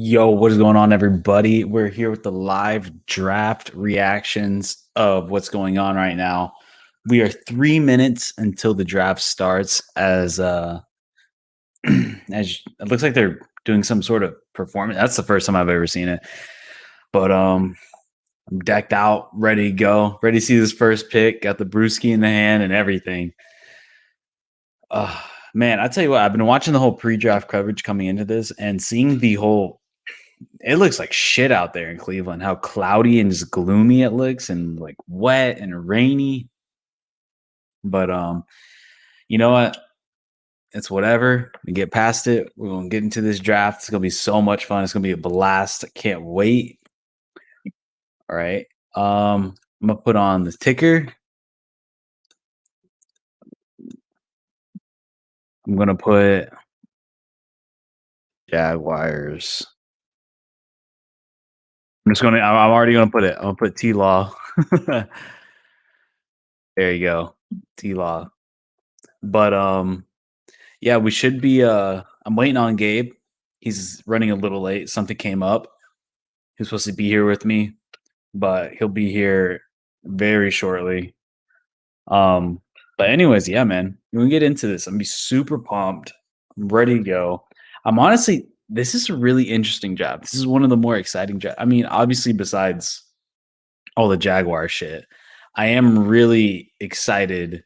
Yo, what is going on, everybody? We're here with the live draft reactions of what's going on right now. We are 3 minutes until the draft starts. As it looks like they're doing some sort of performance. That's the first time I've ever seen it. But I'm decked out, ready to go, ready to see this first pick. Got the brewski in the hand and everything. Man, I tell you what, I've been watching the whole pre-draft coverage coming into this and seeing the whole. It looks like shit out there in Cleveland. How cloudy and just gloomy it looks, and like wet and rainy. But you know what? It's whatever. We get past it. We're gonna get into this draft. It's gonna be so much fun. It's gonna be a blast. I can't wait. All right. I'm gonna put on the ticker. I'm gonna put Jaguars. I'm already gonna put it. I'm gonna put T Law. There you go. T Law. But yeah, we should be I'm waiting on Gabe. He's running a little late. Something came up. He's supposed to be here with me, but he'll be here very shortly. But anyways, yeah, man. We can get into this. I'm gonna be super pumped. I'm ready to go. This is a really interesting job. This is one of the more exciting jobs. I mean, obviously, besides all the Jaguar shit, I am really excited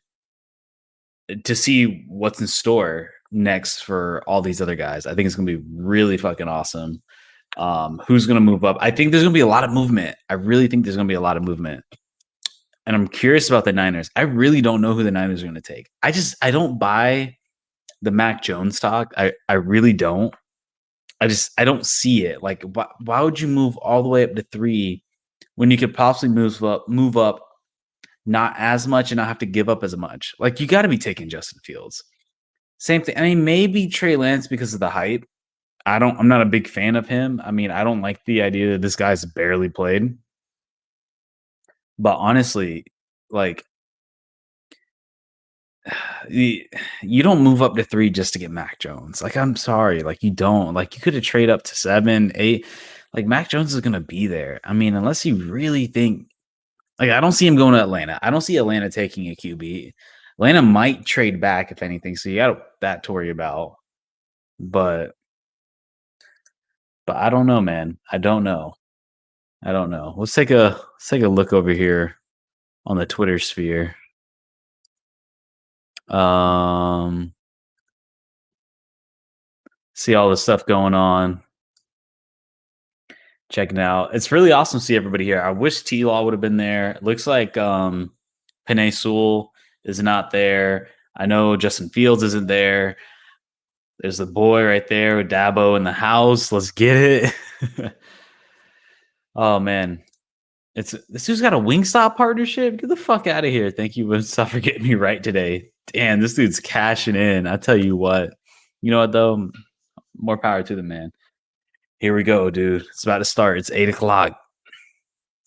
to see what's in store next for all these other guys. I think it's gonna be really fucking awesome. Who's gonna move up? I think there's gonna be a lot of movement. I really think there's gonna be a lot of movement. And I'm curious about the Niners. I really don't know who the Niners are gonna take. I don't buy the Mac Jones talk. I really don't. I don't see it. Like, why would you move all the way up to 3 when you could possibly move up not as much and not have to give up as much? Like, you got to be taking Justin Fields. Same thing. I mean, maybe Trey Lance because of the hype. I'm not a big fan of him. I mean, I don't like the idea that this guy's barely played. But honestly, like, you don't move up to 3 just to get Mac Jones. Like, I'm sorry. Like, you don't. Like, you could have traded up to 7, 8. Like, Mac Jones is going to be there. I mean, unless you really think. Like, I don't see him going to Atlanta. I don't see Atlanta taking a QB. Atlanta might trade back, if anything. So you got that to worry about. But I don't know, man. I don't know. Let's take a look over here on the Twitter sphere. See all the stuff going on. Checking out. It's really awesome to see everybody here. I wish T Law would have been there. It looks like Penei Sewell is not there. I know Justin Fields isn't there. There's the boy right there with Dabo in the house. Let's get it. Oh man. This dude's got a Wingstop partnership. Get the fuck out of here. Thank you, Wingstop, for getting me right today. Damn, this dude's cashing in. I tell you what. You know what though? More power to the man. Here we go, dude. It's about to start. It's 8 o'clock.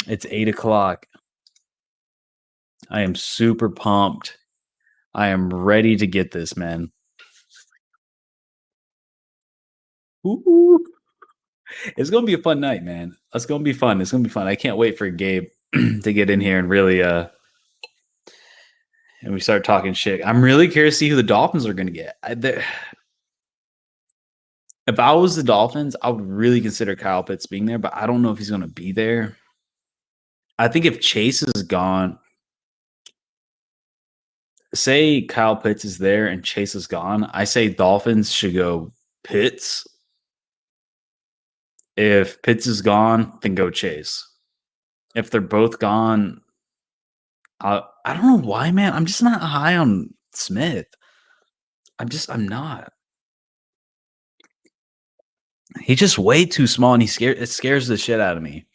It's 8 o'clock. I am super pumped. I am ready to get this, man. Ooh. It's gonna be a fun night, man. It's gonna be fun. It's gonna be fun. I can't wait for Gabe to get in here and really and we start talking shit. I'm really curious to see who the Dolphins are gonna get. If I was the Dolphins, I would really consider Kyle Pitts being there, but I don't know if he's gonna be there. I think if Chase is gone, say Kyle Pitts is there and Chase is gone, I say Dolphins should go Pitts. If Pitts is gone, then go Chase. If they're both gone, I don't know why, man. I'm just not high on Smith. I'm not. He's just way too small, and it scares the shit out of me.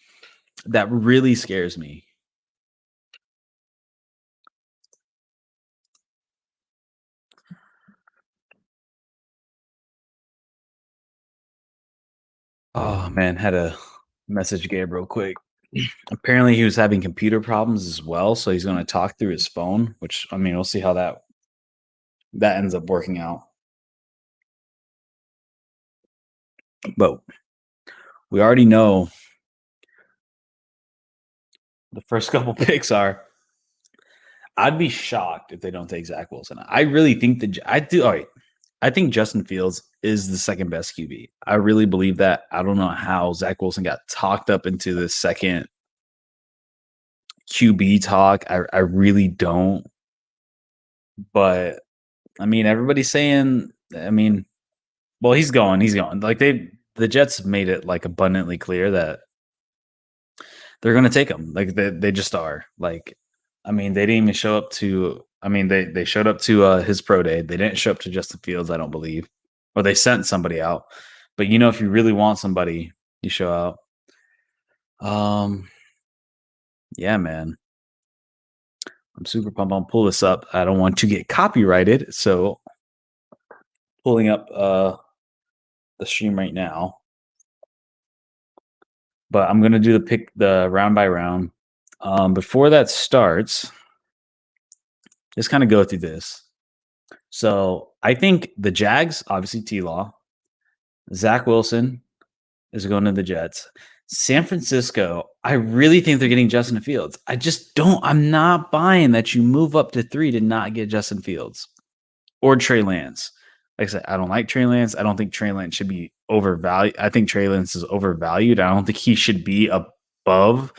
That really scares me. Oh man, had to message Gabe real quick. Apparently he was having computer problems as well, so he's going to talk through his phone, which, I mean, we'll see how that ends up working out. But We already know the first couple picks are. I'd be shocked if they don't take Zach Wilson. I really think that I do. All right, I think Justin Fields is the second best QB. I really believe that. I don't know how Zach Wilson got talked up into the second QB talk. I really don't. But I mean, everybody's saying. I mean, well, he's going. He's going. Like the Jets made it like abundantly clear that they're going to take him. Like they just are. Like, I mean, they didn't even show up to. I mean, they showed up to his pro day. They didn't show up to Justin Fields. I don't believe, or they sent somebody out. But you know, if you really want somebody, you show out. Yeah, man. I'm super pumped. I'll pull this up. I don't want to get copyrighted, so pulling up the stream right now. But I'm gonna do the round by round. Before that starts, just kind of go through this. So I think the Jags, obviously T Law, Zach Wilson is going to the Jets. San Francisco, I really think they're getting Justin Fields. I'm not buying that you move up to 3 to not get Justin Fields or Trey Lance. Like I said, I don't like Trey Lance. I don't think Trey Lance should be overvalued. I think Trey Lance is overvalued. I don't think he should be above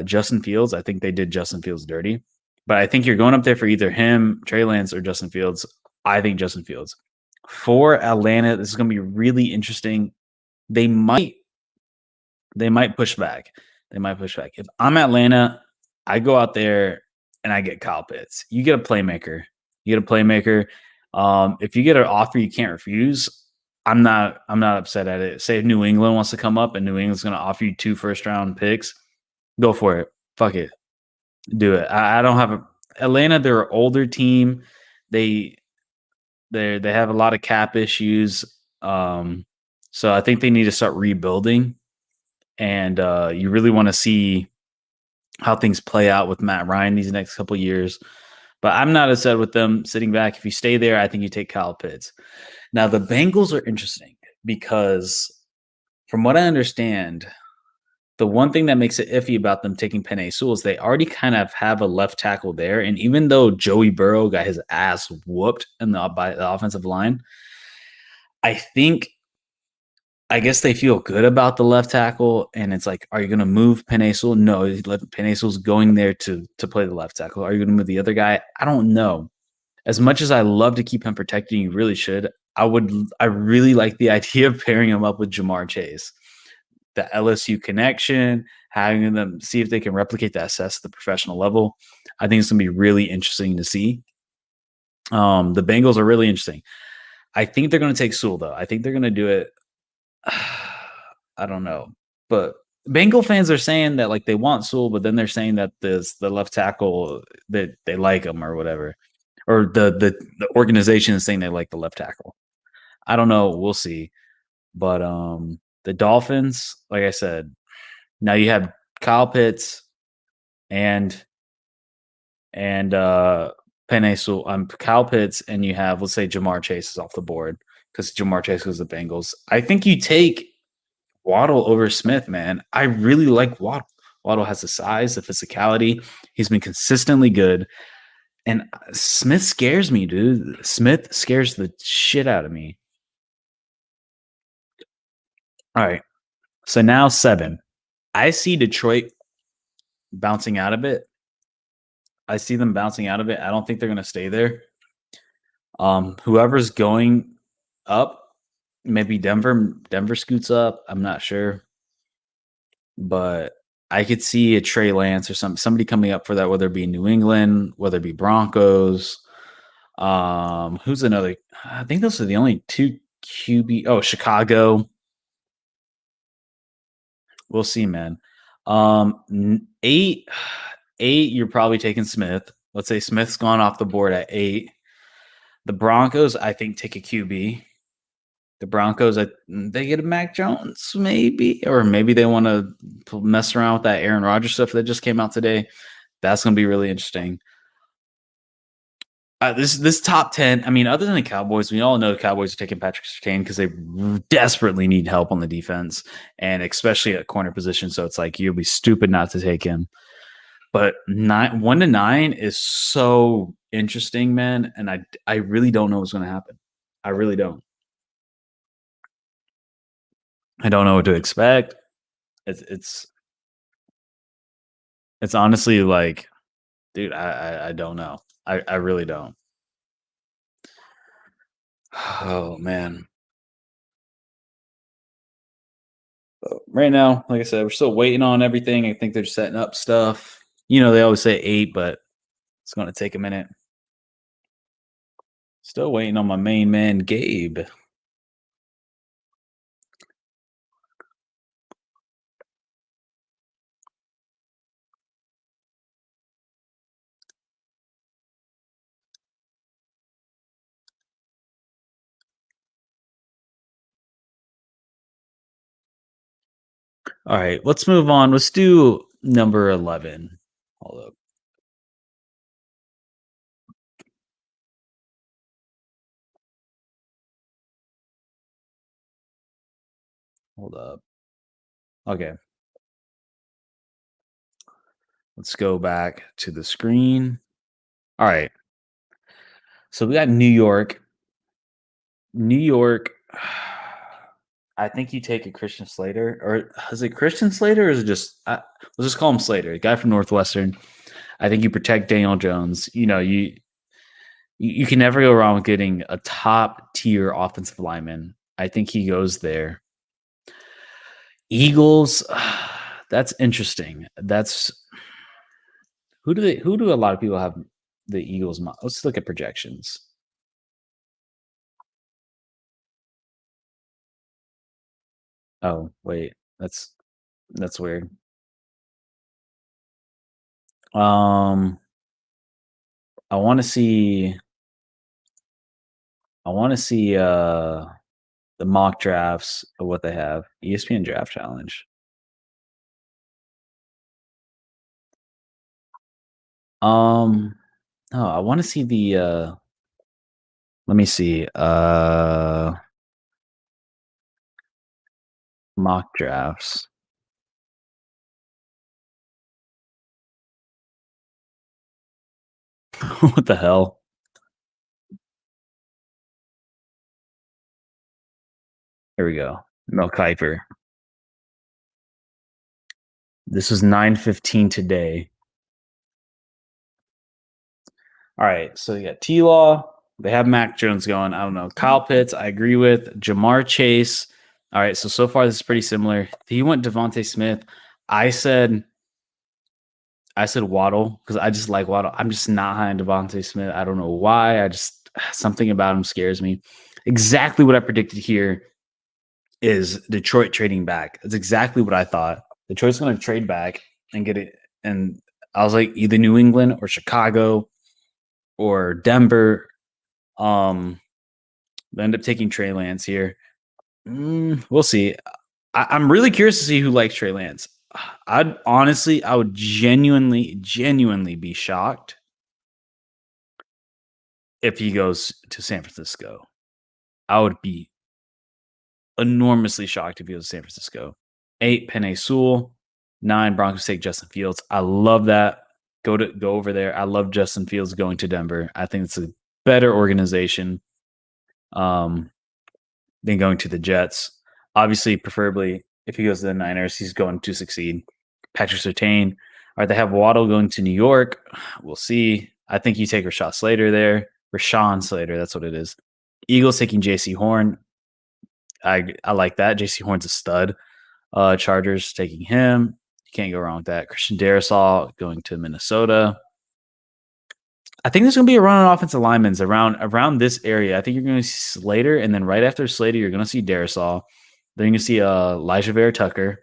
Justin Fields. I think they did Justin Fields dirty. But I think you're going up there for either him, Trey Lance, or Justin Fields. I think Justin Fields. For Atlanta, this is going to be really interesting. They might push back. They might push back. If I'm Atlanta, I go out there and I get Kyle Pitts. You get a playmaker. If you get an offer you can't refuse, I'm not upset at it. Say if New England wants to come up and New England's going to offer you 2 first-round picks, go for it. Fuck it. Do it. I don't have Atlanta. They're an older team. They have a lot of cap issues. So I think they need to start rebuilding. And you really want to see how things play out with Matt Ryan these next couple of years. But I'm not upset with them sitting back. If you stay there, I think you take Kyle Pitts. Now, the Bengals are interesting because from what I understand, the one thing that makes it iffy about them taking Penei Sewell is they already kind of have a left tackle there. And even though Joey Burrow got his ass whooped by the offensive line, I guess they feel good about the left tackle, and it's like, are you going to move Penei Sewell? No, Penei Sewell's going there to play the left tackle. Are you going to move the other guy? I don't know. As much as I love to keep him protected, you really should. I really like the idea of pairing him up with Jamar Chase. The LSU connection, having them see if they can replicate that success at the professional level. I think it's going to be really interesting to see. The Bengals are really interesting. I think they're going to take Sewell, though. I think they're going to do it. I don't know, but Bengal fans are saying that like they want Sewell, but then they're saying that the left tackle that they like him or whatever, or the organization is saying they like the left tackle. I don't know. We'll see. But the Dolphins, like I said, now you have Kyle Pitts and Penei Sewell. Kyle Pitts, and you have, let's say, Jamar Chase is off the board because Jamar Chase was the Bengals. I think you take Waddle over Smith, man. I really like Waddle. Waddle has the size, the physicality. He's been consistently good. And Smith scares me, dude. Smith scares the shit out of me. All right. So now 7. I see Detroit bouncing out of it. I see them bouncing out of it. I don't think they're going to stay there. Whoever's going up, maybe Denver scoots up. I'm not sure. But I could see a Trey Lance or somebody coming up for that, whether it be New England, whether it be Broncos. Who's another? I think those are the only 2 QB. Oh, Chicago. We'll see, man. 8, you're probably taking Smith. Let's say Smith's gone off the board at 8. The Broncos, I think, take a QB. The Broncos, they get a Mac Jones, maybe, or maybe they want to mess around with that Aaron Rodgers stuff that just came out today. That's going to be really interesting. This top 10. I mean, other than the Cowboys, we all know the Cowboys are taking Patrick Surtain because they desperately need help on the defense and especially at corner position. So it's like you'll be stupid not to take him. But 1 to 9 is so interesting, man. And I really don't know what's going to happen. I really don't. I don't know what to expect. It's it's honestly like, dude, I don't know. I really don't. Oh man. Right now, like I said, we're still waiting on everything. I think they're setting up stuff. You know, they always say 8, but it's going to take a minute. Still waiting on my main man, Gabe. All right, let's move on. Let's do number 11. Hold up. Hold up. Okay. Let's go back to the screen. All right. So we got New York. New York. I think you take a Christian Slater, or is it Christian Slater, or is it just let's just call him Slater, the guy from Northwestern. I think you protect Daniel Jones. You know, you can never go wrong with getting a top tier offensive lineman. I think he goes there. Eagles, that's interesting. That's who do a lot of people have the Eagles? Let's look at projections. Oh, wait. That's weird. Um I want to see the mock drafts of what they have. ESPN Draft Challenge. No, I want to see the let me see. Mock drafts. What the hell? Here we go. Mel Kiper. This was 9:15 today. All right, so you got T Law. They have Mac Jones going. I don't know. Kyle Pitts, I agree with. Jamar Chase. All right, so far this is pretty similar. He went Devontae Smith. I said Waddle because I just like Waddle. I'm just not high on Devontae Smith. I don't know why. I just something about him scares me. Exactly what I predicted here is Detroit trading back. That's exactly what I thought. Detroit's going to trade back and get it. And I was like, either New England or Chicago or Denver. They end up taking Trey Lance here. We'll see. I'm really curious to see who likes Trey Lance. I would genuinely be shocked if he goes to San Francisco. I would be enormously shocked if he goes to San Francisco. 8, Penei Sewell. 9, Broncos take Justin Fields. I love that. Go over there. I love Justin Fields going to Denver. I think it's a better organization than going to the Jets. Obviously, preferably if he goes to the Niners, he's going to succeed. Patrick Surtain. All right, they have Waddle going to New York. We'll see. I think you take Rashawn Slater there. Rashawn Slater, that's what it is. Eagles taking J.C. Horn. I like that. J.C. Horn's a stud. Chargers taking him. You can't go wrong with that. Christian Darrisaw going to Minnesota. I think there's going to be a run on offensive linemen around this area. I think you're going to see Slater, and then right after Slater, you're going to see Darrisaw. Then you're going to see Elijah Vera Tucker.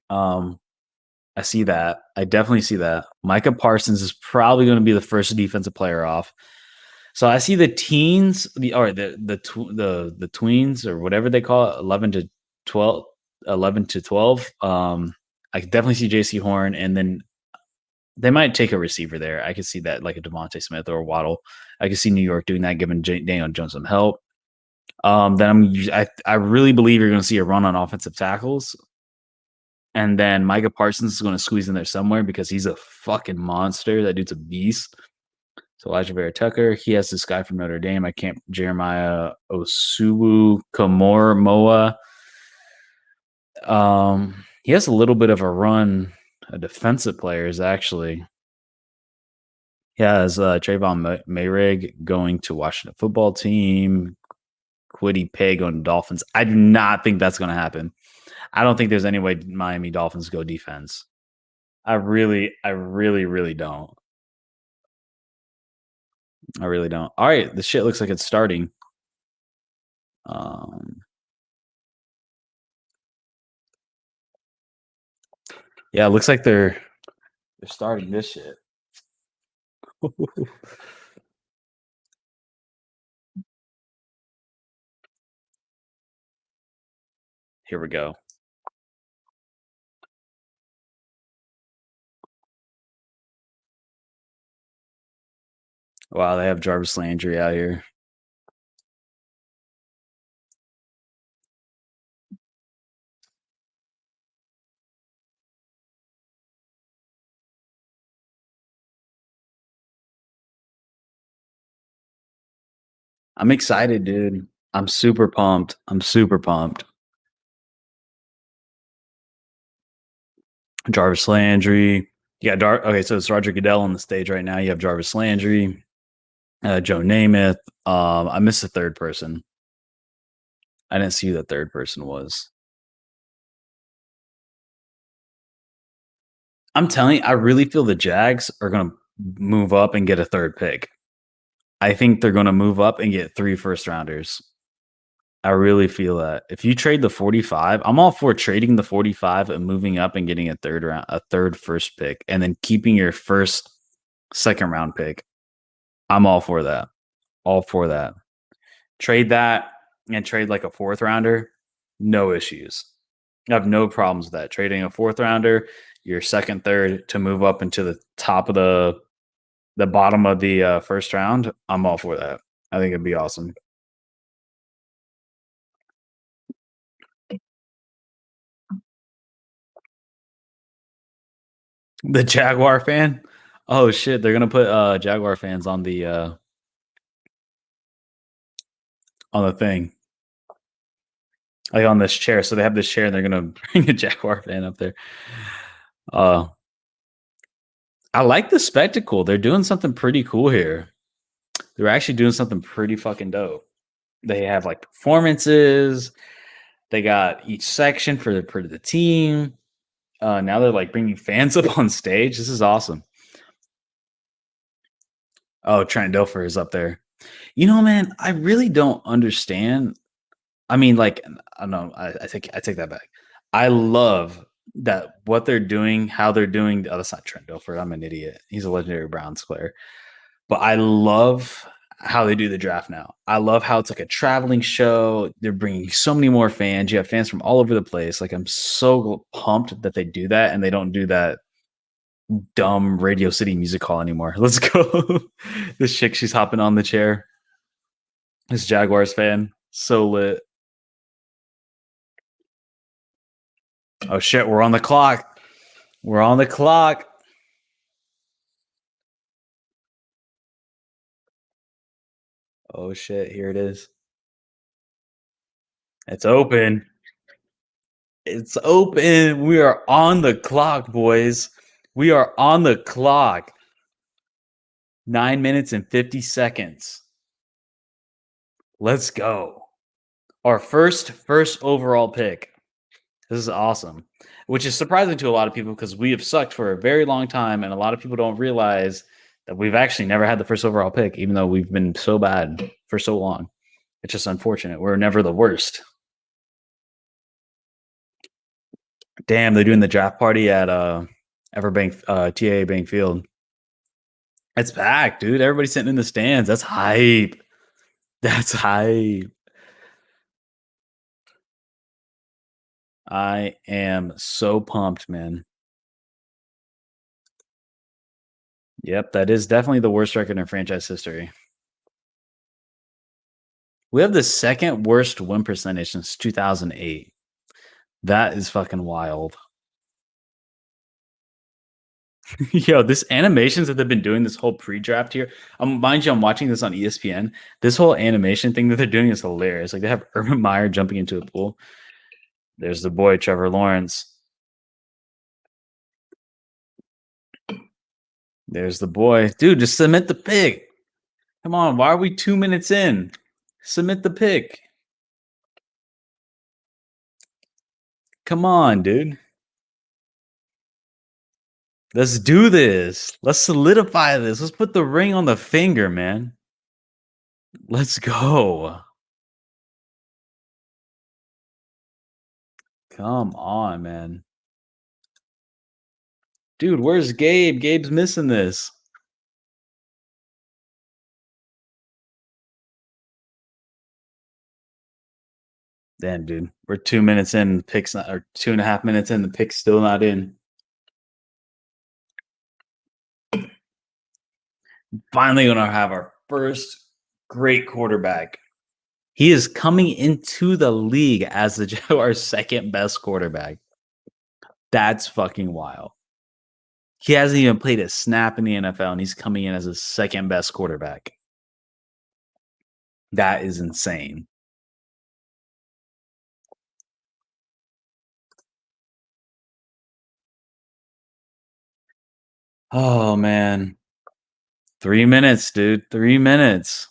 I see that. I definitely see that. Micah Parsons is probably going to be the first defensive player off. So I see the teens, the tweens or whatever they call it, 11 to 12. I definitely see J.C. Horn, and then They might take a receiver there. I could see that, like a Devontae Smith or a Waddle. I could see New York doing that, giving Daniel Jones some help. Then I really believe you're going to see a run on offensive tackles, and then Micah Parsons is going to squeeze in there somewhere because he's a fucking monster. That dude's a beast. So Elijah Vera Tucker, he has this guy from Notre Dame. I can't Jeremiah Osuwu Moa. He has a little bit of a run, a defensive players actually. He has Trayvon Mayrig going to Washington football team. Quiddy Pay going to Dolphins. I do not think that's going to happen. I don't think there's any way Miami Dolphins go defense. I really don't. I really don't. All right, the shit looks like it's starting. Yeah, it looks like they're starting this shit. Here we go. Wow, they have Jarvis Landry out here. I'm excited, dude. I'm super pumped. Jarvis Landry. You got okay, so it's Roger Goodell on the stage right now. You have Jarvis Landry, Joe Namath. I missed the third person. I didn't see who the third person was. I'm telling you, I really feel the Jags are going to move up and get a third pick. I think they're going to move up and get 3 first rounders. I really feel that. If you trade the 45, I'm all for trading the 45 and moving up and getting a third first pick, and then keeping your first second round pick. I'm all for that. All for that. Trade that and trade like a fourth rounder. No issues. I have no problems with that. Trading a fourth rounder, your second, third to move up into the top of the bottom of the first round. I'm all for that. I think it'd be awesome. The Jaguar fan? Oh shit, they're gonna put Jaguar fans on the thing. Like on this chair. So they have this chair and they're gonna bring a Jaguar fan up there. I like the spectacle. They're doing something pretty cool here. They're actually doing something pretty fucking dope. They have like performances. They got each section for the team. Now they're like bringing fans up on stage. This is awesome. Oh, Trent Dilfer is up there. You know, man, I really don't understand. I mean, like, I don't know. I take that back. I love that what they're doing, how they're doing. Oh, that's not Trent Dilfer. I'm an idiot. He's a legendary Browns player. But I love how they do the draft now. I love how it's like a traveling show. They're bringing so many more fans. You have fans from all over the place. Like, I'm so pumped that they do that and they don't do that dumb Radio City Music Hall anymore. Let's go. This chick, she's hopping on the chair. This Jaguars fan. So lit. Oh shit, we're on the clock. We're on the clock. Oh shit, here it is. It's open. It's open. We are on the clock, boys. We are on the clock. 9 minutes and 50 seconds. Let's go. Our first overall pick. This is awesome. Which is surprising to a lot of people because we have sucked for a very long time, and a lot of people don't realize that we've actually never had the first overall pick, even though we've been so bad for so long. It's just unfortunate. We're never the worst. Damn, they're doing the draft party at Everbank TAA Bank Field. It's packed, dude. Everybody's sitting in the stands. That's hype. That's hype. I am so pumped, man. Yep, that is definitely the worst record in franchise history. We have the second worst win percentage since 2008. That is fucking wild. Yo, this animations that they've been doing this whole pre-draft here. Mind you, I'm watching this on ESPN. This whole animation thing that they're doing is hilarious. Like they have Urban Meyer jumping into a pool. There's the boy Trevor Lawrence. There's the boy, dude. Just submit the pick. Come on, why are we 2 minutes in? Submit the pick. Come on, dude. Let's do this. Let's solidify this. Let's put the ring on the finger, man. Let's go. Come on, man. Dude, where's Gabe? Gabe's missing this. Damn, dude. We're 2 minutes in, the pick's not, or 2.5 minutes in, the pick's still not in. Finally gonna have our first great quarterback. He is coming into the league as the Jaguars' second best quarterback. That's fucking wild. He hasn't even played a snap in the NFL, and he's coming in as a second best quarterback. That is insane. Oh man. 3 minutes, dude. 3 minutes.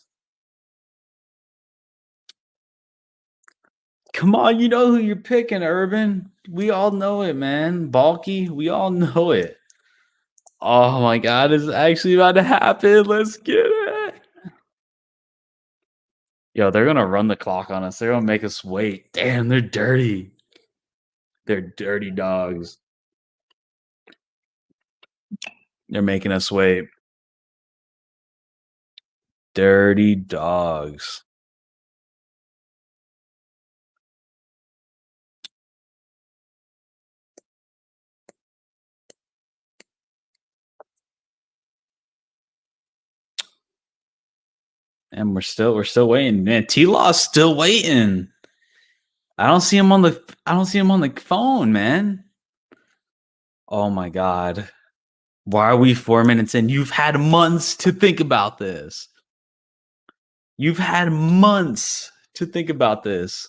Come on, you know who you're picking, Urban. We all know it, man. Balky, we all know it. Oh my god, it's actually about to happen. Let's get it. Yo, they're gonna run the clock on us. They're gonna make us wait. Damn, they're dirty. They're dirty dogs. They're making us wait. Dirty dogs. And we're still waiting. Man, T-Law's still waiting. I don't see him on the phone, man. Oh my god. Why are we 4 minutes in? You've had months to think about this. You've had months to think about this.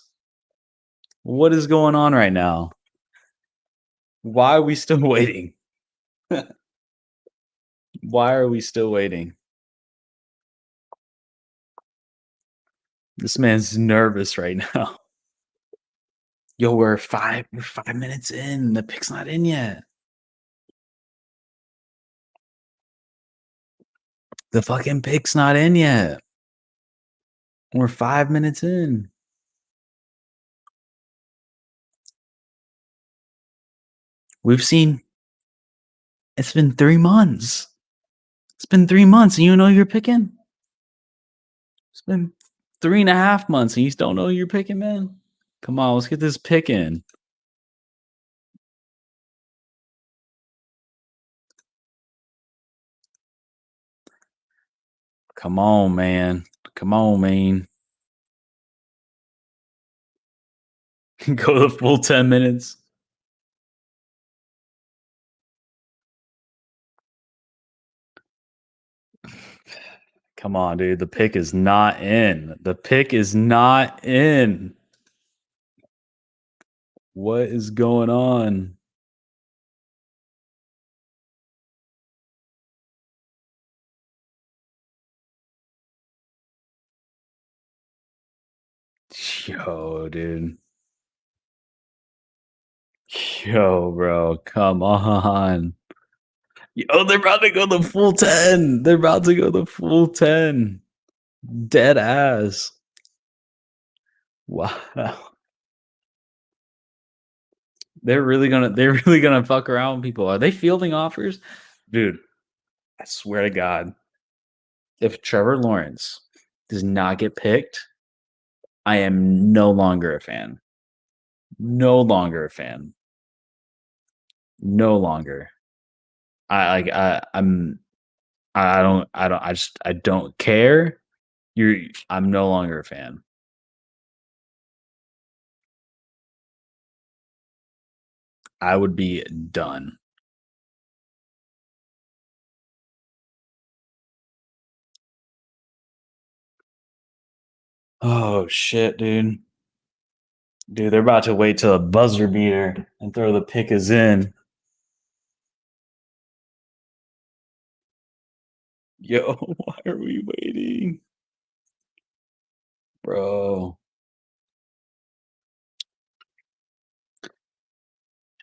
What is going on right now? Why are we still waiting? Why are we still waiting? This man's nervous right now. Yo, we're 5 minutes in. The pick's not in yet. The fucking pick's not in yet. We're 5 minutes in. It's been 3 months. It's been 3 months and you know you're picking? It's been 3.5 months and you don't know you're picking, man? Come on, let's get this pick in. Come on, man. Come on, man. Go the full 10 minutes. Come on, dude. The pick is not in. The pick is not in. What is going on? Yo, dude. Yo, bro. Come on. Yo, they're about to go the full 10. They're about to go the full 10. Dead ass. Wow. They're really gonna fuck around with people. Are they fielding offers? Dude, I swear to God, if Trevor Lawrence does not get picked, I am no longer a fan. No longer a fan. No longer. I'm I don't care. I'm no longer a fan. I would be done. Oh shit, dude. Dude, they're about to wait till a buzzer beater and throw the pick is in. Yo, why are we waiting? Bro.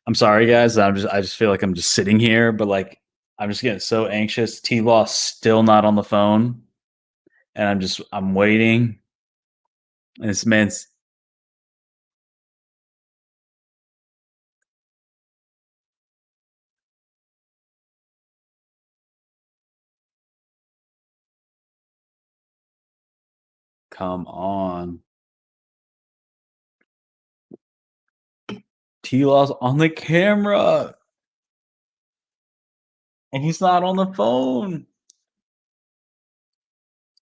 I'm sorry, guys. I just feel like I'm just sitting here, but like I'm just getting so anxious. T-Law still not on the phone. And I'm waiting. And this man's come on. T-Law's on the camera. And he's not on the phone.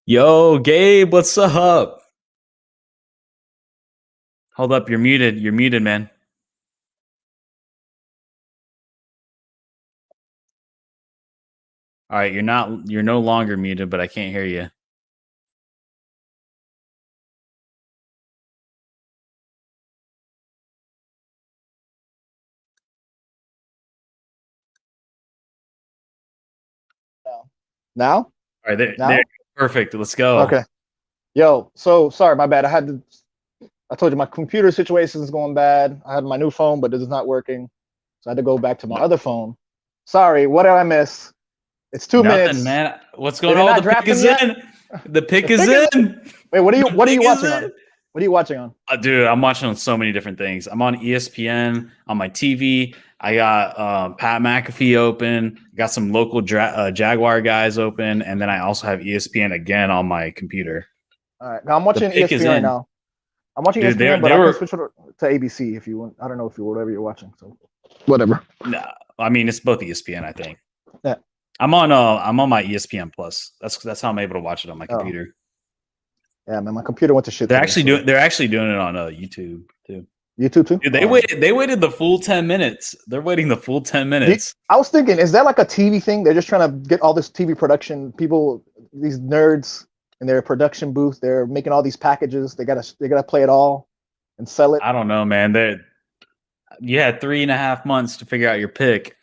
Yo, Gabe, what's up? Hold up, you're muted. You're muted, man. All right, you're no longer muted, but I can't hear you. Now? All right, Now? there. Perfect. Let's go. Okay. Yo, so sorry, my bad. I told you my computer situation is going bad. I had my new phone, but it is not working. So I had to go back to my other phone. Sorry, what did I miss? It's 2 Nothing, minutes. man. What's going on? The pick is in. The pick is in. Wait, what are you watching on? What are you watching on? Dude, I'm watching on so many different things. I'm on ESPN on my TV. I got Pat McAfee open. Got some local Jaguar guys open, and then I also have ESPN again on my computer. All right, now I'm watching ESPN right now. I'm watching ESPN, but I can switch to ABC if you want. I don't know if you whatever you're watching. So whatever. No, I mean it's both ESPN. I think. Yeah. I'm on my ESPN Plus. That's how I'm able to watch it on my computer. Yeah, man, my computer went to shit. They're actually doing it on YouTube too. YouTube too. Dude, they waited the full 10 minutes. They're waiting the full 10 minutes. I was thinking, is that like a TV thing? They're just trying to get all this TV production people, these nerds in their production booth. They're making all these packages. They gotta play it all and sell it. I don't know, man. You had 3.5 months to figure out your pick.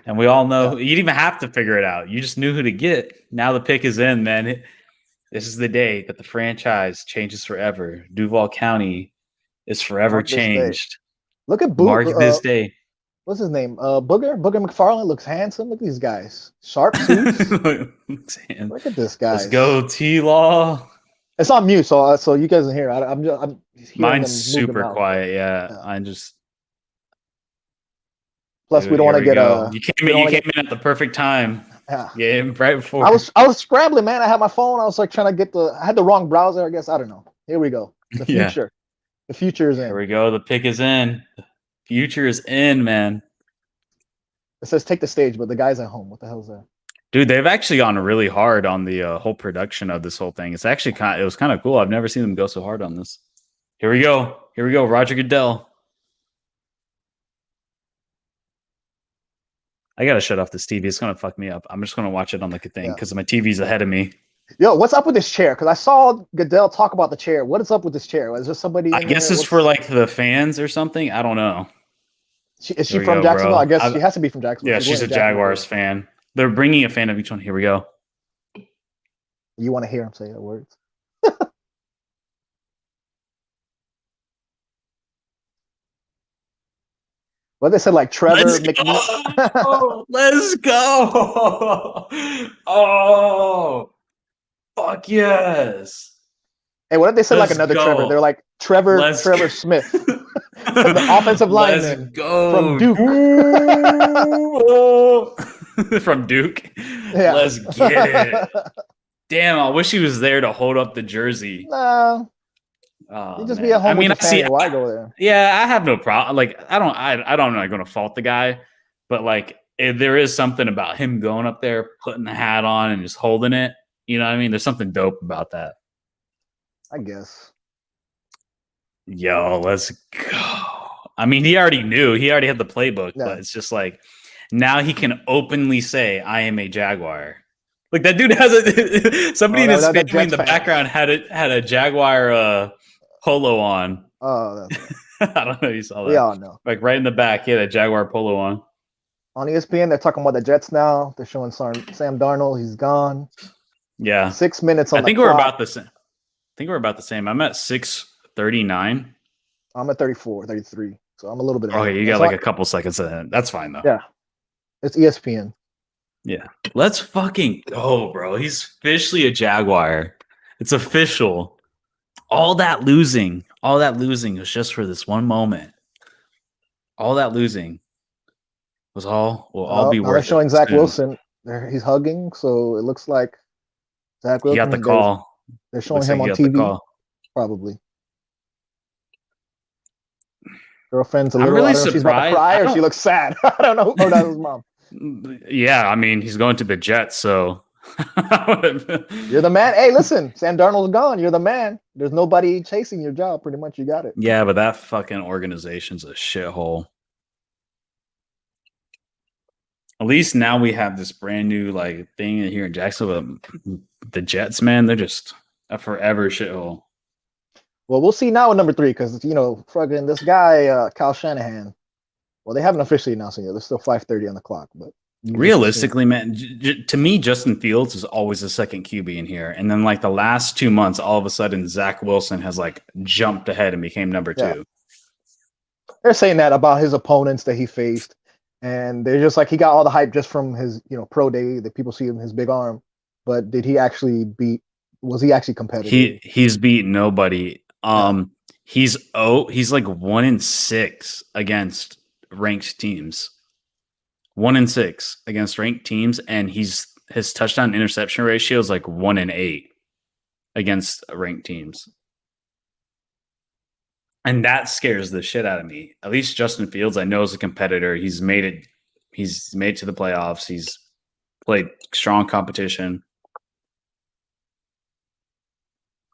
And we all know you didn't even have to figure it out. You just knew who to get. Now the pick is in, man. This is the day that the franchise changes forever. Duval County is forever changed. Look at Mark this day. What's his name? Booger McFarland looks handsome. Look at these guys. Sharp suits. Look at this guy. Let's go, T-Law. It's on mute, so you guys are here. I'm Mine's super quiet. Yeah, I'm just. Plus, we don't want to get you came in at the perfect time. Yeah, right before. I was scrambling, man. I had my phone. I was like trying to get I had the wrong browser. I guess I don't know. Here we go. The future. The future is in. Here we go. The pick is in. The future is in, man. It says take the stage, but the guy's at home. What the hell is that? Dude, they've actually gone really hard on the whole production of this whole thing. It's actually it was kind of cool. I've never seen them go so hard on this. Here we go. Roger Goodell. I gotta shut off this TV. It's gonna fuck me up. I'm just gonna watch it on like a thing because my TV's ahead of me. Yo, what's up with this chair? Because I saw Goodell talk about the chair. What is up with this chair? Is there somebody? I guess it's for like the fans or something. I don't know. Is she from Jacksonville? I guess she has to be from Jacksonville. Yeah, she's a Jaguars fan. They're bringing a fan of each one. Here we go. You want to hear him say the words? What they said, like Trevor McNeil. Let's go! Oh, fuck yes! Hey, what if they said like another Trevor? They're like Trevor Smith, the offensive lineman from Duke. From Duke. Yeah. Let's get it. Damn, I wish he was there to hold up the jersey. No. You just be at home. I mean, why go there? Yeah, I have no problem. Like, I'm not going to fault the guy, but like, there is something about him going up there, putting the hat on, and just holding it. You know what I mean? There's something dope about that. I guess. Yo, let's go. I mean, he already knew. He already had the playbook, Yeah. but it's just like now he can openly say, "I am a Jaguar." Like that dude has a somebody in his that family in Jets the fan. background had a Jaguar polo on. Oh, I don't know if you saw that. we all know. Like right in the back, he had a Jaguar polo on. On ESPN, they're talking about the Jets now. They're showing Sam Darnold. He's gone. Yeah, 6 minutes on I think the we're clock. about the same. I think we're about the same. I'm at 6:39. I'm at 34, 33. So I'm a little bit ahead. Okay, you got like a couple seconds ahead. That's fine though. Yeah. It's ESPN. Yeah. Let's fucking go, bro. He's officially a Jaguar. It's official. All that losing was just for this one moment. All that losing will all be now worth they're showing it Zach soon. Wilson. He's hugging, so it looks like Zach He Wilson. got the call. They're showing Looks him like on he got the TV, call. probably. Girlfriend's a I'm little. really I don't know if she's about to surprised. cry I or don't- she looks sad. I don't know. Oh, that's his mom. Yeah, I mean, he's going to the Jets, so You're the man. Hey, listen, Sam Darnold's gone. You're the man. There's nobody chasing your job. Pretty much, you got it. Yeah, but that fucking organization's a shithole. At least now we have this brand new like thing here in Jacksonville. The Jets, man, they're just a forever shithole. Well, we'll see now at number 3 because fucking this guy Kyle Shanahan. Well, they haven't officially announced it yet. There's still 5:30 on the clock, but realistically, man, to me, Justin Fields is always the second QB in here, and then like the last 2 months, all of a sudden, Zach Wilson has like jumped ahead and became number 2. They're saying that about his opponents that he faced, and they're just like he got all the hype just from his pro day that people see him his big arm, but did he actually beat? Was he actually competitive? He's beat nobody. He's like 1-6 against ranked teams. 1-6 against ranked teams, and his touchdown interception ratio is like 1-8 against ranked teams. And that scares the shit out of me. At least Justin Fields, I know, is a competitor. He's made it to the playoffs. He's played strong competition.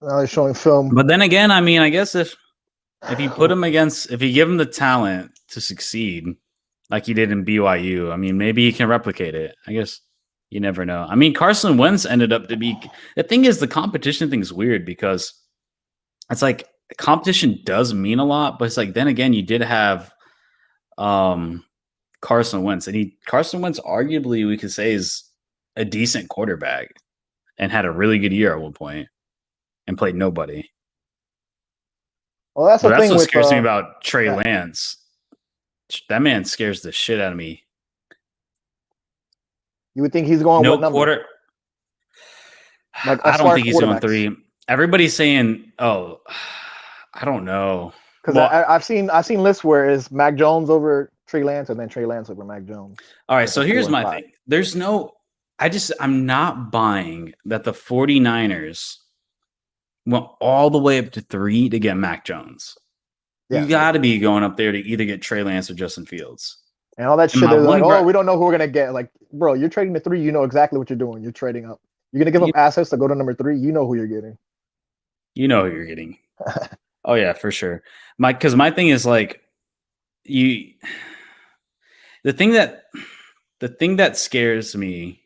Now they're showing film. But then again, I mean, I guess if you put him if you give him the talent to succeed, like he did in BYU, I mean, maybe he can replicate it. I guess you never know. I mean, Carson Wentz ended up to be. The thing is, the competition thing is weird because it's like competition does mean a lot, but it's like then again, you did have Carson Wentz, and Carson Wentz arguably we could say is a decent quarterback and had a really good year at one point and played nobody. Well, that's the thing. What with, scares me about Trey Lance. That man scares the shit out of me. You would think he's going what number? Like, I don't think he's going 3. Everybody's saying, "Oh, I don't know." Because I've seen lists where it's Mac Jones over Trey Lance and then Trey Lance over Mac Jones. All right, so here's my thing. I'm not buying that the 49ers went all the way up to 3 to get Mac Jones. Yeah. You got to be going up there to either get Trey Lance or Justin Fields. And all that shit, they're like, we don't know who we're going to get. Like, bro, you're trading to 3. You know exactly what you're doing. You're trading up. You're going to give them assets to go to number 3. You know who you're getting. You know who you're getting. Oh, yeah, for sure. Because my thing is like, the thing that scares me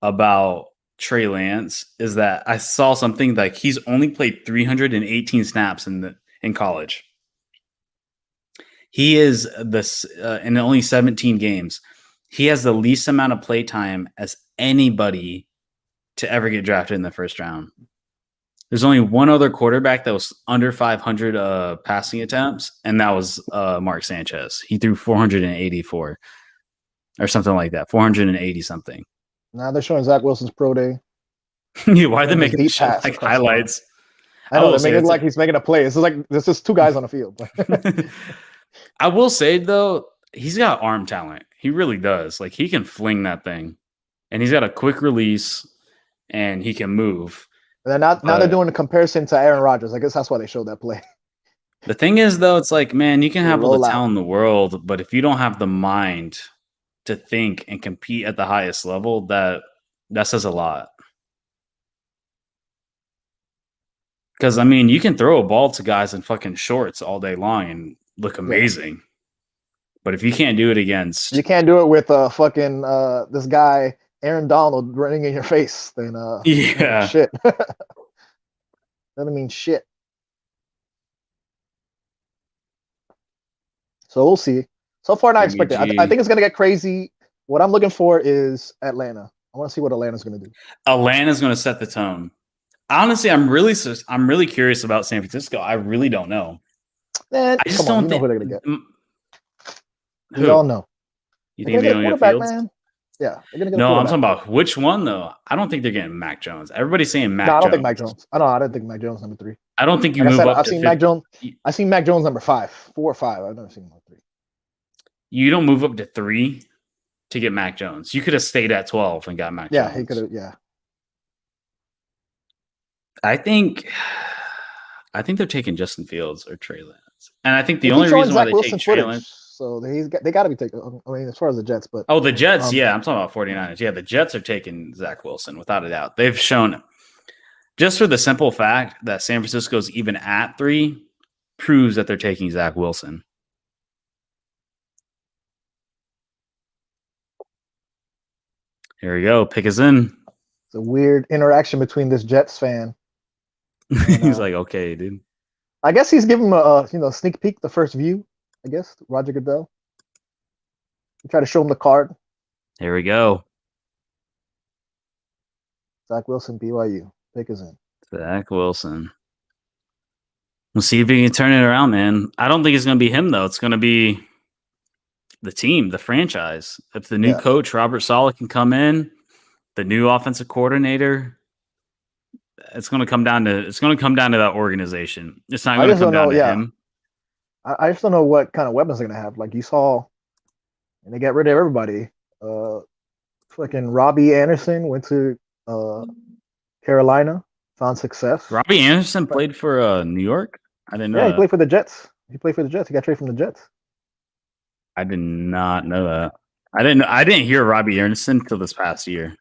about Trey Lance is that I saw something like he's only played 318 snaps in college. He is in only 17 games. He has the least amount of play time as anybody to ever get drafted in the first round. There's only one other quarterback that was under 500 passing attempts, and that was Mark Sanchez. He threw 484 or something like that, 480 something. Now they're showing Zach Wilson's pro day. Why are they making like highlights? I know they're making it like he's making a play. This is like there's just 2 guys on the field. I will say though, he's got arm talent. He really does. Like he can fling that thing, and he's got a quick release, and he can move. And then now they're doing a comparison to Aaron Rodgers. I guess that's why they showed that play. The thing is, though, it's like, man, you can have all the talent in the world, but if you don't have the mind to think and compete at the highest level, that says a lot. Because I mean, you can throw a ball to guys in fucking shorts all day long and look amazing. But if you can't do it against, you can't do it with fucking this guy Aaron Donald running in your face, then yeah, shit. Doesn't mean shit. So we'll see. So far, not Give me a expected. I G. think it's gonna get crazy. What I'm looking for is Atlanta. I want to see what Atlanta's gonna do. Atlanta's going to set the tone. Honestly, I'm really curious about San Francisco. I really don't know. Man, I just come on, don't you know think who they're gonna get. Who? We all know. You They're think they're gonna going get to a get quarterback, Fields? man. Yeah, they're gonna get No, a I'm quarterback. talking about which one though. I don't think they're getting Mac Jones. Everybody's saying Mac. No, I don't Jones. think Mac Jones. I don't think Mac Jones number 3. I don't think you Like I move said, up. I've seen Mac Jones. I've seen Mac Jones number 5, 4 or 5. I've never seen number 3. You don't move up to 3 to get Mac Jones. You could have stayed at 12 and got Mac Jones. Yeah, he could have. Yeah. I think they're taking Justin Fields or Trey Lance, and I think the only reason why they take Trey Lance. So they got to be taking. I mean, as far as the Jets, but the Jets, yeah, I'm talking about 49ers. Yeah, the Jets are taking Zach Wilson without a doubt. They've shown, just for the simple fact that San Francisco's even at 3, proves that they're taking Zach Wilson. Here we go. Pick us in. It's a weird interaction between this Jets fan. He's like, okay, dude. I guess he's giving him a sneak peek, the first view. I guess Roger Goodell. He tried to show him the card. Here we go. Zach Wilson, BYU. Pick us in. Zach Wilson. We'll see if he can turn it around, man. I don't think it's going to be him, though. It's going to be the team, the franchise. If the new coach, Robert Saleh, can come in, the new offensive coordinator, it's going to come down to that organization. It's not going to come down to him. I just don't know what kind of weapons they're going to have. Like you saw, and they got rid of everybody. Fucking Robbie Anderson went to Carolina, found success. Robbie Anderson played for New York? I didn't know. Yeah, he played for the Jets. He got traded from the Jets. I did not know that. I didn't hear Robbie Anderson until this past year.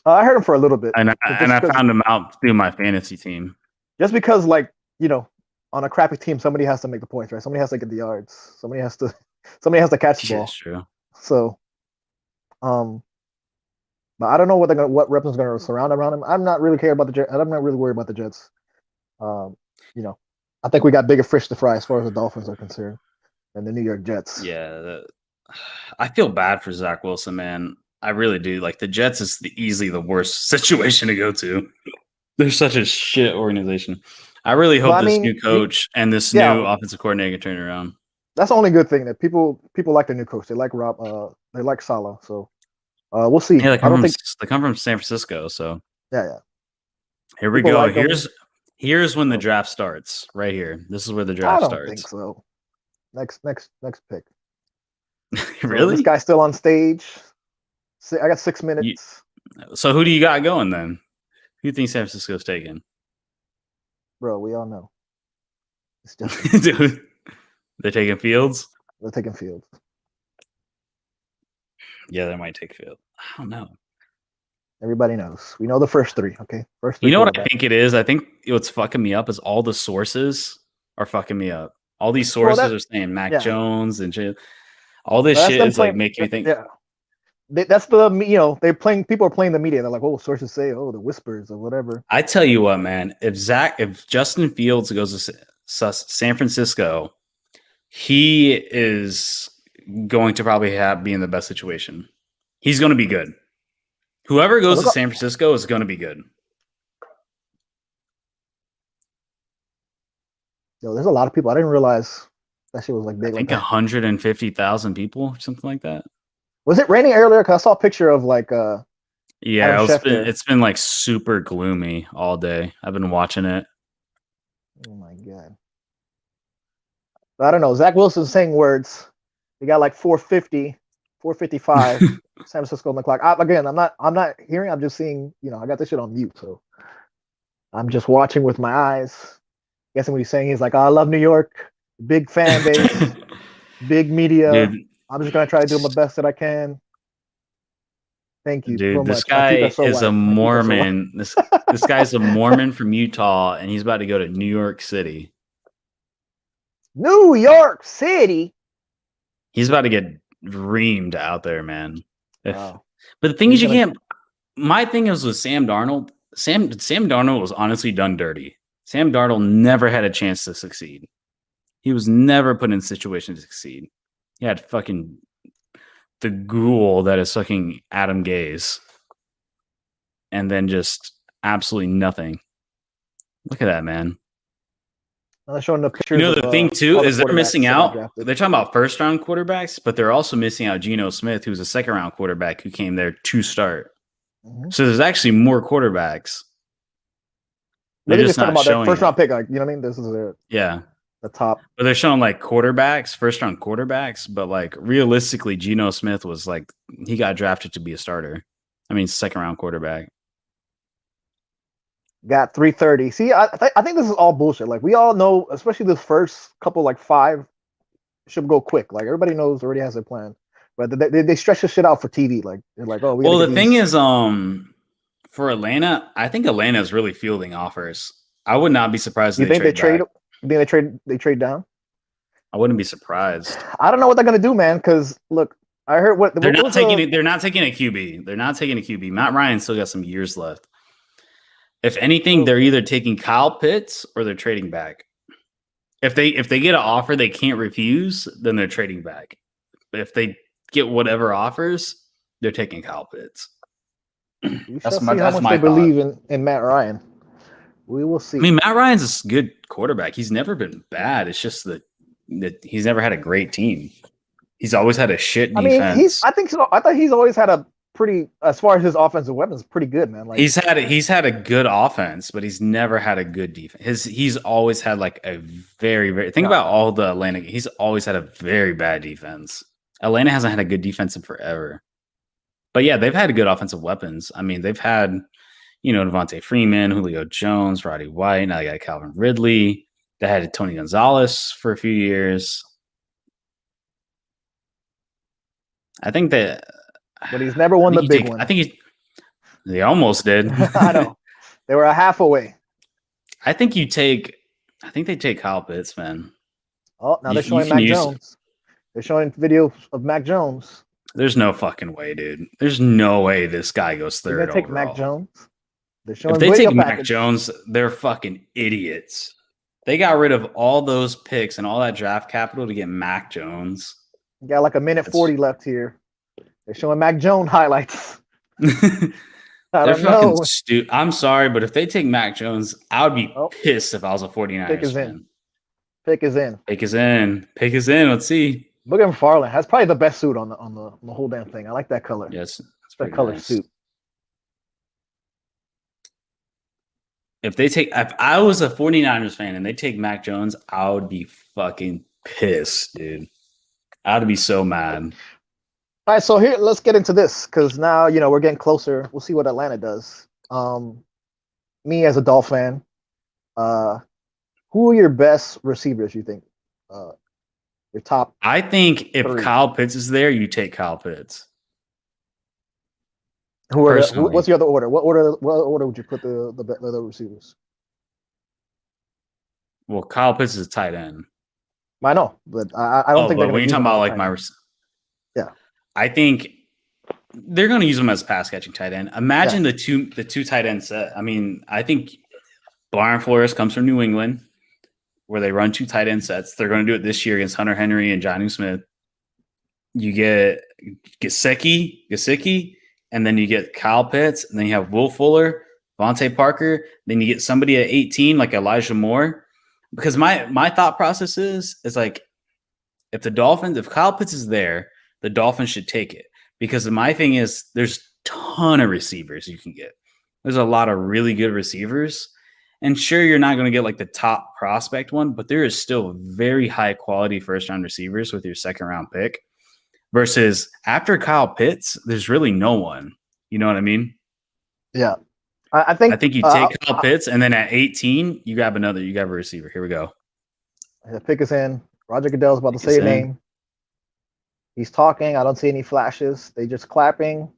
I heard him for a little bit, and I found him out through my fantasy team. Just because, like, on a crappy team, somebody has to make the points, right? Somebody has to get the yards. Somebody has to catch the ball. That's true. So, but I don't know what weapons going to surround around him. I'm not really about the Jets. I'm not really worried about the Jets. I think we got bigger fish to fry as far as the Dolphins are concerned than the New York Jets. Yeah, I feel bad for Zach Wilson, man. I really do. Like, the Jets is easily the worst situation to go to. They're such a shit organization. I really hope this new coach and this new offensive coordinator turn around. That's the only good thing, that people like the new coach. They like they like Saleh. So we'll see. Yeah, they come from San Francisco. So yeah. Here we go. Here's when the draft starts. Right here. This is where the draft starts. I don't think so. Next pick. Really? So this guy's still on stage. I got 6 minutes. So who do you got going then? Who do you think San Francisco's taking? Bro, we all know. It's just Dude, they're taking Fields? They're taking Fields. Yeah, they might take Fields. I don't know. Everybody knows. We know the first 3, okay? First 3. You know what I think it is? I think what's fucking me up is all the sources are fucking me up. All these sources are saying Mac Jones and all this shit is like making me think. Yeah. That's the people are playing the media. They're like, oh, sources say, oh, the whispers or whatever. I tell you what, man, if Justin Fields goes to San Francisco, he is going to probably be in the best situation. He's going to be good. Whoever goes to San Francisco is going to be good. Yo, there's a lot of people. I didn't realize that shit was like big. I think 150,000 people, something like that. Was it raining earlier? Because I saw a picture of like it's been like super gloomy all day. I've been watching it. Oh my god. I don't know. Zach Wilson's saying words. He got like 450, 455. San Francisco on the clock. I'm not hearing. I'm just seeing. I got this shit on mute, so I'm just watching with my eyes. Guessing what he's saying. He's like, I love New York. Big fan base. Big media. Dude, I'm just gonna try to do my best that I can. Thank you so Dude, this much. My teeth are guy so is white. a My teeth are so white. Mormon. This guy's a Mormon from Utah, and he's about to go to New York City. New York City. He's about to get reamed out there, man. Wow. But the thing He's is, you gonna- can't. My thing is with Sam Darnold. Sam Darnold was honestly done dirty. Sam Darnold never had a chance to succeed. He was never put in a situation to succeed. He had fucking the ghoul that is sucking Adam Gaze, and then just absolutely nothing. Look at that, man. They're showing the pictures. You know, the thing too all the is they're missing quarterbacks that out. got drafted. They're talking about first round quarterbacks, but they're also missing out Geno Smith, who's a second round quarterback who came there to start. Mhm. So there's actually more quarterbacks. They're just talking not about their showing first it. round pick. Like, you know what I mean? This is Yeah. the top. But they're showing like quarterbacks, first round quarterbacks, but like realistically, Geno Smith was like he got drafted to be a starter. I mean, second round quarterback. Got 330. See, I think this is all bullshit. Like, we all know, especially the first couple, like 5, should go quick. Like, everybody knows already has a plan. But they stretch this shit out for TV. Like, they're like, oh, we Well, gotta the get thing these- is, for Atlanta, I think Atlanta is really fielding offers. I would not be surprised. You if think they trade? back. You think they trade down? I wouldn't be surprised. I don't know what they're gonna do, man. Because look, I heard what They're what not was taking the- it. They're not taking a QB. They're not taking a QB. Matt Ryan still got some years left. If anything, they're either taking Kyle Pitts or they're trading back. If they get an offer they can't refuse, then they're trading back. But if they get whatever offers, they're taking Kyle Pitts. We That's shall my- see how that's much my they believe in Matt Ryan. We will see. I mean, Matt Ryan's a good quarterback. He's never been bad. It's just that he's never had a great team. He's always had a shit I defense. mean, I think so. I thought he's always had a pretty, as far as his offensive weapons, pretty good, man. Like, he's had a good offense, but he's never had a good defense. He's always had like a very think about all the Atlanta. He's always had a very bad defense. Atlanta hasn't had a good defense in forever. But yeah, they've had good offensive weapons. I mean, they've had, Devontae Freeman, Julio Jones, Roddy White. Now they got Calvin Ridley. They had Tony Gonzalez for a few years. I think that. but he's never won the big one. I think they almost did. I know. They were a half away. I think they take Kyle Pitts, man. Oh, now they're You showing can Mac use- Jones. They're showing videos of Mac Jones. There's no fucking way, dude. There's no way this guy goes They're third gonna take overall. Mac Jones. They're showing If they video take Mac package. Jones, they're fucking idiots. They got rid of all those picks and all that draft capital to get Mac Jones. Got like a minute 40 left here. They're showing Mac Jones highlights. I They're don't fucking know. stupid. I'm sorry, but if they take Mac Jones, I would be Oh. pissed if I was a 49ers Pick is in. fan. Pick is in. Pick is in. Pick is in. Let's see. Look at McFarland. That's probably the best suit on the whole damn thing. I like that color. Yes, it's that pretty color nice. suit. If I was a 49ers fan and they take Mac Jones, I would be fucking pissed, dude. I'd be so mad. All right, so here let's get into this because now we're getting closer. We'll see what Atlanta does. Me as a Dolph fan, who are your best receivers? You think your top? I think if 3. Kyle Pitts is there, you take Kyle Pitts. Who are Personally. what's the other order? What order would you put the other receivers? Well, Kyle Pitts is a tight end. I know, but I don't think they're but when gonna you're use talking him about as a like tight my, end. Yeah. I think they're going to use him as a pass catching tight end. Imagine the two tight end set. I mean, I think Brian Flores comes from New England, where they run 2 tight end sets. They're going to do it this year against Hunter Henry and Jonnu Smith. You get Gesicki, and then you get Kyle Pitts, and then you have Will Fuller, Vontae Parker. Then you get somebody at 18 like Elijah Moore. Because my thought process is like, if Kyle Pitts is there, the Dolphins should take it. Because my thing is, there's a ton of receivers you can get. There's a lot of really good receivers. And sure, you're not going to get like the top prospect one, but there is still very high quality first round receivers with your second round pick. Versus after Kyle Pitts, there's really no one. You know what I mean? Yeah, I think you take Kyle Pitts, and then at 18, you grab a receiver. Here we go. the pick is in. Roger Goodell's about to Pick say is your in. name. He's talking. I don't see any flashes. They just clapping.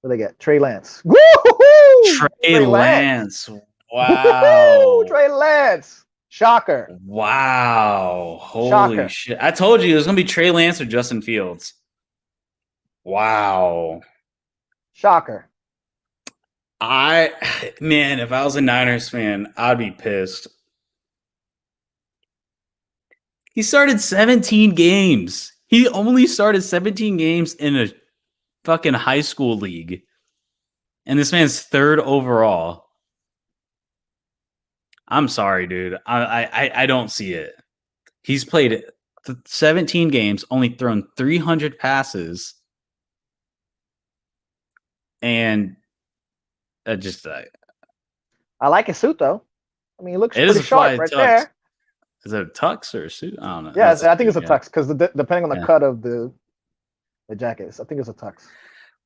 What do they get? Trey Lance. Woo-hoo-hoo! Trey Lance. Woo-hoo-hoo! Wow. Trey Lance. Shocker. Wow. Holy Shocker. shit. I told you it was going to be Trey Lance or Justin Fields. Wow. Shocker. Man, if I was a Niners fan, I'd be pissed. He started 17 games. He only started 17 games in a fucking high school league. And this man's third overall. I'm sorry, dude. I don't see it. He's played 17 games, only thrown 300 passes. And I like his suit though. I mean, he looks it pretty is a fly sharp right tux. there. Is it a tux or a suit? I don't know. Yeah, That's I think it's a yeah. tux because depending on the Yeah. cut of the jackets, I think it's a tux.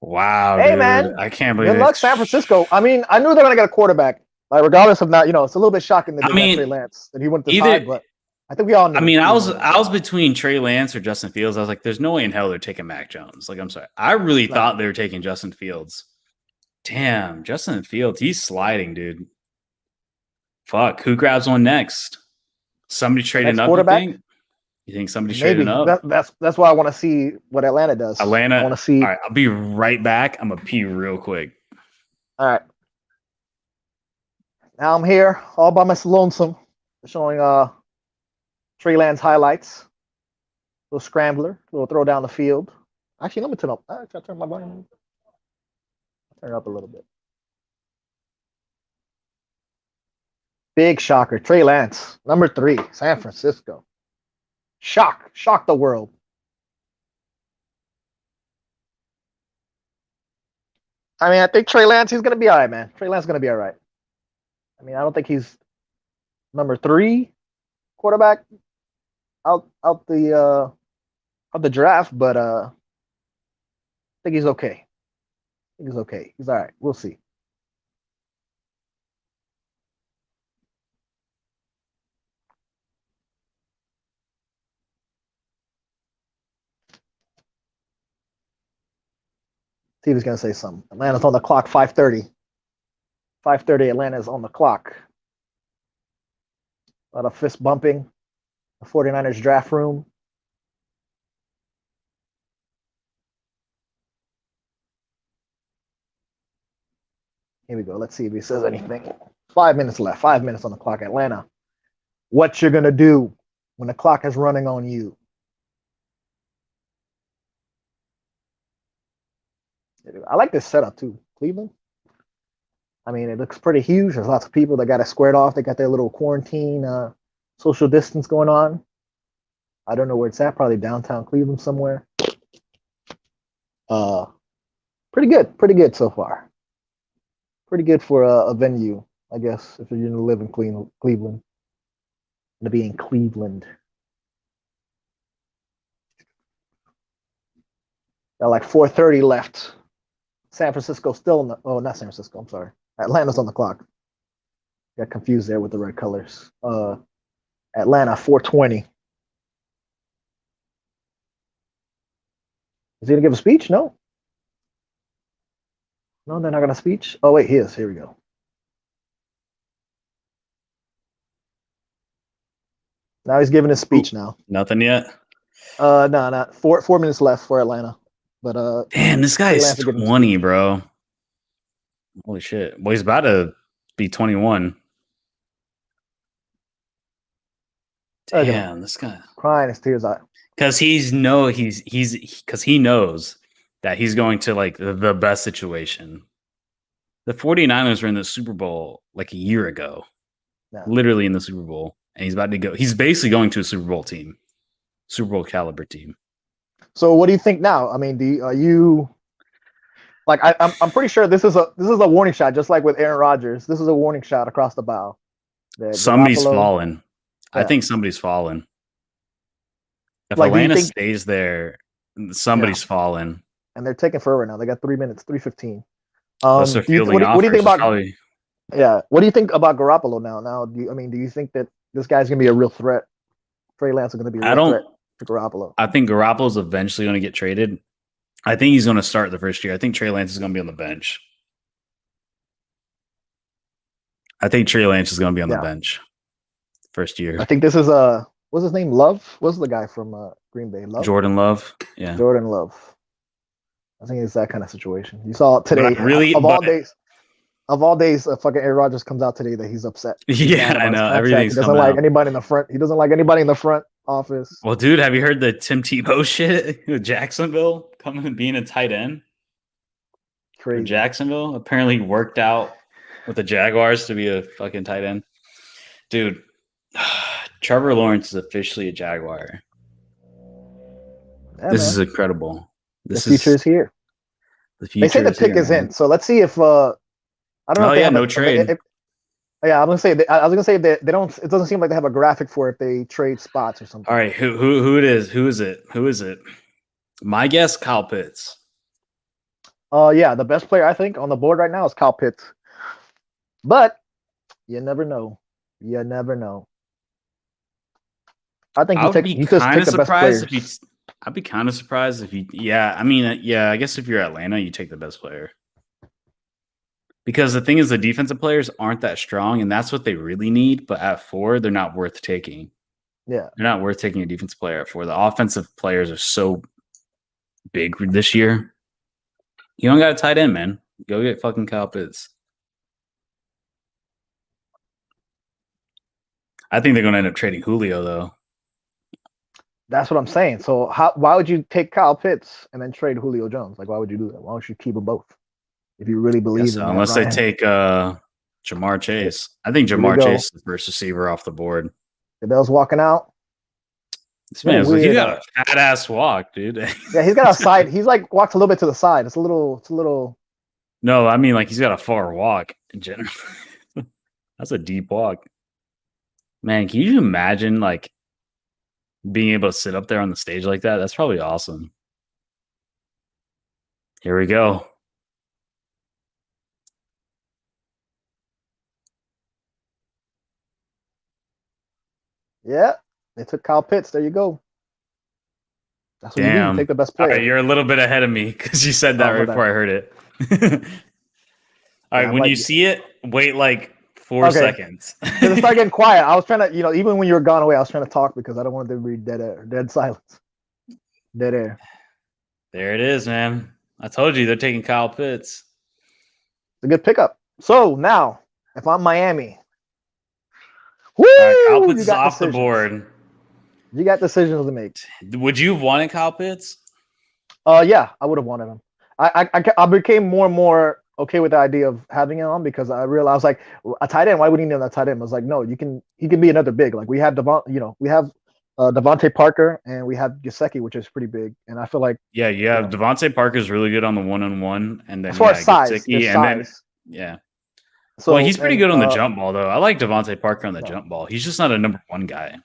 Wow, Hey, dude. man. I can't believe Good luck, San Francisco. I mean, I knew they're gonna get a quarterback. Like, regardless of not, it's a little bit shocking that they got Trey Lance that he went this high, but I think we all knew. I mean, I was between Trey Lance or Justin Fields. I was like, there's no way in hell they're taking Mac Jones. Like, I'm sorry. I really thought they were taking Justin Fields. Damn, Justin Fields, he's sliding, dude. Fuck, who grabs one next? Somebody trading up, quarterback? You think somebody's trading up? That's why I want to see what Atlanta does. I want to see. All right, I'll be right back. I'm gonna pee real quick. All right. Now I'm here all by myself, lonesome, showing Trey Lance highlights. Little scrambler, little throw down the field. Actually, let me turn up. I'll turn my volume. Turn it up a little bit. Big shocker. Trey Lance, number 3, San Francisco. Shock the world. I mean, I think Trey Lance, he's going to be all right, man. Trey Lance is going to be all right. I mean, I don't think he's number 3 quarterback out the draft, but I think he's okay. He's okay. He's all right. We'll see. See if he's going to say something. Atlanta's on the clock, 5:30. 5:30, Atlanta's on the clock. A lot of fist bumping. The 49ers draft room. Here we go. Let's see if he says anything. 5 minutes left. 5 minutes on the clock, Atlanta. What you're going to do when the clock is running on you. I like this setup too. Cleveland. I mean, it looks pretty huge. There's lots of people that got it squared off. They got their little quarantine, social distance going on. I don't know where it's at. Probably downtown Cleveland somewhere. Pretty good so far. Pretty good for a venue, I guess, if you're going to live in Cleveland. To be in Cleveland. Got like 4:30 left. San Francisco still not San Francisco, I'm sorry. Atlanta's on the clock. Got confused there with the red colors. Atlanta, 4:20. Is he gonna give a speech? No. No, they're not gonna speech. Oh wait, he is. Here we go. Now he's giving his speech now. Nothing yet? No, not 4 minutes left for Atlanta. But damn, this guy is 20, bro. Holy shit. Well, he's about to be 21. Damn, this guy crying his tears out. Because he knows that he's going to like the best situation. The 49ers were in the Super Bowl like a year ago. Yeah. Literally in the Super Bowl. And he's about to go. He's basically going to a Super Bowl team. Super Bowl caliber team. So what do you think now? I mean, are you like I'm pretty sure this is a warning shot, just like with Aaron Rodgers. This is a warning shot across the bow. Somebody's fallen. Yeah. I think somebody's fallen. If like, Atlanta stays there, somebody's fallen. And they're taking forever now. They got 3 minutes, 3:15. What do you think about? What do you think about Garoppolo now? Do you think that this guy's gonna be a real threat? Trey Lance is gonna be a real threat. for Garoppolo? I think Garoppolo's eventually going to get traded. I think he's going to start the first year. I think Trey Lance is going to be on the bench. I think Trey Lance is going to be on the bench first year. I think this is what's his name? Love? What's the guy from Green Bay? Love? Jordan Love. Yeah. Jordan Love. I think it's that kind of situation. You saw today. Really, of all days, fucking Aaron Rodgers comes out today that he's upset. Yeah, I know. Everything's he doesn't like anybody in the front. He doesn't like anybody in the front office. Well, dude, have you heard the Tim Tebow shit with Jacksonville coming and being a tight end? Crazy. For Jacksonville apparently worked out with the Jaguars to be a fucking tight end. Dude, Trevor Lawrence is officially a Jaguar. Yeah, this is incredible. The future is here. They say the pick is in, so let's see if I don't know. Oh yeah, no trade. Yeah, I was gonna say they don't. It doesn't seem like they have a graphic for if they trade spots or something. All right, who it is? Who is it? My guess, Kyle Pitts. Yeah, the best player I think on the board right now is Kyle Pitts, but you never know. You never know. I think you just pick the best players. I'd be kind of surprised if you. Yeah, I mean, yeah. I guess if you're Atlanta, you take the best player. Because the thing is, the defensive players aren't that strong, and that's what they really need. But at 4, they're not worth taking. Yeah. They're not worth taking a defensive player at 4. The offensive players are so big this year. You don't got a tight end, man. Go get fucking Kyle Pitts. I think they're going to end up trading Julio, though. That's what I'm saying. So why would you take Kyle Pitts and then trade Julio Jones? Like, why would you do that? Why don't you keep them both? If you really believe in unless they take Jamar Chase. I think Jamar Chase is the first receiver off the board. Goodell's walking out. This man, he got a fat ass walk, dude. Yeah, he's got a side. He's like walks a little bit to the side. It's a little. No, I mean like he's got a far walk in general. That's a deep walk. Man, can you imagine like being able to sit up there on the stage like that? That's probably awesome. Here we go. Yeah, they took Kyle Pitts. There you go. That's what you do. You take the best player. All right, you're a little bit ahead of me because you said that right before I heard it. All right, when you see it, wait like 4 seconds. Because it started getting quiet. I was trying to, even when you were gone away, I was trying to talk because I don't want there to be dead silence. Dead air. There it is, man. I told you they're taking Kyle Pitts. It's a good pickup. So now, if I'm Miami, Kyle Pitts is off the board. You got decisions to make. Would you have wanted Kyle Pitts? Yeah, I would have wanted him. I became more and more okay with the idea of having him on because I realized like a tight end. Why would he need a tight end? I was like, no, he can be another big. Like we have Devontae Parker and we have Gesicki, which is pretty big. And I feel like Devontae Parker is really good on the 1-on-1, and then as far as size, So he's pretty good on the jump ball though. I like Devontae Parker on the jump ball. He's just not a number 1 guy.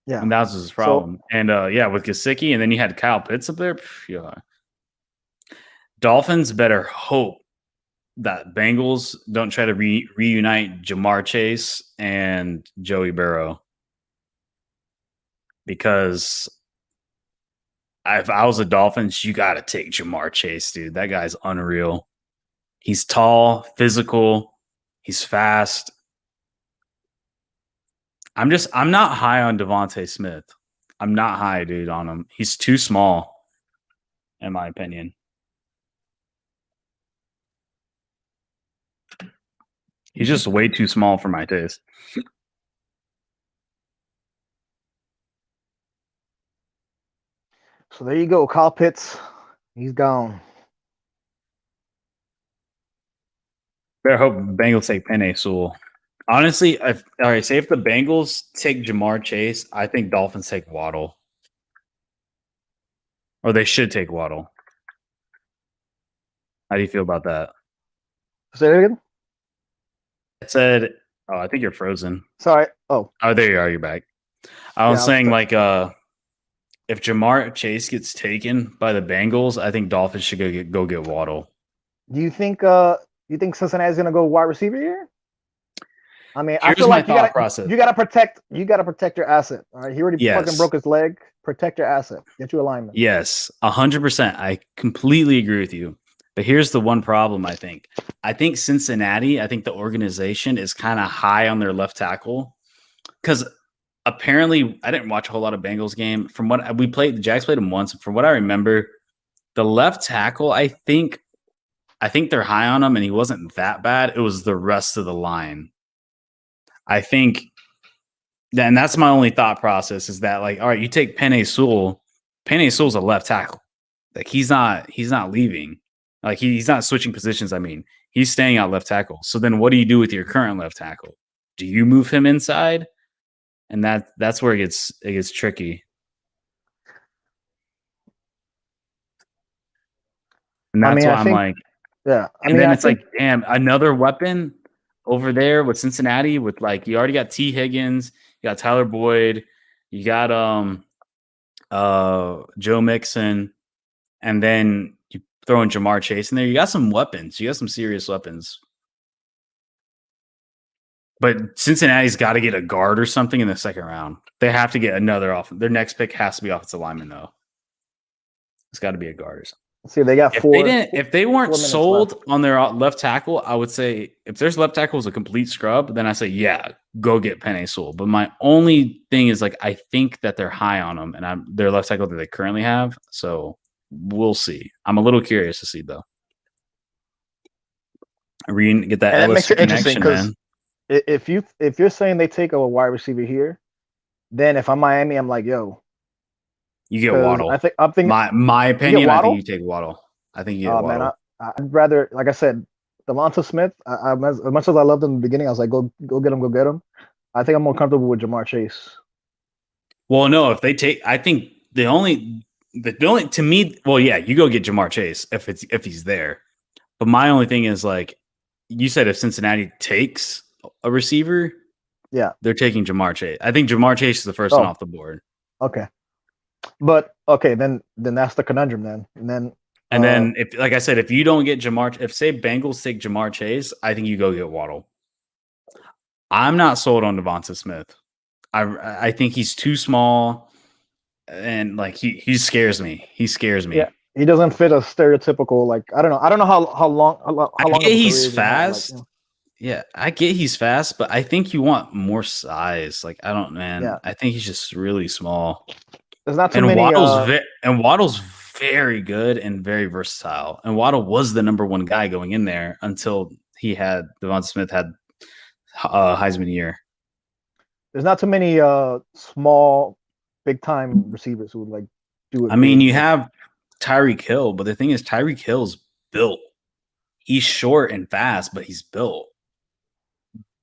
Yeah, and that's his problem. And with Gesicki, and then you had Kyle Pitts up there. Dolphins better hope that Bengals don't try to reunite Jamar Chase and Joey Burrow. Because if I was the Dolphins, you got to take Jamar Chase, dude. That guy's unreal. He's tall, physical, he's fast. I'm not high on Devontae Smith. I'm not high, dude, on him. He's too small, in my opinion. He's just way too small for my taste. So there you go, Kyle Pitts. He's gone. Better hope Bengals take Penei Sewell. Honestly, if the Bengals take Jamar Chase, I think Dolphins take Waddle. Or they should take Waddle. How do you feel about that? Say it again? I said, I think you're frozen. Sorry. Oh, there you are. You're back. I was saying, if Jamar Chase gets taken by the Bengals, I think Dolphins should go get Waddle. Do you think Cincinnati's going to go wide receiver here? I mean, I Here's feel my like thought process. you gotta protect your asset. All right, he already fucking Yes. broke his leg. Protect your asset. Get you alignment. Yes, 100%. I completely agree with you. But here's the one problem I think. I think Cincinnati, I think the organization is kind of high on their left tackle because apparently I didn't watch a whole lot of Bengals game. From what we played, the Jags played them once. From what I remember, the left tackle, I think they're high on him, and he wasn't that bad. It was the rest of the line. I think, and that's my only thought process is that, like, all right, you take Penei Sewell. Penei Sewell's a left tackle. Like he's not leaving. Like he's not switching positions. I mean, he's staying out left tackle. So then what do you do with your current left tackle? Do you move him inside? And that's where it gets tricky. And that's why I'm like, yeah. And then it's like, damn, another weapon over there with Cincinnati with like you already got T. Higgins, you got Tyler Boyd, you got Joe Mixon, and then you throw in Jamar Chase in there. You got some weapons. You got some serious weapons. But Cincinnati's got to get a guard or something in the second round. They have to get another off. Their next pick has to be offensive lineman, though. It's got to be a guard or something. See, they got if they weren't sold on their left tackle, I would say if their left tackle is a complete scrub, then I say, yeah, go get Penei Sewell. But my only thing is like I think that they're high on them, and their left tackle that they currently have. So we'll see. I'm a little curious to see though. Get that LSU connection, man. If you're saying they take a wide receiver here, then if I'm Miami, I'm like, yo. You get Waddle. I'm thinking my opinion. I think you take Waddle. I think you get Waddle. Man, I'd rather, like I said, Devonta Smith. As much as I loved him in the beginning, I was like, go get him. I think I'm more comfortable with Jamar Chase. Well, no, if they take, I think the only to me, well, yeah, you go get Jamar Chase if he's there. But my only thing is like you said, if Cincinnati takes a receiver, yeah, they're taking Jamar Chase. I think Jamar Chase is the first one off the board. Okay. But okay, then that's the conundrum then. And then if, like I said, if you don't get Jamar, if say Bengals take Jamar Chase, I think you go get Waddle. I'm not sold on Devonta Smith. I think he's too small, and like he scares me. He scares me. Yeah, he doesn't fit a stereotypical like I don't know how long he's fast. Yeah, I get he's fast, but I think you want more size. Like I don't, man. Yeah. I think he's just really small. There's not too many. Waddle's very good and very versatile. And Waddle was the number one guy going in there until Devonta Smith had Heisman year. There's not too many small, big time receivers who would like do it. I mean, you have Tyreek Hill, but the thing is, Tyreek Hill's built. He's short and fast, but he's built.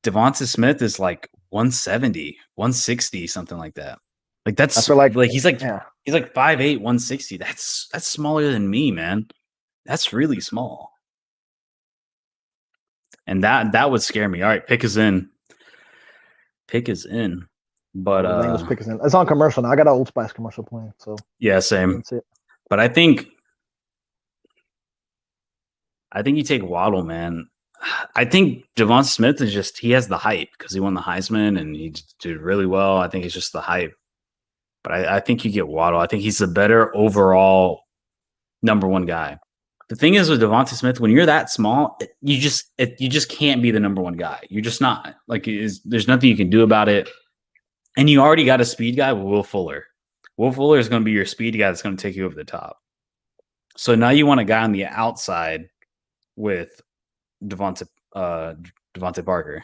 Devonta Smith is like 170, 160, something like that. Like that's I feel like he's like 5'8", 160. That's smaller than me, man. That's really small. And that would scare me. All right, pick is in. But Bengals pick is in. It's on commercial now. I got an Old Spice commercial playing. So yeah, same. But I think you take Waddle, man. I think Devonta Smith is he has the hype because he won the Heisman and he did really well. I think it's just the hype. But I think you get Waddle. I think he's the better overall number one guy. The thing is with Devonta Smith, when you're that small, you just can't be the number one guy. You're just not. Like there's nothing you can do about it. And you already got a speed guy with Will Fuller. Will Fuller is going to be your speed guy that's going to take you over the top. So now you want a guy on the outside with Devonta Parker.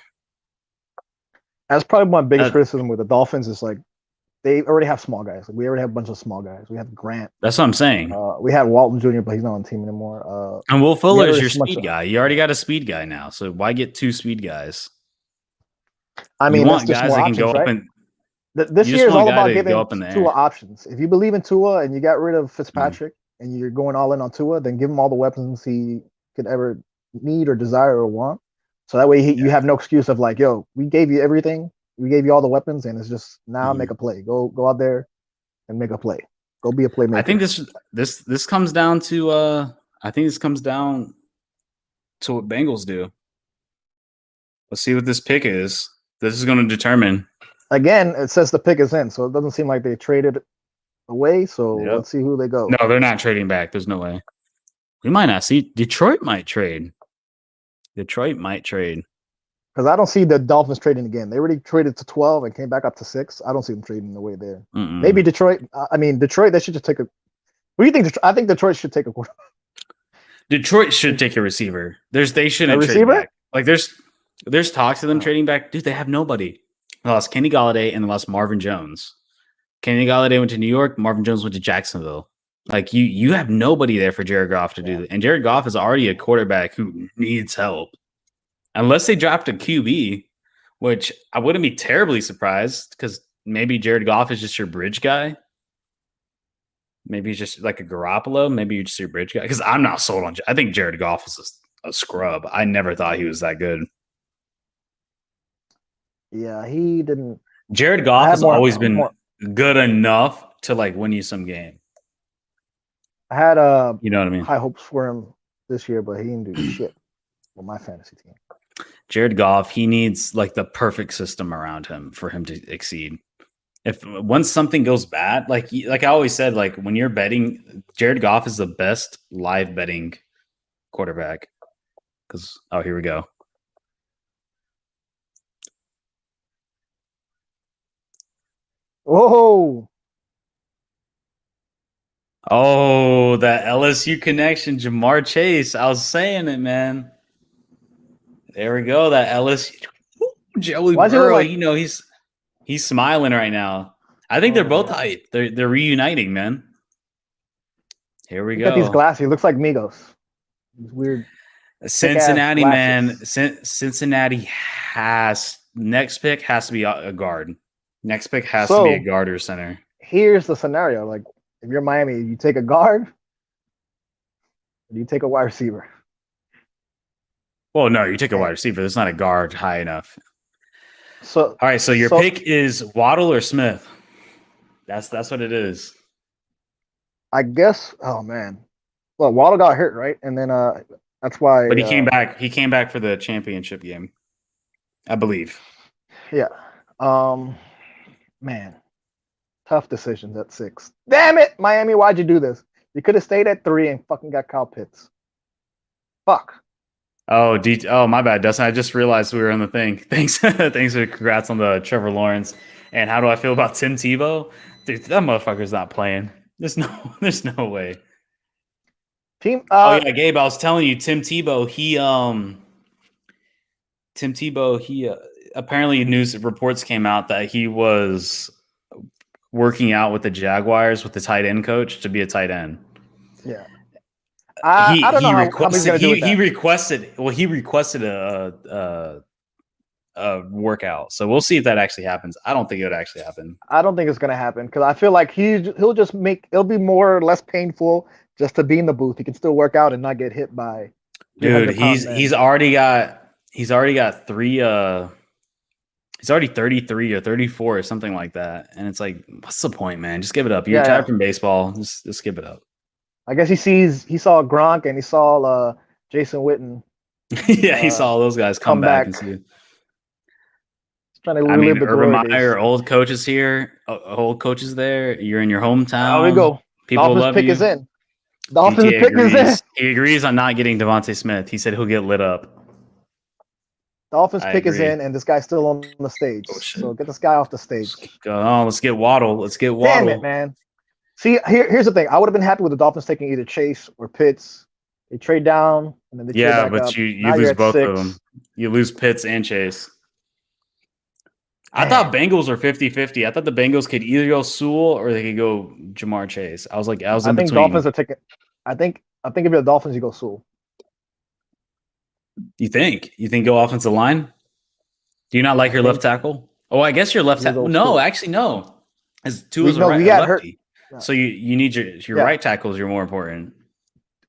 That's probably my biggest criticism with the Dolphins is like they already have small guys. Like we already have a bunch of small guys. We have Grant. That's what I'm saying. We had Walton Jr., but he's not on the team anymore. And Will Fuller is your speed guy. You already got a speed guy now, so why get two speed guys? I mean, you want guys that can go up and. This year is all about giving Tua options. If you believe in Tua and you got rid of Fitzpatrick and you're going all in on Tua, then give him all the weapons he could ever need or desire or want. So that way you have no excuse of like, yo, we gave you everything. We gave you all the weapons, and it's just now make a play. Go out there and make a play. Go be a playmaker. I think this comes down to what Bengals do. Let's see what this pick is. This is going to determine. Again, it says the pick is in, so it doesn't seem like they traded away. So Yep. let's see who they go. No, they're not trading back. There's no way. We might not see. Detroit might trade. Detroit might trade. Because I don't see the Dolphins trading again. They already traded to 12 and came back up to 6. I don't see them trading away there. Mm-mm. Maybe Detroit. Detroit. They should just take a. What do you think? I think Detroit should take a quarter. Detroit should take a receiver. They shouldn't trade receiver? back. Like there's talks of them trading back. Dude, they have nobody. They lost Kenny Galladay and they lost Marvin Jones. Kenny Galladay went to New York. Marvin Jones went to Jacksonville. Like you have nobody there for Jared Goff to do that. And Jared Goff is already a quarterback who needs help. Unless they draft a QB, which I wouldn't be terribly surprised because maybe Jared Goff is just your bridge guy. Maybe he's just like a Garoppolo. Maybe you're just your bridge guy. Because I'm not sold on. I think Jared Goff is a scrub. I never thought he was that good. Yeah, he didn't. Jared Goff has always been good enough to like win you some game. I had you know what I mean? high hopes for him this year, but he didn't do shit with my fantasy team. Jared Goff, he needs like the perfect system around him for him to exceed. If once something goes bad, like I always said, like when you're betting, Jared Goff is the best live betting quarterback. Because here we go. Whoa! Oh, that LSU connection, Jamar Chase. I was saying it, man. There we go. That LSU. Joey Burrow. He's smiling right now. I think they're both hype. They're reuniting, man. Here we go. Look at these glasses. He looks like Migos. He's weird. Cincinnati, man. Cincinnati has next pick has to be a guard. Next pick has to be a guard or center. Here's the scenario: like if you're Miami, you take a guard, or you take a wide receiver. Well, no, you take a wide receiver. There's not a guard high enough. So all right, so your pick is Waddle or Smith. That's what it is. I guess. Oh man, well, Waddle got hurt, right? And then that's why. But he came back. He came back for the championship game, I believe. Yeah. Man, tough decisions at 6. Damn it, Miami! Why'd you do this? You could have stayed at 3 and fucking got Kyle Pitts. Fuck. Oh, my bad, Dustin. I just realized we were on the thing. Thanks for congrats on the Trevor Lawrence. And how do I feel about Tim Tebow? Dude, that motherfucker's not playing. There's no way. Team. Oh yeah, Gabe. I was telling you, Tim Tebow. He apparently news reports came out that he was working out with the Jaguars with the tight end coach to be a tight end. Yeah. I don't know how he's going to do with that. He requested a workout. So we'll see if that actually happens. I don't think it would actually happen. I don't think it's going to happen because I feel like he'll just it'll be more or less painful just to be in the booth. He can still work out and not get hit by. Dude, he's already got 3. He's already 33 or 34 or something like that. And it's like, what's the point, man? Just give it up. You're tired from baseball. Just give it up. I guess he saw Gronk and he saw Jason Witten. Yeah, he saw all those guys come back and see. Urban Meyer, old coaches here, old coaches there. You're in your hometown. There we go. People Dolphins love pick you. Is in. Dolphins pick is in. He agrees on not getting Devontae Smith. He said he'll get lit up. Dolphins pick is in, and this guy's still on the stage. So get this guy off the stage. Let's get Waddle. Damn it, man. See, here's the thing. I would have been happy with the Dolphins taking either Chase or Pitts. They trade down, and then they trade back up. you lose both of them. You lose Pitts and Chase. I thought Bengals were 50-50. I thought the Bengals could either go Sewell or they could go Jamar Chase. I was in between. Dolphins are taking. I think if you're the Dolphins, you go Sewell. You think go offensive line? Do you not like your left tackle? Oh, I guess your left tackle. No, actually, no. As Tua's a lefty. No. So you need your right tackles. You're more important.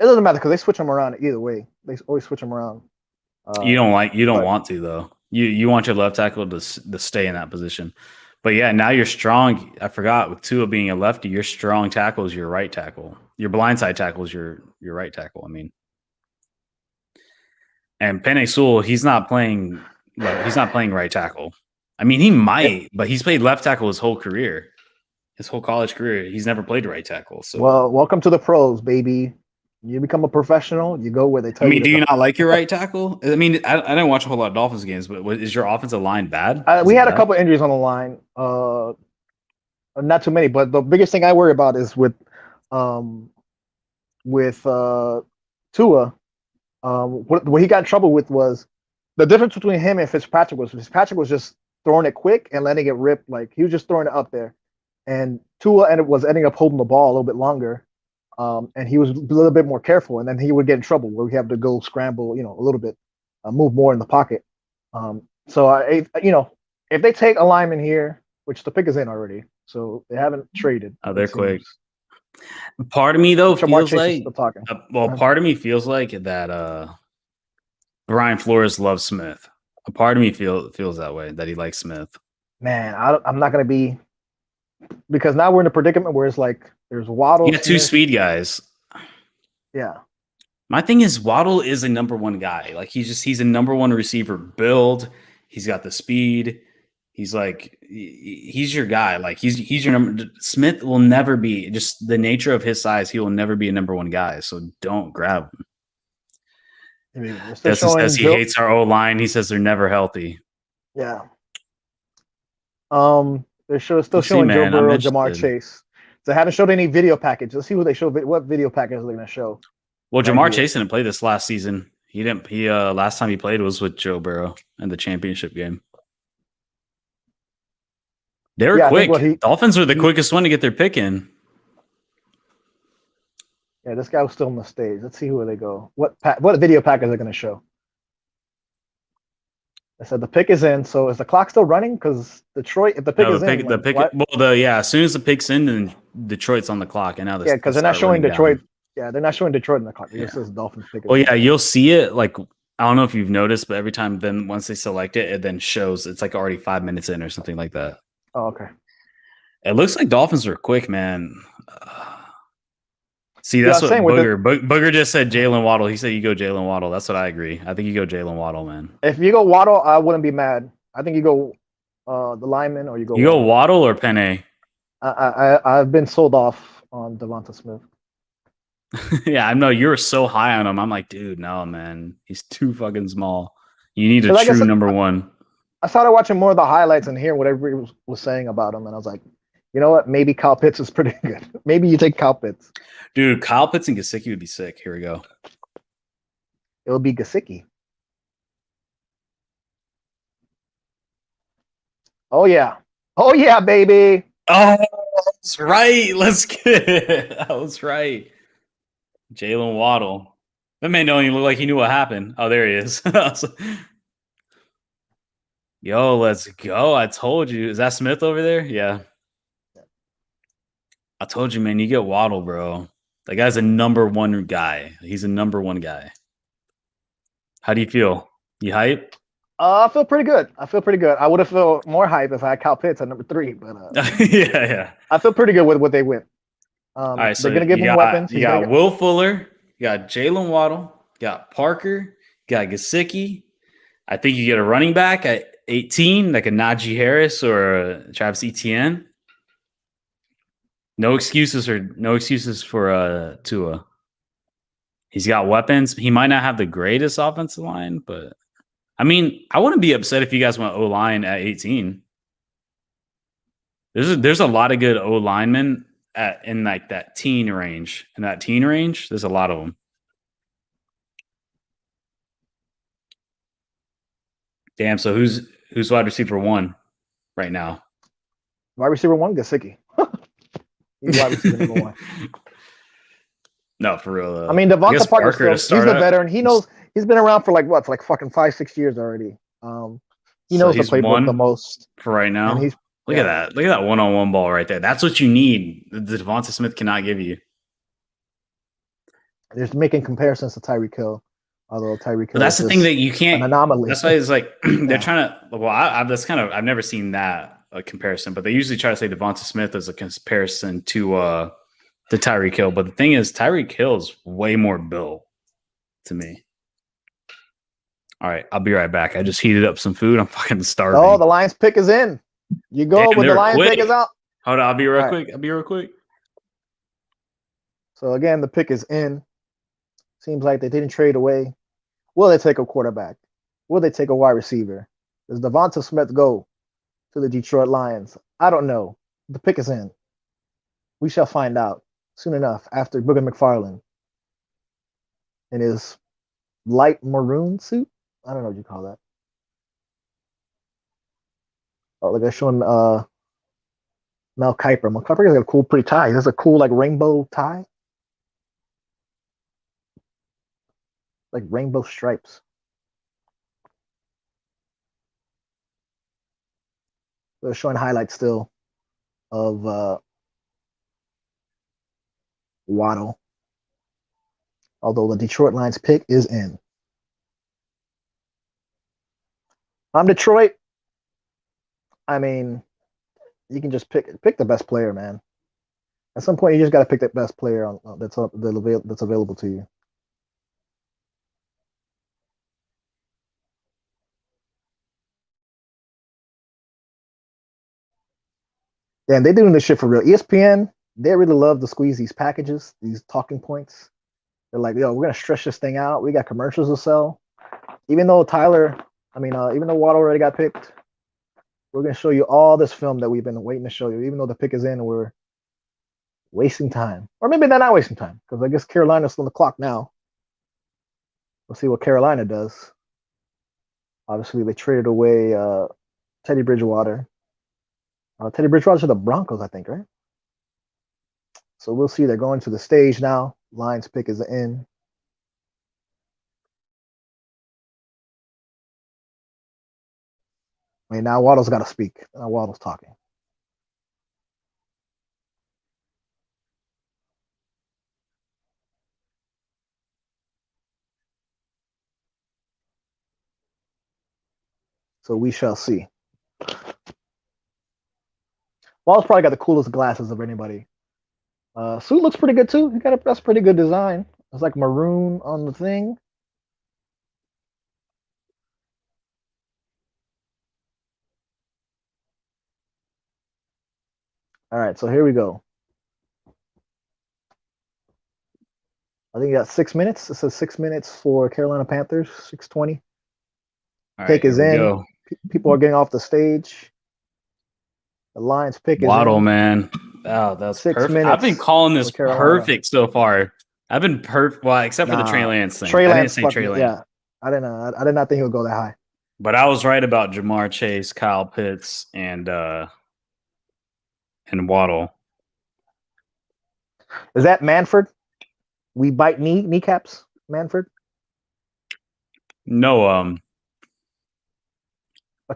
It doesn't matter because they switch them around either way. They always switch them around. You don't want to though. You want your left tackle to stay in that position. But yeah, now you're strong. I forgot with Tua being a lefty, your strong tackle is your right tackle. Your blindside tackle is your right tackle. I mean, and Penei Sewell, he's not playing right tackle. I mean, he might, but he's played left tackle his whole career, his whole college career. He's never played right tackle. So, Well, welcome to the pros, baby. You become a professional, you go where they I tell mean, you do to you go. not like your right tackle? I mean, I didn't watch a whole lot of Dolphins games, but is your offensive line bad? Is We it had a bad? couple injuries on the line. Not too many, but the biggest thing I worry about is um, with Tua. What he got in trouble with was the difference between him and Fitzpatrick was just throwing it quick and letting it rip. Like he was just throwing it up there, and Tua was ending up holding the ball a little bit longer, and he was a little bit more careful, and then he would get in trouble where he had to go scramble, a little bit, move more in the pocket. So if they take a lineman here, which the pick is in already, so they haven't traded. Oh, they're it quick. seems. Part of me though Jamar feels Chase is like, still talking. part of me feels like that. Brian Flores loves Smith. A part of me feels that way, that he likes Smith. Man, I'm not gonna be, because now we're in a predicament where it's like there's Waddle. You got two Smith. speed guys. Yeah. My thing is Waddle is a number one guy. Like he's a number one receiver build. He's got the speed. He's your guy. Like he's your number. Smith will never be, just the nature of his size. He will never be a number one guy. So don't grab him. I mean, Destin says he hates our O line. He says they're never healthy. Yeah. They're still showing Joe Burrow, Jamar Chase. They haven't showed any video package. Let's see what they show. What video package are they going to show? Well, Jamar Chase didn't play this last season. He didn't. He last time he played was with Joe Burrow in the championship game. They were quick. Dolphins were the quickest one to get their pick in. Yeah, this guy was still on the stage. Let's see where they go. What video package are they going to show? I said the pick is in. So is the clock still running? Because Detroit, if the pick is in, as soon as the pick's in, then Detroit's on the clock, and now because they're not showing Detroit. Yeah, they're not showing Detroit in the clock. It says Dolphins pick. Well, yeah, you'll see it. Like, I don't know if you've noticed, but every time then once they select it, it then shows it's like already 5 minutes in or something like that. Oh, okay. It looks like Dolphins were quick, man. See, that's what Booger just said. Jalen Waddle. He said you go Jalen Waddle. That's what I agree. I think you go Jalen Waddle, man. If you go Waddle, I wouldn't be mad. I think you go the lineman, or you go Waddle or Penny. I've been sold off on Devonta Smith. Yeah, I know you were so high on him. I'm like, dude, no, man, he's too fucking small. You need a true number one. I started watching more of the highlights and hearing what everybody was saying about him, and I was like, you know what? Maybe Kyle Pitts is pretty good. Maybe you take Kyle Pitts. Dude, Kyle Pitts and Gesicki would be sick. Here we go. It would be Gesicki. Oh yeah, baby. Oh, that's right. Let's get it. That was right. Jalen Waddle. That man don't even look like he knew what happened. Oh, there he is. Yo, let's go. I told you. Is that Smith over there? Yeah. I told you, man, you get Waddle, bro. That guy's a number one guy. He's a number one guy. How do you feel? You hype? I feel pretty good. I would have felt more hype if I had Kyle Pitts at number 3, but yeah. I feel pretty good with what they went. All right, so they're gonna give him weapons. You got Will Fuller, you got Jalen Waddle, you got Parker, you got Gesicki. I think you get a running back at 18, like a Najee Harris or a Travis Etienne. No excuses for Tua. He's got weapons. He might not have the greatest offensive line, but I mean, I wouldn't be upset if you guys went O-line at 18. There's a lot of good O-linemen in like that teen range. In that teen range, there's a lot of them. Damn. So who's wide receiver 1 right now? Wide receiver 1, Gesicki. He's wide receiver number 1. No, for real. I mean, Devonta Parker, he's a veteran. He knows. He's been around for like fucking 5-6 years already. He knows the playbook the most for right now. Look at that! Look at that one-on-one ball right there. That's what you need. The Devonta Smith cannot give you. They're making comparisons to Tyreek Hill, although Tyreek Hill. That's the thing that you can't. An anomaly. That's why it's like they're trying to. Well, I've never seen that comparison, but they usually try to say Devonta Smith as a comparison to Tyreek Hill. But the thing is, Tyreek Hill is way more built to me. All right, I'll be right back. I just heated up some food. I'm fucking starving. Oh, the Lions pick is in. You go Damn, when they the were Lions pick quick. is out. Hold on, I'll be real All right. quick. I'll be real quick. So again, the pick is in. Seems like they didn't trade away. Will they take a quarterback? Will they take a wide receiver? Does Devonta Smith go to the Detroit Lions? I don't know. The pick is in. We shall find out soon enough after Booger McFarland in his light maroon suit. I don't know what you call that. Oh, look, they're showing Mel Kiper. Mel Kiper has got a cool, pretty tie. He has a cool, like, rainbow tie. Like rainbow stripes. They're showing highlights still of Waddle. Although the Detroit Lions pick is in. I'm Detroit. I mean, you can just pick the best player, man. At some point, you just got to pick the best player that's available to you. Damn, they're doing this shit for real. ESPN, they really love to squeeze these packages, these talking points. They're like, yo, we're gonna stretch this thing out. We got commercials to sell. Even though even though Waddle already got picked, we're gonna show you all this film that we've been waiting to show you. Even though the pick is in, we're wasting time, or maybe they're not wasting time because I guess Carolina's on the clock now. We'll see what Carolina does. Obviously, they traded away Teddy Bridgewater. Teddy Bridgewater to the Broncos, I think, right? So we'll see. They're going to the stage now. Lions pick is in. I mean, now Waddle's got to speak. Now Waddle's talking. So we shall see. Waddle's probably got the coolest glasses of anybody. Suit looks pretty good too. That's pretty good design. It's like maroon on the thing. All right, so here we go. I think you got 6 minutes. It says 6 minutes for Carolina Panthers, 6:20. Pick is in. People are getting off the stage. The Lions pick Waddle, is in. man. Oh, that's 6 perfect. minutes I've been calling this for Carolina. perfect so far. I've been perfect. Well, except for the Trey Lance thing. Trey I Lance, didn't say Trey Lance. yeah. I didn't know. I did not think he would go that high. But I was right about Jamar Chase, Kyle Pitts, and Waddle. Is that Manford? We bite kneecaps, Manford? No,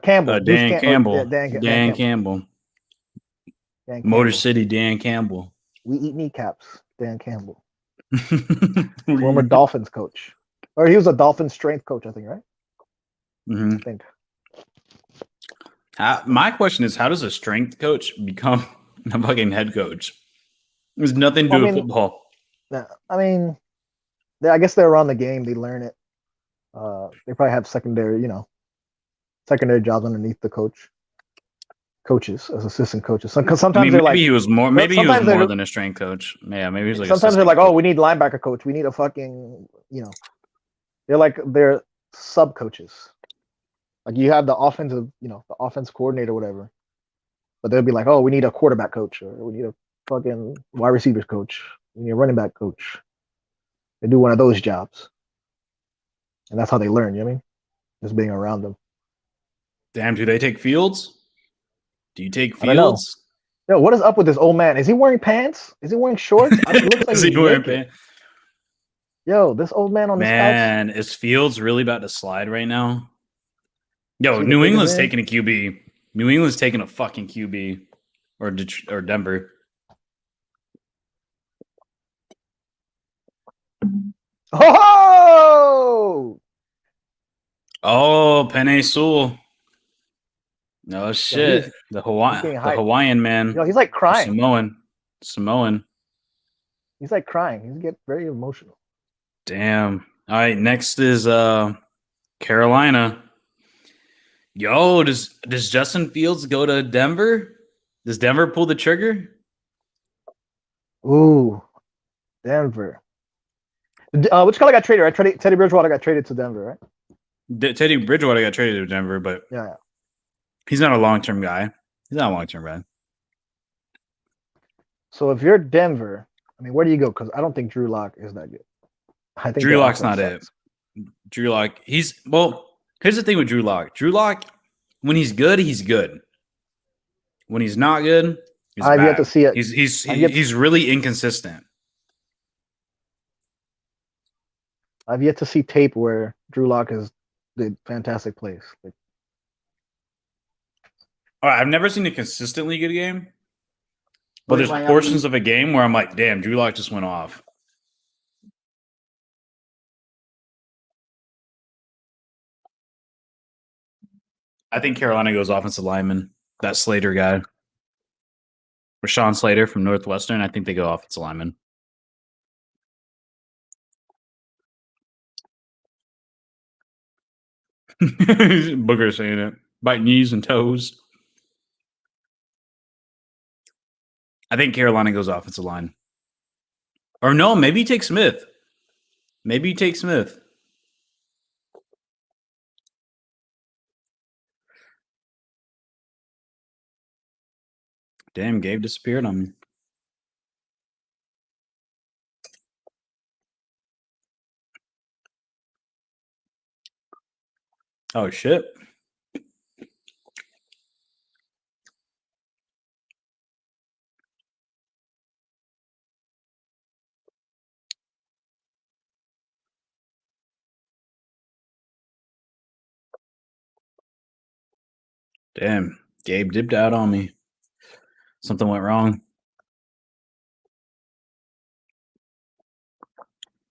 Campbell. Dan Campbell. Dan Campbell. Motor City Dan Campbell. We eat kneecaps, Dan Campbell. Former Dolphins coach. Or he was a Dolphins strength coach, I think, right? Mm-hmm. I think. My question is, how does a strength coach become a fucking head coach? There's nothing to do with football. I mean, I guess they're around the game. They learn it. They probably have secondary jobs underneath the coaches as assistant coaches. Because sometimes maybe he was more. Maybe he was more than a strength coach. Yeah, maybe he was like. Sometimes they're like, "Oh, we need linebacker coach. We need a fucking, they're sub coaches. Like you have the offensive, the offense coordinator, whatever. But they'll be like, "Oh, we need a quarterback coach, or we need a fucking wide receivers coach. We need a running back coach." They do one of those jobs, and that's how they learn. You know what I mean? Just being around them. Damn, do they take Fields? Do you take Fields? Yo, what is up with this old man? Is he wearing pants? Is he wearing shorts? It looks like is he wearing pants? Yo, this old man on this couch. Man, is Fields really about to slide right now? Yo, New England's taking a QB. New England's taking a fucking QB, or Denver. Oh! Oh, Penei Sewell. No shit. The Hawaiian man. Yo, he's like crying. Samoan. He's like crying. He's getting very emotional. Damn. All right, next is Carolina. Yo, does Justin Fields go to Denver? Does Denver pull the trigger? Ooh, Denver. Which color got traded? Right, Teddy Bridgewater got traded to Denver, right? Teddy Bridgewater got traded to Denver, but Yeah. he's not a long-term guy. He's not a long-term guy. So if you're Denver, I mean, where do you go? Because I don't think Drew Lock is that good. I think Drew their Lock's offense not sucks. it. Drew Lock, here's the thing with Drew Lock. Drew Lock, when he's good, he's good. When he's not good, he's I've bad. yet to see it. He's really inconsistent. I've yet to see tape where Drew Lock is the fantastic plays. Like, All right, I've never seen a consistently good game, but Wait, there's Miami- portions of a game where I'm like, damn, Drew Lock just went off. I think Carolina goes offensive lineman. That Slater guy. Rashawn Slater from Northwestern. I think they go offensive lineman. Booger saying it. Bite knees and toes. I think Carolina goes offensive line. Or no, maybe you take Smith. Maybe you take Smith. Damn, Gabe disappeared on me. Oh, shit. Damn, Gabe dipped out on me. Something went wrong.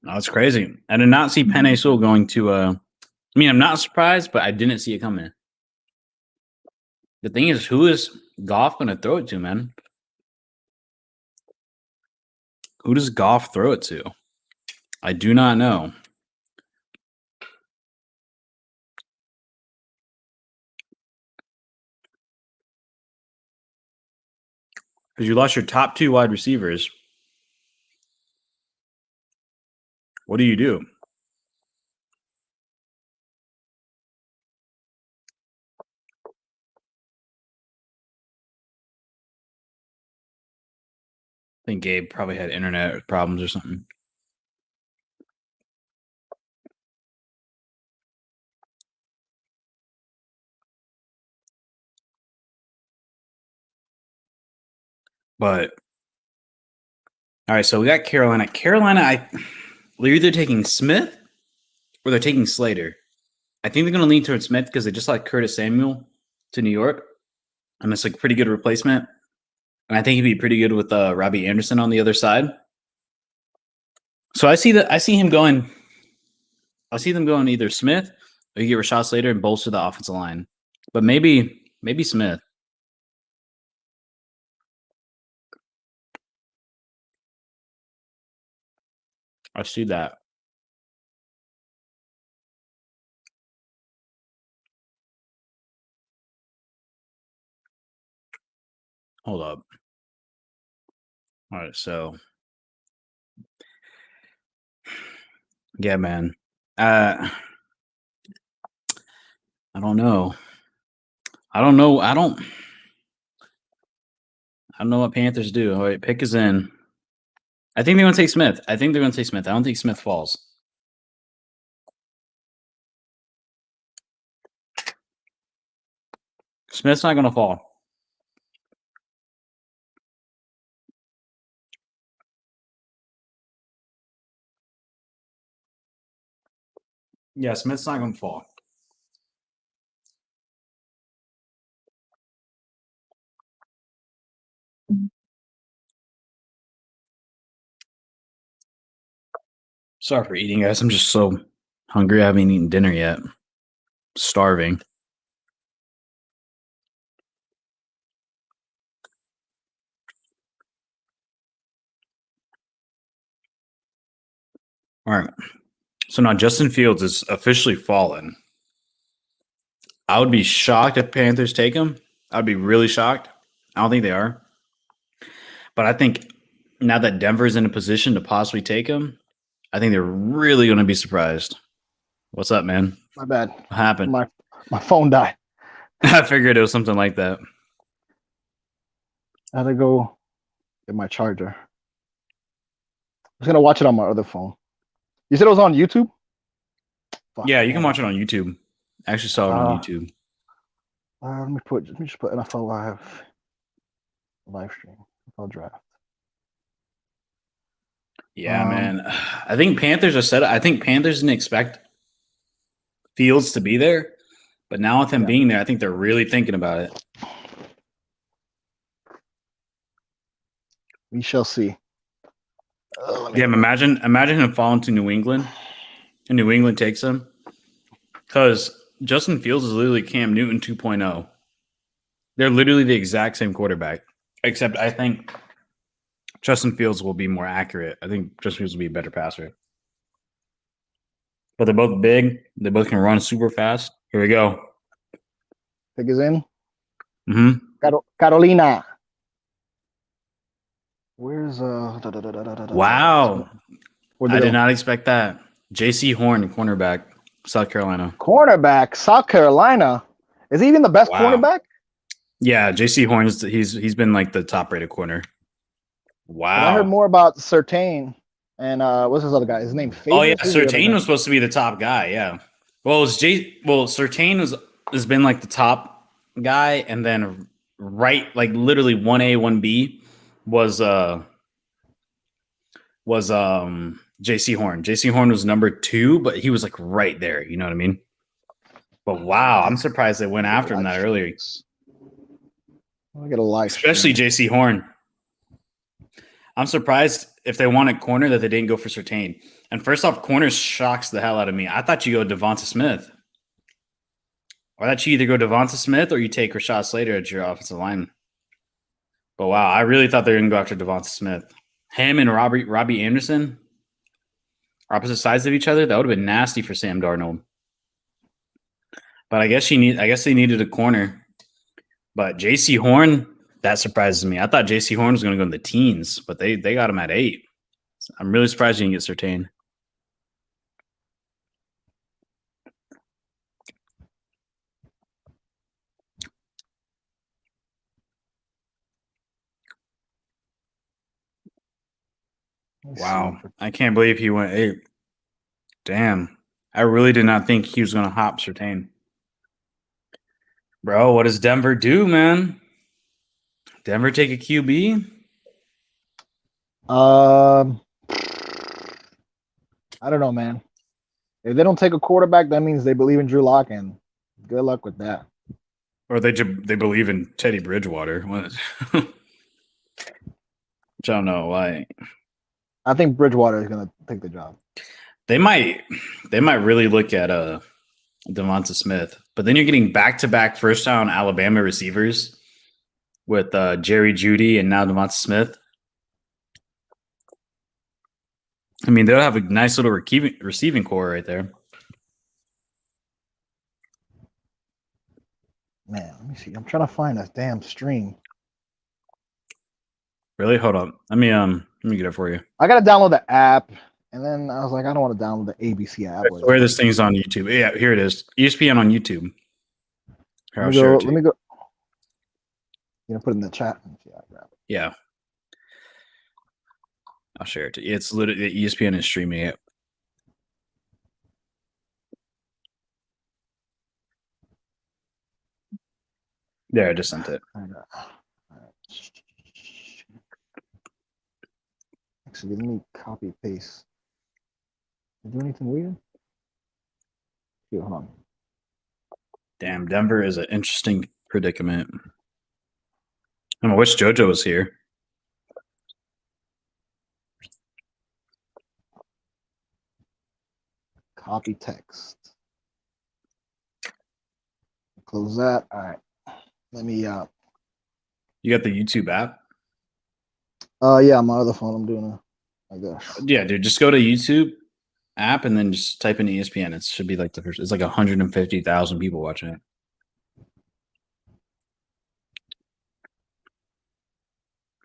Oh, that's crazy. I did not see Penei Sewell going to I mean, I'm not surprised, but I didn't see it coming. The thing is, who is Goff going to throw it to, man? Who does Goff throw it to? I do not know. Because you lost your top two wide receivers. What do you do? I think Gabe probably had internet problems or something. But all right, so we got Carolina. They're either taking Smith or they're taking Slater. I think they're going to lean towards Smith because they just like Curtis Samuel to New York, and it's like a pretty good replacement. And I think he'd be pretty good with Robbie Anderson on the other side. So I see them going either Smith or you get Rashad Slater and bolster the offensive line. But maybe Smith. I see that. Hold up. All right, so yeah, man. I don't know. I don't know what Panthers do. All right, pick is in. I think they're going to take Smith. I don't think Smith falls. Smith's not going to fall. Yeah, Smith's not going to fall. Sorry for eating, guys. I'm just so hungry. I haven't eaten dinner yet. Starving. All right. So now Justin Fields is officially fallen. I would be shocked if Panthers take him. I'd be really shocked. I don't think they are. But I think now that Denver's in a position to possibly take him, I think they're really going to be surprised. What's up, man? My bad. What happened? My phone died. I figured it was something like that. I had to go get my charger. I was gonna watch it on my other phone. You said it was on YouTube? Fuck, Yeah, you can man. watch it on YouTube. I actually saw it on YouTube. Let me just put NFL live stream. NFL draft. Yeah, man. I think Panthers are set. I think Panthers didn't expect Fields to be there, but now with him being there, I think they're really thinking about it. We shall see. Yeah, imagine him falling to New England, and New England takes him, because Justin Fields is literally Cam Newton 2.0. They're literally the exact same quarterback, except I think Justin Fields will be more accurate. I think Justin Fields will be a better passer. But they're both big. They both can run super fast. Here we go. Pick is in. Mm-hmm. Carolina. Where's Wow. I did not expect that. J.C. Horn, cornerback, South Carolina. Cornerback, South Carolina. Is he even the best cornerback? Yeah, J.C. Horn he's been like the top rated corner. Wow. And I heard more about Surtain and what's his other guy? His name? Oh yeah, Surtain was supposed to be the top guy. Yeah. Well, Surtain has been like the top guy, and then like literally 1A, 1B was J.C. Horn. J.C. Horn was number 2, but he was like right there. You know what I mean? But wow, I'm surprised they went after him that early. I get a live, especially J.C. Horn. I'm surprised if they wanted corner that they didn't go for Surtain. And first off, corner shocks the hell out of me. I thought you go Devonta Smith. Or that you either go Devonta Smith or you take Rashad Slater at your offensive line. But wow, I really thought they were going to go after Devonta Smith. Him and Robbie Anderson, opposite sides of each other, that would have been nasty for Sam Darnold. But I guess they needed a corner. But J.C. Horn, that surprises me. I thought J.C. Horn was going to go in the teens, but they got him at 8. So I'm really surprised you didn't get Surtain. Wow. I can't believe he went 8. Damn. I really did not think he was going to hop Surtain. Bro, what does Denver do, man? Denver take a QB? I don't know, man. If they don't take a quarterback, that means they believe in Drew Lock, and good luck with that. Or they believe in Teddy Bridgewater. Which I don't know why. I think Bridgewater is going to take the job. They might really look at Devonta Smith, but then you're getting back-to-back first-round Alabama receivers with Jerry Jeudy and now Devonta Smith. I mean, they'll have a nice little receiving core right there. Man, let me see. I'm trying to find a damn stream. Really? Hold on. Let me get it for you. I gotta download the app, and then I was like, I don't want to download the ABC app. So where this thing's on YouTube? Yeah, here it is. ESPN on YouTube. Here, let me go. You know, put it in the chat. Yeah. I'll share it to you. It's literally ESPN is streaming it. There, I just sent it. Actually, let me copy paste. Did I do anything weird? Here, hold on. Damn, Denver is an interesting predicament. I wish JoJo was here. Copy text. Close that. All right. Let me You got the YouTube app? Yeah, my other phone. I'm doing I guess. Yeah, dude, just go to YouTube app and then just type in ESPN. It should be like the first. It's like 150,000 people watching it.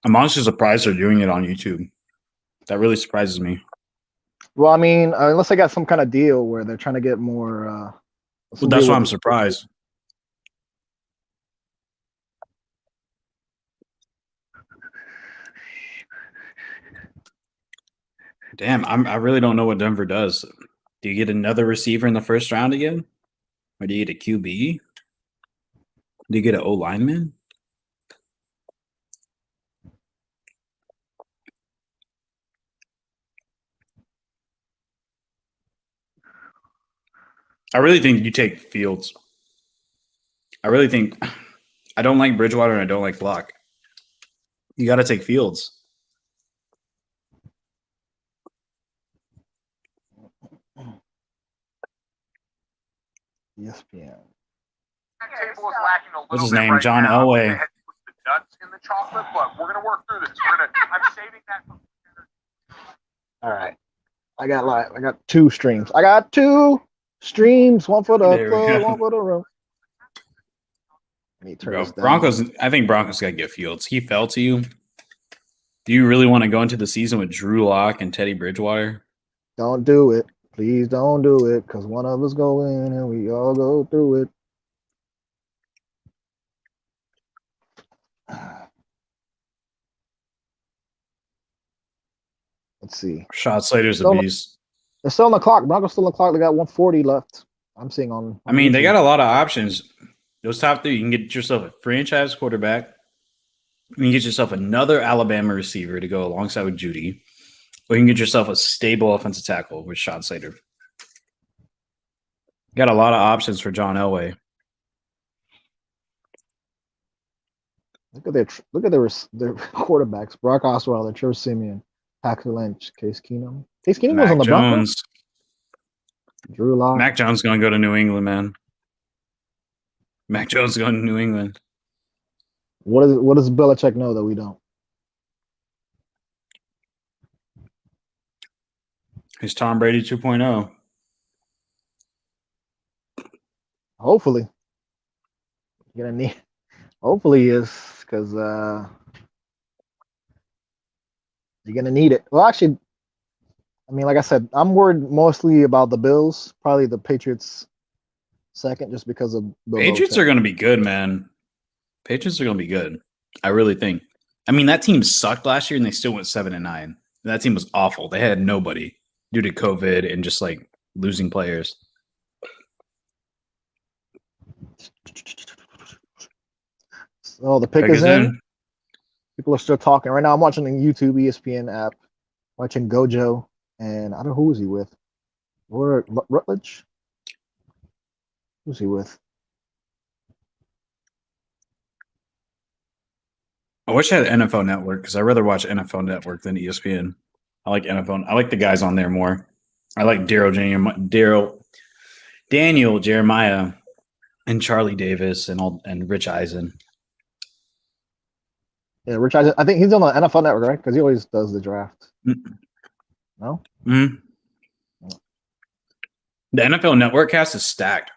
I'm honestly surprised they're doing it on YouTube. That really surprises me. Well, I mean, unless they got some kind of deal where they're trying to get more. Well, some that's deal why with I'm the- surprised. Damn, I really don't know what Denver does. Do you get another receiver in the first round again? Or do you get a QB? Do you get an O lineman? I really think you take Fields. I really think I don't like Bridgewater and I don't like Block. You got to take Fields. ESPN. Table is lacking a little What's his bit name? right John now. Elway. They had to put the nuts in the chocolate, but we're gonna work through this. I'm saving that. All right. I got 2 streams. I got 2 streams. One for the There we club, go. one for the room. Let me turn Bro, this down. Broncos. I think Broncos got to get Fields. He fell to you. Do you really want to go into the season with Drew Lock and Teddy Bridgewater? Don't do it. Please don't do it, because one of us go in and we all go through it. Let's see. Shot Slater's a Still- beast. They're still on the clock. Broncos still on the clock. They got 140 left. I'm seeing on. I mean, they YouTube. got a lot of options. Those top 3, you can get yourself a franchise quarterback. You can get yourself another Alabama receiver to go alongside with Judy. Or you can get yourself a stable offensive tackle with Shot Slater. Got a lot of options for John Elway. Look at their quarterbacks: Brock Osweiler, Trevor Simeon, Paxton Lynch, Case Keenum. Case Keenum was Mac on the Broncos. Jones. Drew Lock. Mac Jones going to go to New England, man. Mac Jones is going to New England. What does Belichick know that we don't? He's Tom Brady 2.0. Hopefully, you're gonna need. Hopefully, he is, because you're gonna need it. Well, actually, I mean, like I said, I'm worried mostly about the Bills. Probably the Patriots second, just because of the Patriots are going to be good, man. Patriots are going to be good. I really think. I mean, that team sucked last year and they still went 7-9. That team was awful. They had nobody due to COVID and just like losing players. Oh, the pick Pick is is in. in. People are still talking right now. I'm watching the YouTube ESPN app, watching Gojo, and I don't know who is he with. Rutledge. Who's he with? I wish I had NFL Network because I'd rather watch NFL Network than ESPN. I like NFL. I like the guys on there more. I like Daniel Jeremiah, and Charlie Davis and Rich Eisen. Yeah, Rich Eisen. I think he's on the NFL Network, right? Because he always does the draft. No? Mm-hmm. The NFL Network cast is stacked.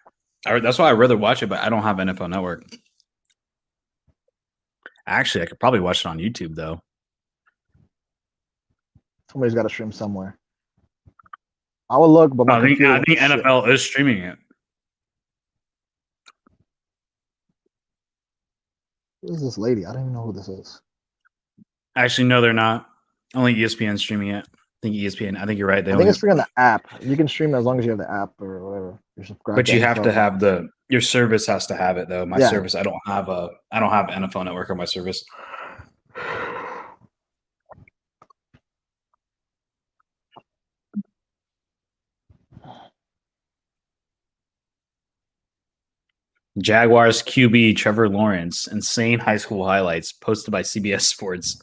That's why I'd rather watch it, but I don't have NFL Network. Actually, I could probably watch it on YouTube, though. Somebody's got to stream somewhere. I will look, but my I think computer shit. NFL is streaming it. Who is this lady? I don't even know who this is. Actually, no, they're not. Only ESPN streaming it. I think ESPN. I think you're right. I think it's free on the app. You can stream it as long as you have the app or whatever. You're subscribed But to you have NFL. to have your service has to have it though. My Yeah. service, I don't have NFL Network on my service. Jaguars QB Trevor Lawrence, insane high school highlights posted by CBS Sports.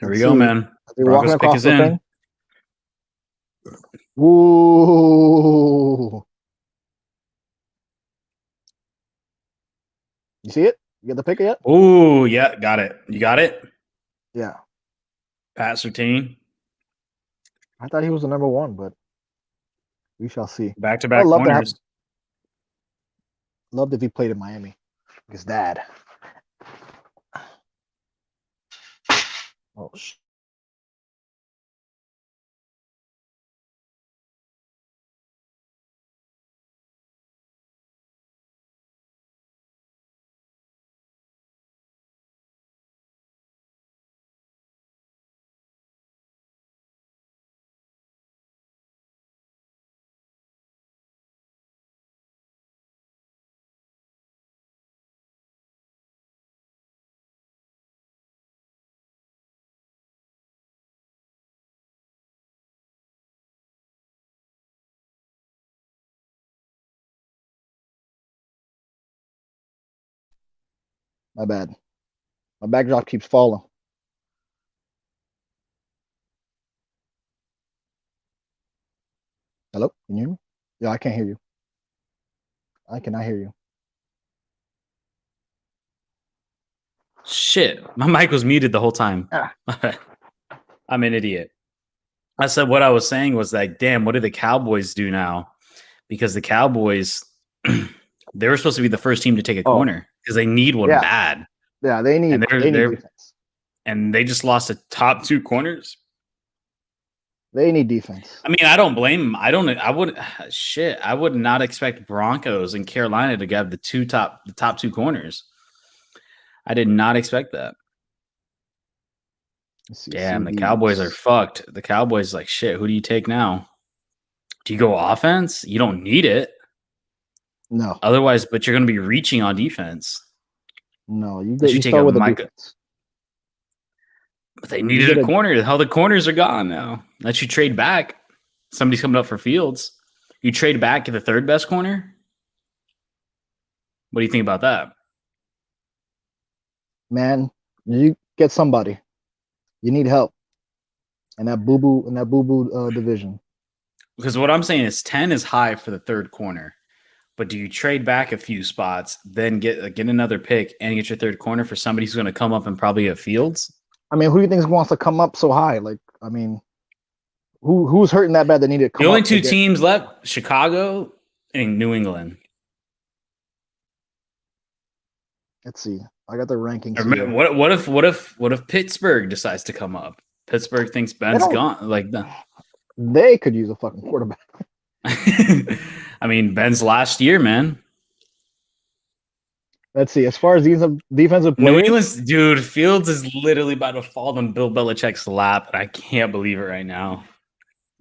Here we Let's go, see. man. Are they Broncos walking pick across is the in. thing? Ooh. You see it? You get the pick yet? Ooh, yeah, got it. You got it? Yeah. Pat Surtain, I thought he was the number 1, but we shall see. back-to-back I'd love to have- corners. Loved if he played in Miami. His dad. Oh shit. My bad. My backdrop keeps falling. Hello? Can you hear me? Yeah, I can't hear you. I cannot hear you. Shit, my mic was muted the whole time. Ah. I'm an idiot. I said what I was saying was like, damn, what do the Cowboys do now? Because the Cowboys, they were supposed to be the first team to take a corner because they need one Yeah. bad, Yeah, they need they're- defense. and they just lost the top two corners. They need defense. I mean, I don't blame them. I would not expect Broncos and Carolina to have the top two corners. I did not expect that. Let's see, Damn, the CVs. Cowboys are fucked. The Cowboys like shit. Who do you take now? Do you go offense? You don't need it. No, Otherwise, but you're going to be reaching on defense. no. You Unless you take start a with the Micah- defense. But they needed get a a- corner. How the corners are gone now. Unless you trade back. Somebody's coming up for Fields. You trade back to the third best corner? What do you think about that? Man, you get somebody. You need help. In that boo boo division. Because what I'm saying is 10 is high for the third corner. But do you trade back a few spots, then get another pick and get your third corner for somebody who's going to come up and probably have Fields? I mean, who do you think wants to come up so high? Like, I mean, who's hurting that bad that needed to come The only up two to get- teams left, Chicago and New England. Let's see. I got the rankings Or here. what if Pittsburgh decides to come up? Pittsburgh thinks Ben's don't- gone. Like, They could use a fucking quarterback. I mean, Ben's last year, man. Let's see. As far as these defensive New players, England's dude, Fields is literally about to fall on Bill Belichick's lap, and I can't believe it right now.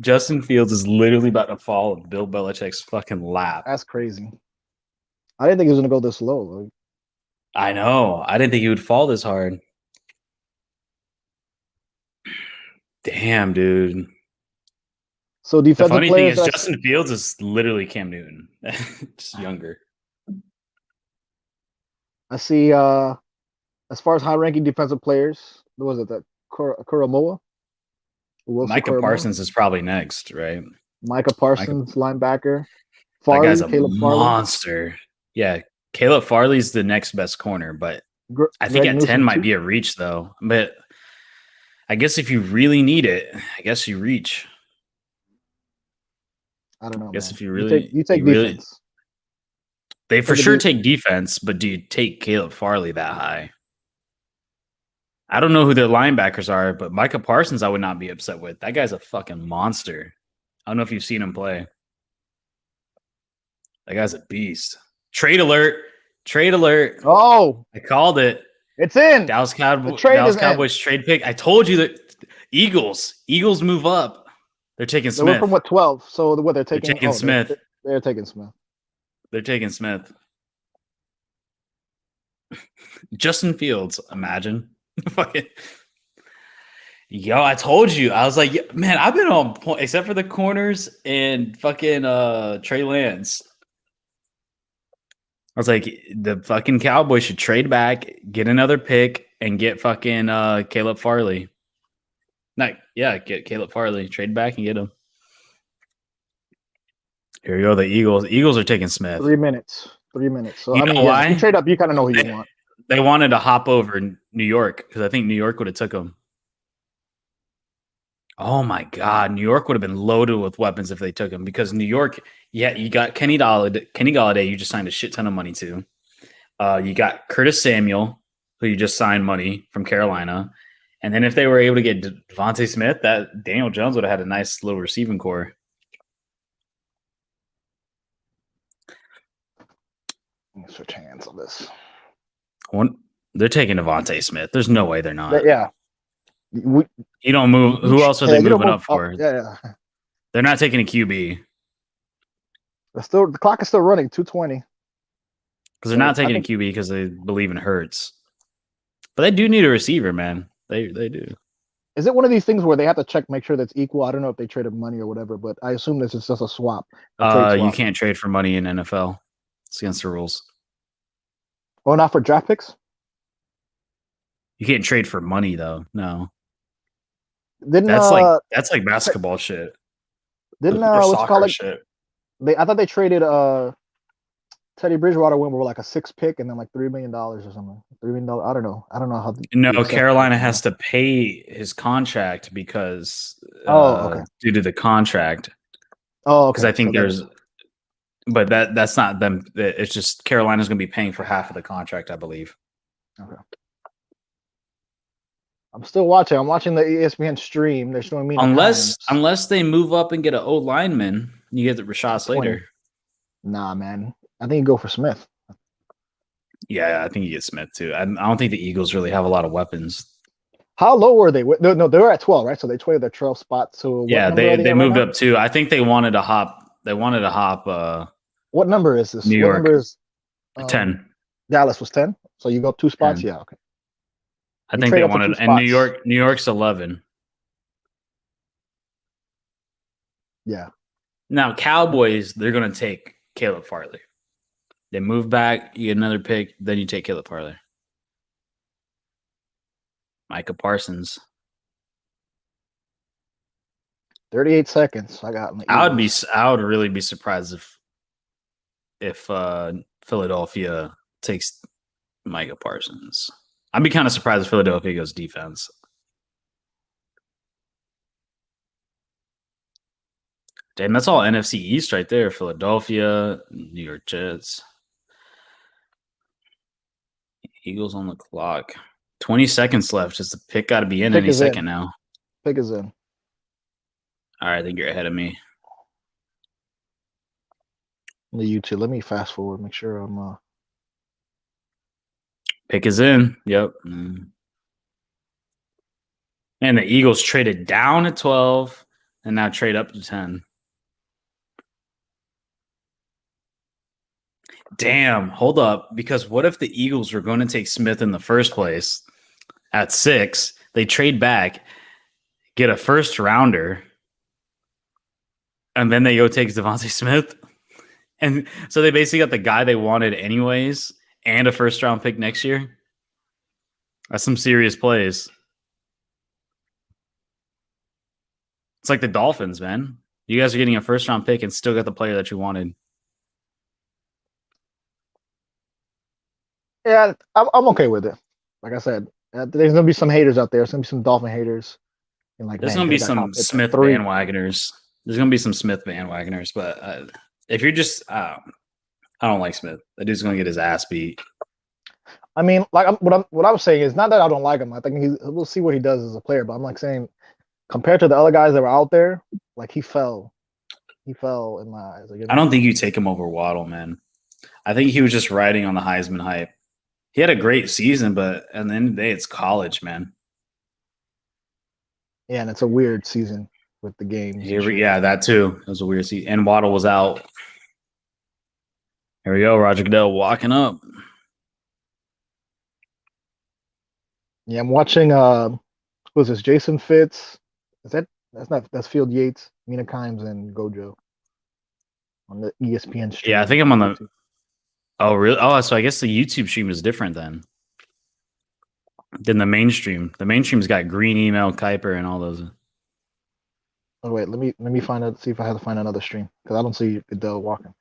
Justin Fields is literally about to fall on Bill Belichick's fucking lap. that's crazy. I didn't think he was gonna go this low. Like, I know. I didn't think he would fall this hard. Damn, dude. so The defensive funny thing players. is, that's- Justin Fields is literally Cam Newton, just younger. I see. As far as high-ranking defensive players, what was it that Kuramoa? Micah Parsons is probably next, right? Micah Parsons, linebacker. That Farley, guy's a Caleb Farley. monster. Yeah, Caleb Farley's the next best corner, but I think Greg at 10 Newsome, might too. be a reach though. But I guess if you really need it, I guess you reach. I don't know. I guess man. if you really, you take you really- defense. They for Take a sure deep- take defense, but do you take Caleb Farley that high? I don't know who their linebackers are, but Micah Parsons, I would not be upset with. That guy's a fucking monster. I don't know if you've seen him play. That guy's a beast. Trade alert. Trade alert. Oh, I called it. it's in. Dallas Cowboys, trade Dallas is in. Cowboys trade pick. I told you that Eagles move up. They're taking They went Smith. from what 12. So what they're They're taking? taking Smith. They're taking Smith. They're taking Smith. Justin Fields, imagine. Fucking. Yo, I told you. I was like, yeah, man, I've been on point, except for the corners and fucking Trey Lance. I was like, the fucking Cowboys should trade back, get another pick, and get fucking Caleb Farley. Get Caleb Farley. Trade back and get him. Here you go, the Eagles. Eagles are taking Smith. 3 minutes. 3 minutes. So You I mean, know yeah, why? if you trade up, you kind of know who you want. They wanted to hop over New York because I think New York would have took him. Oh my God, New York would have been loaded with weapons if they took him because New York, yeah, you got Kenny Galladay. You just signed a shit ton of money to. You got Curtis Samuel, who you just signed money from Carolina. And then if they were able to get Devontae Smith, that Daniel Jones would have had a nice little receiving core. Let me switch hands on this. They're taking Devontae Smith. There's no way they're not. Yeah. You don't move. Who else are they moving up for? Yeah. They're not taking a QB. The clock is still running, 2:20. Because they're not taking a QB because they believe in Hurts. But they do need a receiver, man. They do. Is it one of these things where they have to check, make sure that's equal? I don't know if they traded money or whatever, but I assume this is just a swap. You can't trade for money in NFL. It's against the rules. Oh, not for draft picks? You can't trade for money though. No. Didn't that's like basketball shit. Didn't or what's it called? Like, shit. I thought they traded Teddy Bridgewater went with like a 6th pick and then like $3 million or something. $3 million. I don't know how. No, Carolina has to pay his contract because due to the contract. Oh, okay. Because I think but that's not them. It's just Carolina's going to be paying for half of the contract, I believe. Okay. I'm still watching. I'm watching the ESPN stream. They're showing me unless they move up and get an old lineman, you get the Rashad Slater. Nah, man. I think you go for Smith. Yeah, I think you get Smith too. I don't think the Eagles really have a lot of weapons. How low were they? No, they were at 12, right? So they traded their 12 spot. So yeah, they moved up too. I think they wanted to hop. What number is this? New York. What number is 10. Dallas was 10. So you go 2 spots. 10. Yeah, okay. I think they wanted, and New York's 11. Yeah. Now Cowboys, they're going to take Caleb Farley. They move back, you get another pick, then you take Caleb Farley. Micah Parsons. 38 seconds. I would really be surprised if Philadelphia takes Micah Parsons. I'd be kind of surprised if Philadelphia goes defense. Damn, that's all NFC East right there. Philadelphia, New York Jets. Eagles on the clock. 20 seconds left. Just the pick got to be in any second now. Pick is in. All right, I think you're ahead of me. The YouTube. Let me fast forward. Make sure I'm. Pick is in. Yep. And the Eagles traded down at 12 and now trade up to 10. Damn, hold up. Because what if the Eagles were going to take Smith in the first place at 6? They trade back, get a first rounder, and then they go take Devontae Smith. And so they basically got the guy they wanted anyways and a first round pick next year. That's some serious plays. It's like the Dolphins, man. You guys are getting a first round pick and still got the player that you wanted. Yeah, I'm okay with it. Like I said, there's gonna be some haters out there. There's gonna be some Dolphin haters. And there's gonna be some Smith bandwagoners. There's gonna be some Smith bandwagoners, but if you're just, I don't like Smith. That dude's gonna get his ass beat. I mean, like what I was saying is not that I don't like him. I think we'll see what he does as a player. But I'm like saying, compared to the other guys that were out there, like he fell in my eyes. Like, I don't think you take him over Waddle, man. I think he was just riding on the Heisman hype. He had a great season, but at the end of the day, it's college, man. Yeah, and it's a weird season with the games. Yeah, that too. It was a weird season. And Waddle was out. Here we go. Roger Goodell walking up. Yeah, I'm watching who's this? Jason Fitz. That's Field Yates, Mina Kimes, and Gojo on the ESPN stream. Yeah, I think I'm on the. Oh, really? Oh, so I guess the YouTube stream is different than the mainstream. The mainstream's got Green Email, Kuiper, and all those. Oh wait, let me find out. See if I have to find another stream because I don't see Goodell walking.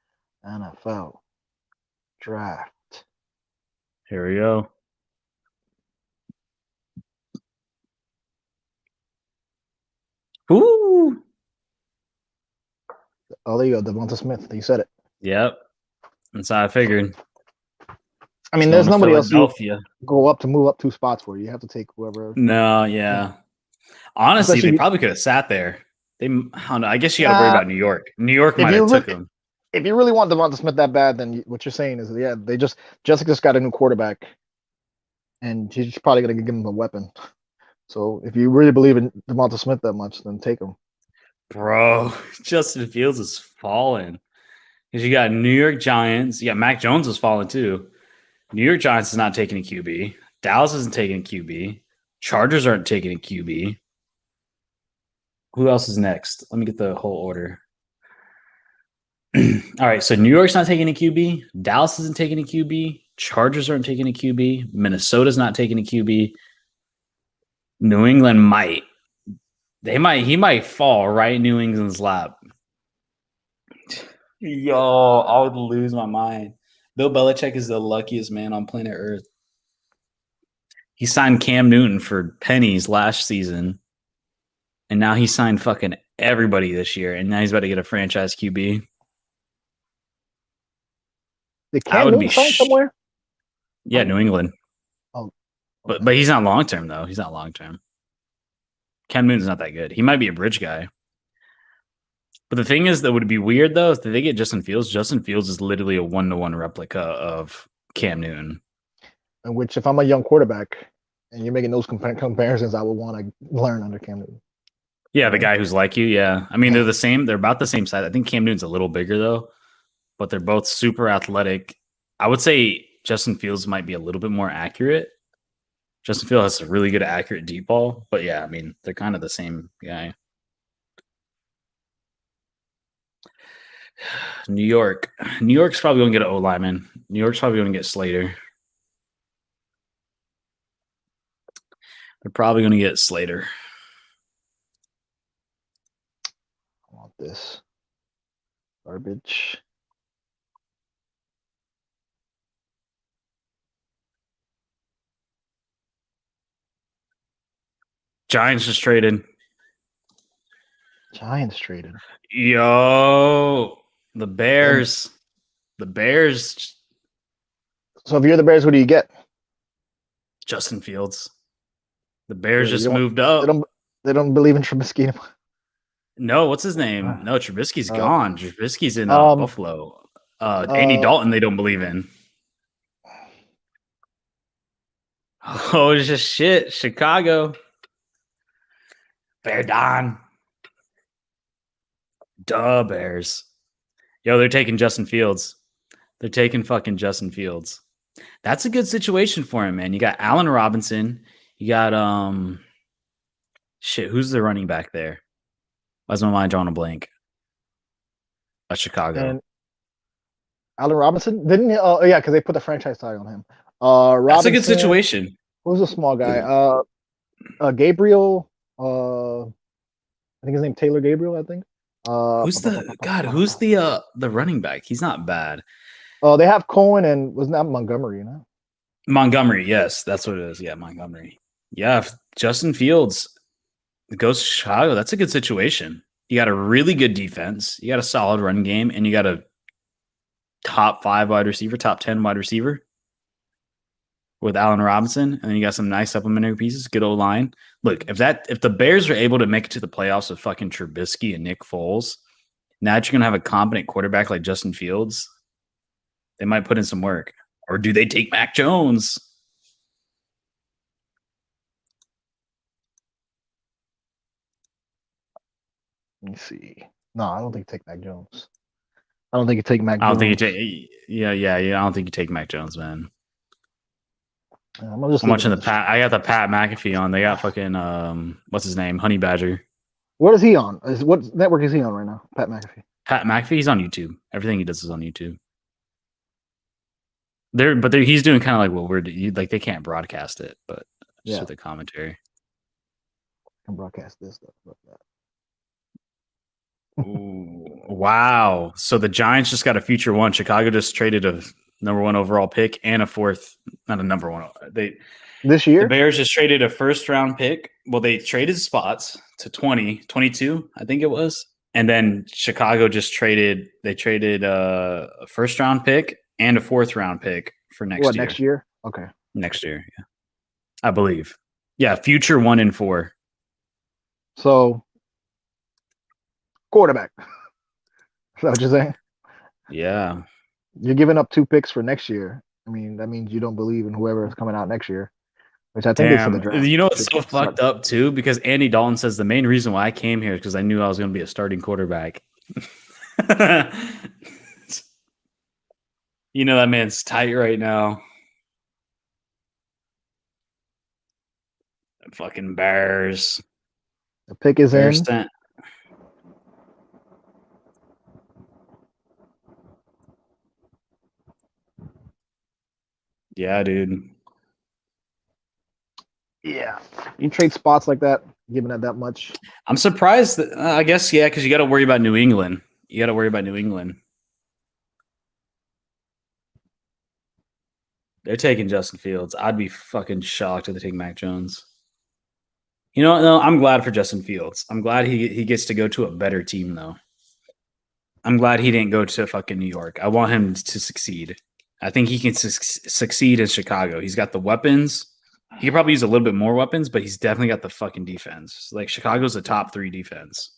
NFL draft. Here we go. Ooh. Oh, there you go, Devonta Smith. You said it. Yep. That's how I figured. I mean, He's there's going to nobody else you Philadelphia. go up to move up 2 spots for. You have to take whoever. No, yeah. Honestly, Especially they probably could have sat there. I don't know. I guess you got to worry Nah, about New York. New York if might you have took really, him. if you really want Devonta Smith that bad, then what you're saying is, yeah, Jessica just got a new quarterback, and she's probably gonna give him a weapon. So if you really believe in Devonta Smith that much, then take him. Bro, Justin Fields is falling. Because you got New York Giants. You got Mac Jones is falling too. New York Giants is not taking a QB. Dallas isn't taking a QB. Chargers aren't taking a QB. Who else is next? Let me get the whole order. All right, so New York's not taking a QB. Dallas isn't taking a QB. Chargers aren't taking a QB. Minnesota's not taking a QB. New England might. He might fall right in New England's lap. Yo, I would lose my mind. Bill Belichick is the luckiest man on planet Earth. He signed Cam Newton for pennies last season, and now he signed fucking everybody this year, and now he's about to get a franchise QB. Did I Cam would Newton be sign somewhere? Yeah, New England. Oh, But he's not long term though. He's not long term. Cam Newton's not that good. He might be a bridge guy. But the thing is that would be weird though if they get Justin Fields. Justin Fields is literally a 1-to-1 replica of Cam Newton. in which if I'm a young quarterback and you're making those comparisons, I would want to learn under Cam Newton. Yeah, the guy who's like you. Yeah, I mean they're the same. They're about the same size. I think Cam Newton's a little bigger though, but they're both super athletic. I would say Justin Fields might be a little bit more accurate. Justin Fields has a really good accurate deep ball, but yeah, I mean they're kind of the same guy. New York's probably going to get an O lineman. New York's probably going to get Slater. They're probably going to get Slater. I want this garbage. Giants just traded. Giants traded. Yo, the Bears. The Bears. So if you're the Bears, who do you get? Justin Fields. The Bears Yeah, just you don't- moved up. They don't believe in Trubisky anymore. No, what's his name? No, Trubisky's gone. Trubisky's in um, Buffalo. Andy Dalton, they don't believe in. Oh, it's just shit. Chicago. Bear Don. Duh, Bears. Yo, they're taking Justin Fields. They're taking fucking Justin Fields. That's a good situation for him, man. You got Allen Robinson. You got shit. Who's the running back there? Why's my mind drawing a blank? Chicago. And Allen Robinson didn't he? Oh yeah, because they put the franchise tag on him. Robinson, That's a good situation. Who's a small guy? Gabriel. I think his name Taylor Gabriel. I think. Who's the running back? He's not bad. Oh, they have Cohen and was not Montgomery, you know. Montgomery, yes, that's what it is. Yeah, Montgomery. Yeah, if Justin Fields goes to Chicago, that's a good situation. You got a really good defense, you got a solid run game, and you got a top 5 wide receiver, top 10 wide receiver with Allen Robinson, and then you got some nice supplementary pieces, good old line. Look, if the Bears are able to make it to the playoffs with fucking Trubisky and Nick Foles, now that you're gonna have a competent quarterback like Justin Fields, they might put in some work. Or do they take Mac Jones? Let me see. No, I don't think you take Mac Jones. I don't think you take Mac. I don't think you Jones. take. Yeah. I don't think you take Mac Jones, man. I'm just I'm watching leaving the Pat. I got the Pat McAfee on. They got fucking what's his name? Honey Badger. What is he on? What network is he on right now? Pat McAfee. Pat McAfee. He's on YouTube. Everything he does is on YouTube. He's doing kind of like what we're like. They can't broadcast it, but just with the commentary. I can broadcast this stuff. Like that. Ooh, wow. So the Giants just got a future one. Chicago just traded a number 1 overall pick and a 4th, not a number 1. This year, the Bears just traded a 1st round pick. Well, they traded spots to 22, I think it was. And then Chicago just traded a 1st round pick and a 4th round pick for next What year. next year? Okay. Next year, yeah. I believe. Yeah, future 1 and 4. So quarterback. Is that what you're saying? Yeah. You're giving up 2 picks for next year. I mean, that means you don't believe in whoever is coming out next year, which I think is for the Damn. draft. You know what's so Should start- fucked up too? Because Andy Dalton says the main reason why I came here is because I knew I was going to be a starting quarterback. You know that man's tight right now. Fucking Bears. The pick is Bears in. sent. Yeah, dude. Yeah. You trade spots like that, giving it that much. I'm surprised that I guess yeah, because you got to worry about New England. You got to worry about New England. They're taking Justin Fields. I'd be fucking shocked if they take Mac Jones. You know what? No, I'm glad for Justin Fields. I'm glad he gets to go to a better team though. I'm glad he didn't go to fucking New York. I want him to succeed. I think he can succeed in Chicago. He's got the weapons. He could probably use a little bit more weapons, but he's definitely got the fucking defense. Like Chicago's a top 3 defense.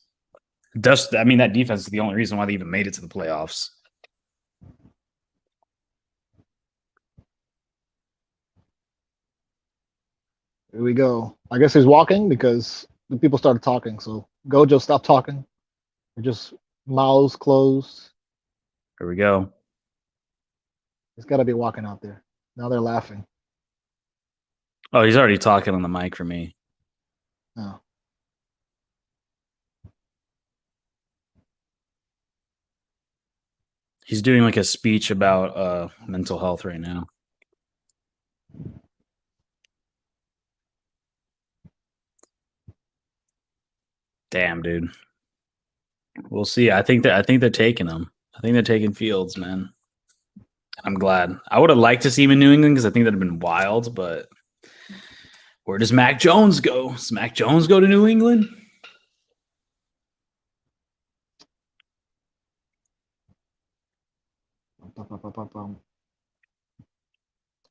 I mean, that defense is the only reason why they even made it to the playoffs. Here we go. I guess he's walking because the people started talking. So Gojo, stop talking. We're just mouths closed. Here we go. He's got to be walking out there. Now they're laughing. Oh, he's already talking on the mic for me. Oh. He's doing like a speech about mental health right now. Damn, dude. We'll see. I think they're taking him. I think they're taking Fields, man. I'm glad. I would have liked to see him in New England because I think that'd have been wild, but where does Mac Jones go? Does Mac Jones go to New England?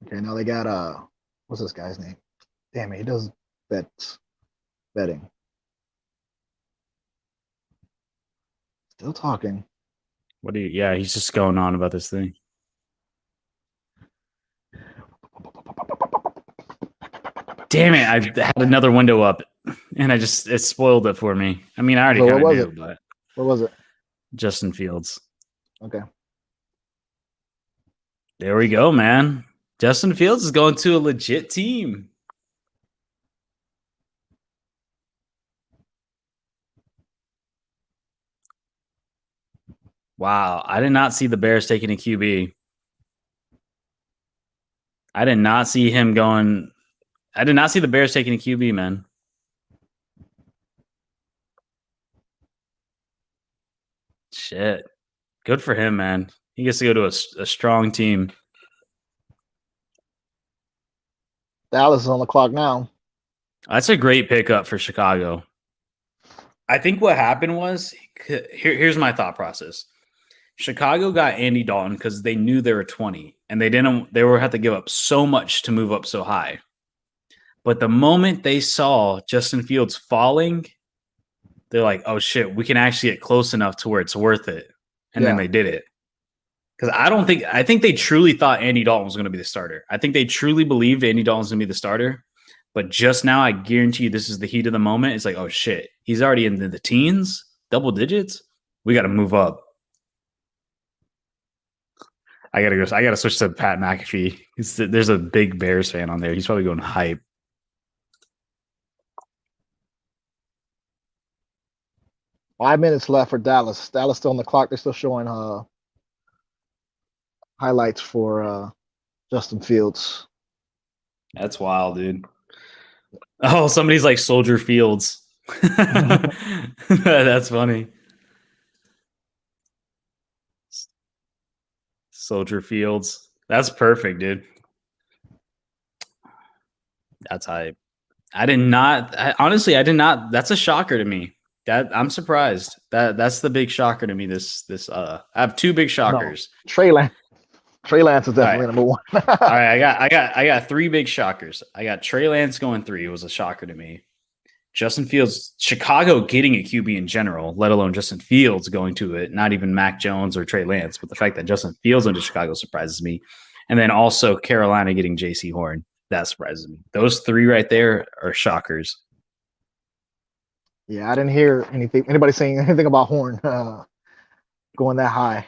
Okay, now they got what's this guy's name? Damn it, he does betting. Still talking. What do you? Yeah, he's just going on about this thing. Damn it! I had another window up, and it spoiled it for me. I mean, I already So kind what of was knew, but What was it? Justin Fields. Okay. There we go, man. Justin Fields is going to a legit team. Wow, I did not see the Bears taking a QB. I did not see him going. I did not see the Bears taking a QB, man. Shit. Good for him, man. He gets to go to a strong team. Dallas is on the clock now. That's a great pickup for Chicago. I think what happened was here's my thought process. Chicago got Andy Dalton because they knew they were 20 and they were have to give up so much to move up so high. But the moment they saw Justin Fields falling, they're like, oh shit, we can actually get close enough to where it's worth it. And then they did it. Because I think they truly thought Andy Dalton was going to be the starter. I think they truly believed Andy Dalton was going to be the starter. But just now, I guarantee you this is the heat of the moment. It's like, oh shit, he's already in the teens, double digits. We got to move up. I gotta switch to Pat McAfee. There's a big Bears fan on there. He's probably going hype. Five minutes left for Dallas. Dallas still on the clock. They're still showing highlights for Justin Fields. That's wild, dude. Oh, somebody's like Soldier Fields. That's funny. Soldier Fields. That's perfect, dude. That's hype. I did not. Honestly, I did not. That's a shocker to me. That I'm surprised. That's the big shocker to me. I have two big shockers. Trey Lance. Trey Lance is definitely number one. All right, I got three big shockers. I got Trey Lance going 3. It was a shocker to me. Justin Fields, Chicago getting a QB in general, let alone Justin Fields going to it, not even Mac Jones or Trey Lance, but the fact that Justin Fields went to Chicago surprises me. And then also Carolina getting JC Horn, that surprises me. Those 3 right there are shockers. Yeah, I didn't hear anybody saying anything about Horn going that high.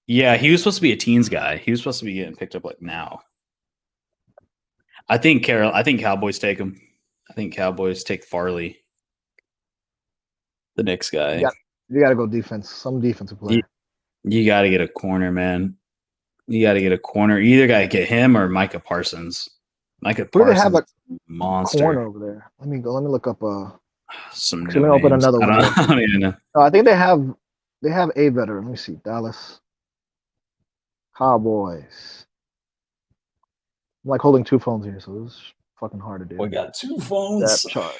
Yeah, he was supposed to be a teens guy. He was supposed to be getting picked up like now. I think Cowboys take him. I think Cowboys take Farley, the next guy. You got to go defense. Some defensive player. You got to get a corner, man. You got to get a corner. You either got to get him or Micah Parsons. Micah Who do they Parsons, have a monster. corner over there? Let me go. Let me look up. Some Let me open names. another one. I don't even know. I think they have a veteran. Let me see. Dallas Cowboys. I'm like holding 2 phones here, so it's fucking hard to do. We got 2 phones. That chart.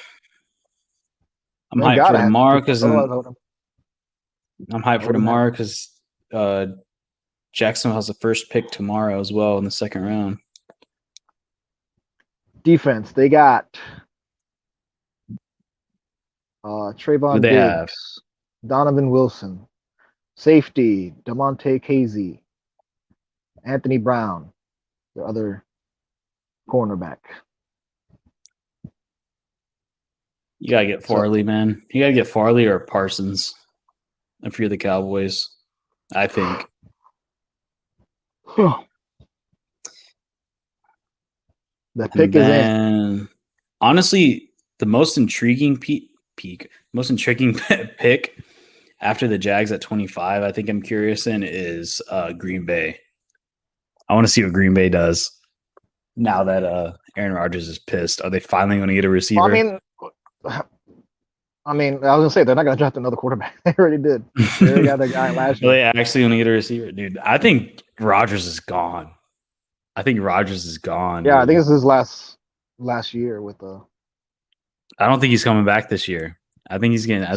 I'm They hyped gotta for have tomorrow 2 because phones. Otherwise, I would've- I'm hyped for tomorrow because Jacksonville has the first pick tomorrow as well in the second round. defense. They got Who Trayvon they Diggs, have? Donovan Wilson, safety Damontae Casey, Anthony Brown, the other cornerback. You gotta get Farley, man. You gotta get Farley or Parsons if you're the Cowboys. I think. The pick is in. Honestly, the most intriguing most intriguing pick after the Jags at 25, I think I'm curious in is Green Bay. I want to see what Green Bay does now that Aaron Rodgers is pissed. Are they finally going to get a receiver? Well, I was gonna say they're not gonna draft another quarterback. They already did. They already got that guy last year. They actually going to get a receiver, dude. I think Rodgers is gone. Yeah, I think dude. this is his last year with the. I don't think he's coming back this year. I think he's getting.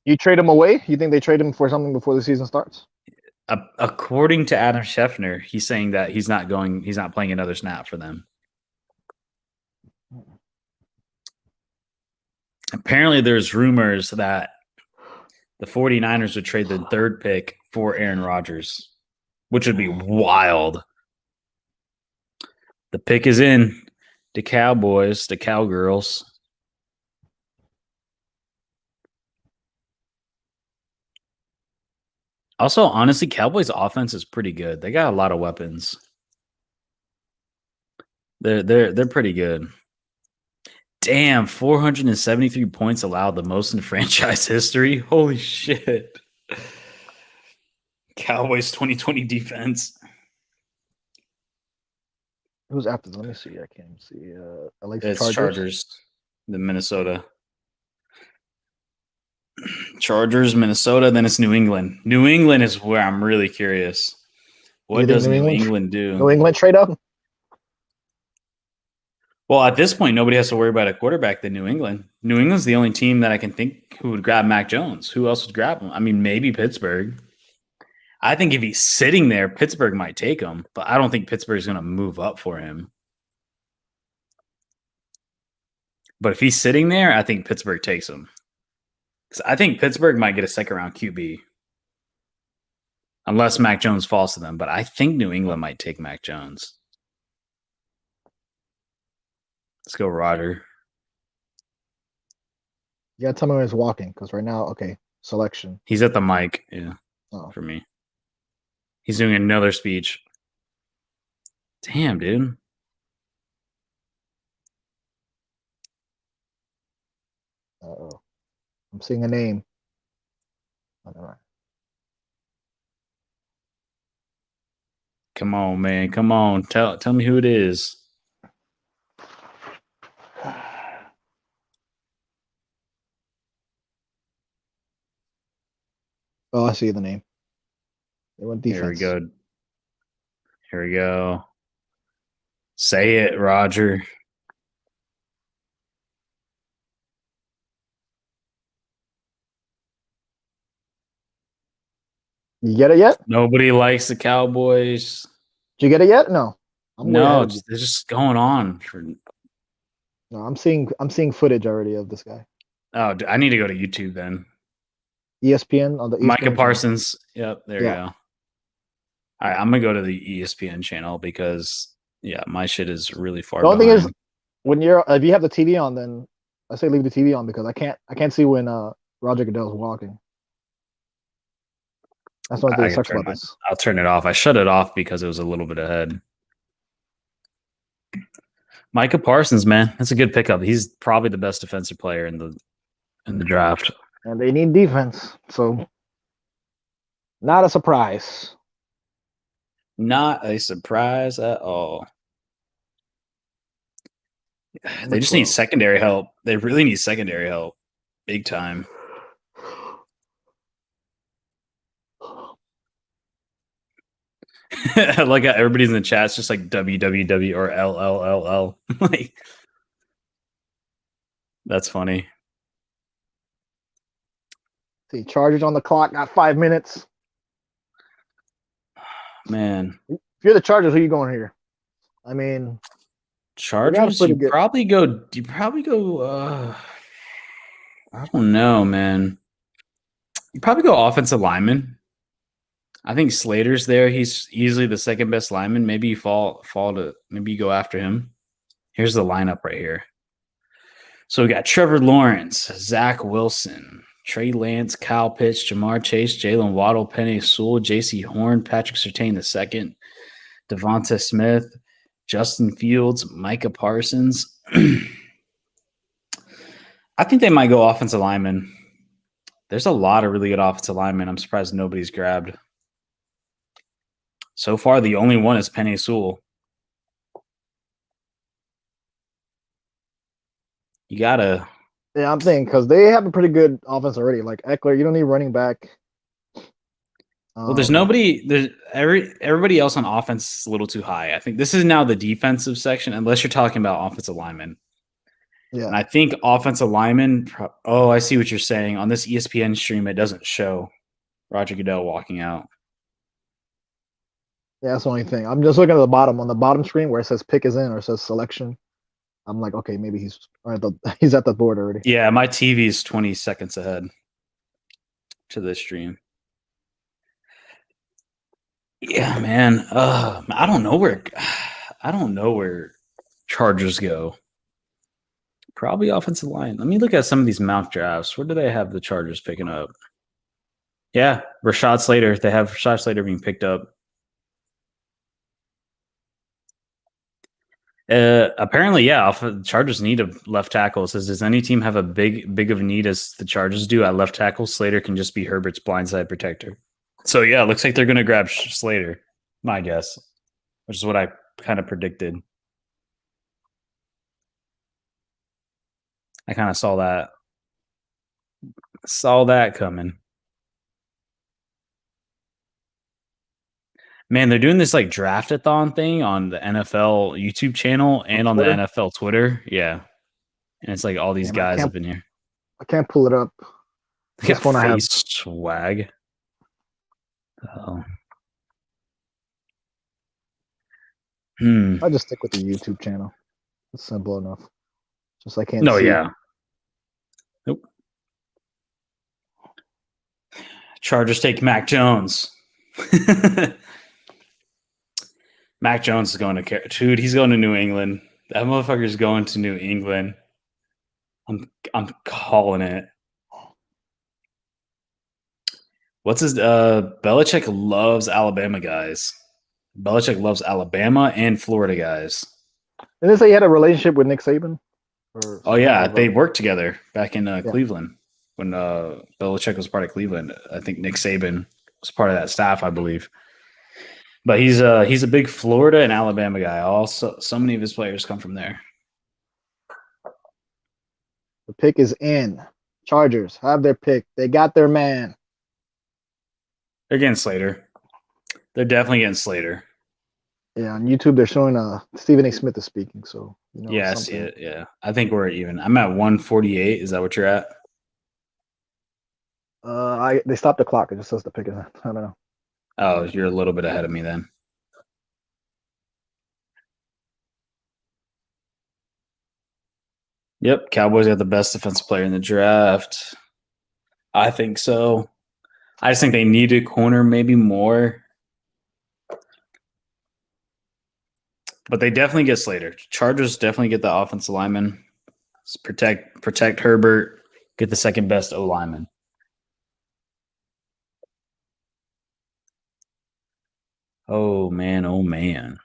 You trade him away? You think they trade him for something before the season starts? According to Adam Schefter, he's saying that he's not playing another snap for them. Apparently, there's rumors that the 49ers would trade the 3rd pick for Aaron Rodgers, which would be wild. The pick is in. The Cowboys, the Cowgirls. Also, honestly, Cowboys' offense is pretty good. They got a lot of weapons. They're pretty good. Damn, 473 points allowed, the most in franchise history. Holy shit. Cowboys 2020 defense. Who's after? Let me see. I can't even see. I like the It's Chargers, the Minnesota. Chargers, Minnesota, then it's New England. New England is where I'm really curious. What does New England do? New England trade up? Well, at this point, nobody has to worry about a quarterback than New England. New England's the only team that I can think who would grab Mac Jones. Who else would grab him? I mean, maybe Pittsburgh. I think if he's sitting there, Pittsburgh might take him, but I don't think Pittsburgh's going to move up for him. But if he's sitting there, I think Pittsburgh takes him. Because I think Pittsburgh might get a second-round QB. Unless Mac Jones falls to them. But I think New England might take Mac Jones. Let's go, Roger. You gotta tell me when he's walking, because right now, okay, selection. He's at the mic, yeah, for me. He's doing another speech. Damn, dude. Uh-oh. I'm seeing a name. All right. Come on, man. Come on. Tell me who it is. Oh, I see the name. They went defense. Here we go. Say it, Roger. You get it yet? Nobody likes the Cowboys. Did you get it yet? No. I'm way ahead No, of you. they're just going on. No, I'm seeing footage already of this guy. Oh, I need to go to YouTube then. ESPN on the Micah ESPN channel. Parsons. Yep, there you Yeah. go. All right, I'm gonna go to the ESPN channel because my shit is really far The only thing is, behind. if you have the TV on, then I say leave the TV on because I can't see when Roger Goodell's walking. That's the only thing that sucks about this. I'll turn it off. I shut it off because it was a little bit ahead. Micah Parsons, man, that's a good pickup. He's probably the best defensive player in the draft. And they need defense, so not a surprise. Not a surprise at all. They just need secondary help. They really need secondary help. Big time. Like everybody's in the chat's just like WWW or LLLL. Like, that's funny. See, Chargers on the clock. Got 5 minutes. Man, If you're the Chargers, who you going here? I mean, Chargers. pretty You good. probably go. I don't know, man. You probably go offensive lineman. I think Slater's there. He's easily the second best lineman. Maybe you maybe you go after him. Here's the lineup right here. So we got Trevor Lawrence, Zach Wilson, Trey Lance, Kyle Pitts, Jamar Chase, Jalen Waddle, Penei Sewell, J.C. Horn, Patrick Surtain II, Devonta Smith, Justin Fields, Micah Parsons. I think they might go offensive lineman. There's a lot of really good offensive linemen. I'm surprised nobody's grabbed. So far, the only one is Penei Sewell. You gotta. Yeah, I'm thinking because they have a pretty good offense already. Like Eckler, you don't need running back. Well, there's nobody. There's everybody else on offense is a little too high. I think this is now the defensive section, unless you're talking about offensive linemen. Yeah, And I think offensive linemen. Oh, I see what you're saying. On this ESPN stream, it doesn't show Roger Goodell walking out. yeah, that's the only thing. I'm just looking at the bottom on the bottom screen where it says pick is in or it says selection. I'm like, okay, maybe he's at the board already. Yeah, my TV is 20 seconds ahead to this stream. Yeah, man. I don't know where Chargers go. Probably offensive line. Let me look at some of these mock drafts. Where do they have the Chargers picking up? Yeah, Rashad Slater. They have Rashad Slater being picked up. Apparently, yeah. Chargers need a left tackle. It says, does any team have a big of a need as the Chargers do at left tackle? Slater can just be Herbert's blindside protector. So yeah, it looks like they're going to grab Slater. My guess, which is what I kind of predicted. I kind of saw that coming. Man, they're doing this like draft-a-thon thing on the NFL YouTube channel and on the NFL Twitter. Yeah. And it's like all these guys up in here. I can't pull it up. This one I have swag. Oh. I just stick with the YouTube channel. It's simple enough. Just I can't. No, see. Yeah. Nope. Chargers take Mac Jones. Mac Jones is going to dude. He's going to New England. That motherfucker's going to New England. I'm calling it. What's his? Belichick loves Alabama guys. Belichick loves Alabama and Florida guys. Didn't they say he had a relationship with Nick Saban? Oh yeah, they worked together back in Cleveland when Belichick was part of Cleveland. I think Nick Saban was part of that staff, I believe. But he's a big Florida and Alabama guy. Also, so many of his players come from there. The pick is in. Chargers have their pick. They got their man. They're getting Slater. They're definitely getting Slater. Yeah, on YouTube they're showing Stephen A. Smith is speaking. So I see it. Yeah, I think we're even. I'm at 148. Is that what you're at? They stopped the clock. It just says the pick is in. I don't know. Oh, you're a little bit ahead of me then. Yep, Cowboys got the best defensive player in the draft. I think so. I just think they need a corner maybe more. But they definitely get Slater. Chargers definitely get the offensive lineman. Protect Herbert. Get the second best O lineman. Oh man, oh man.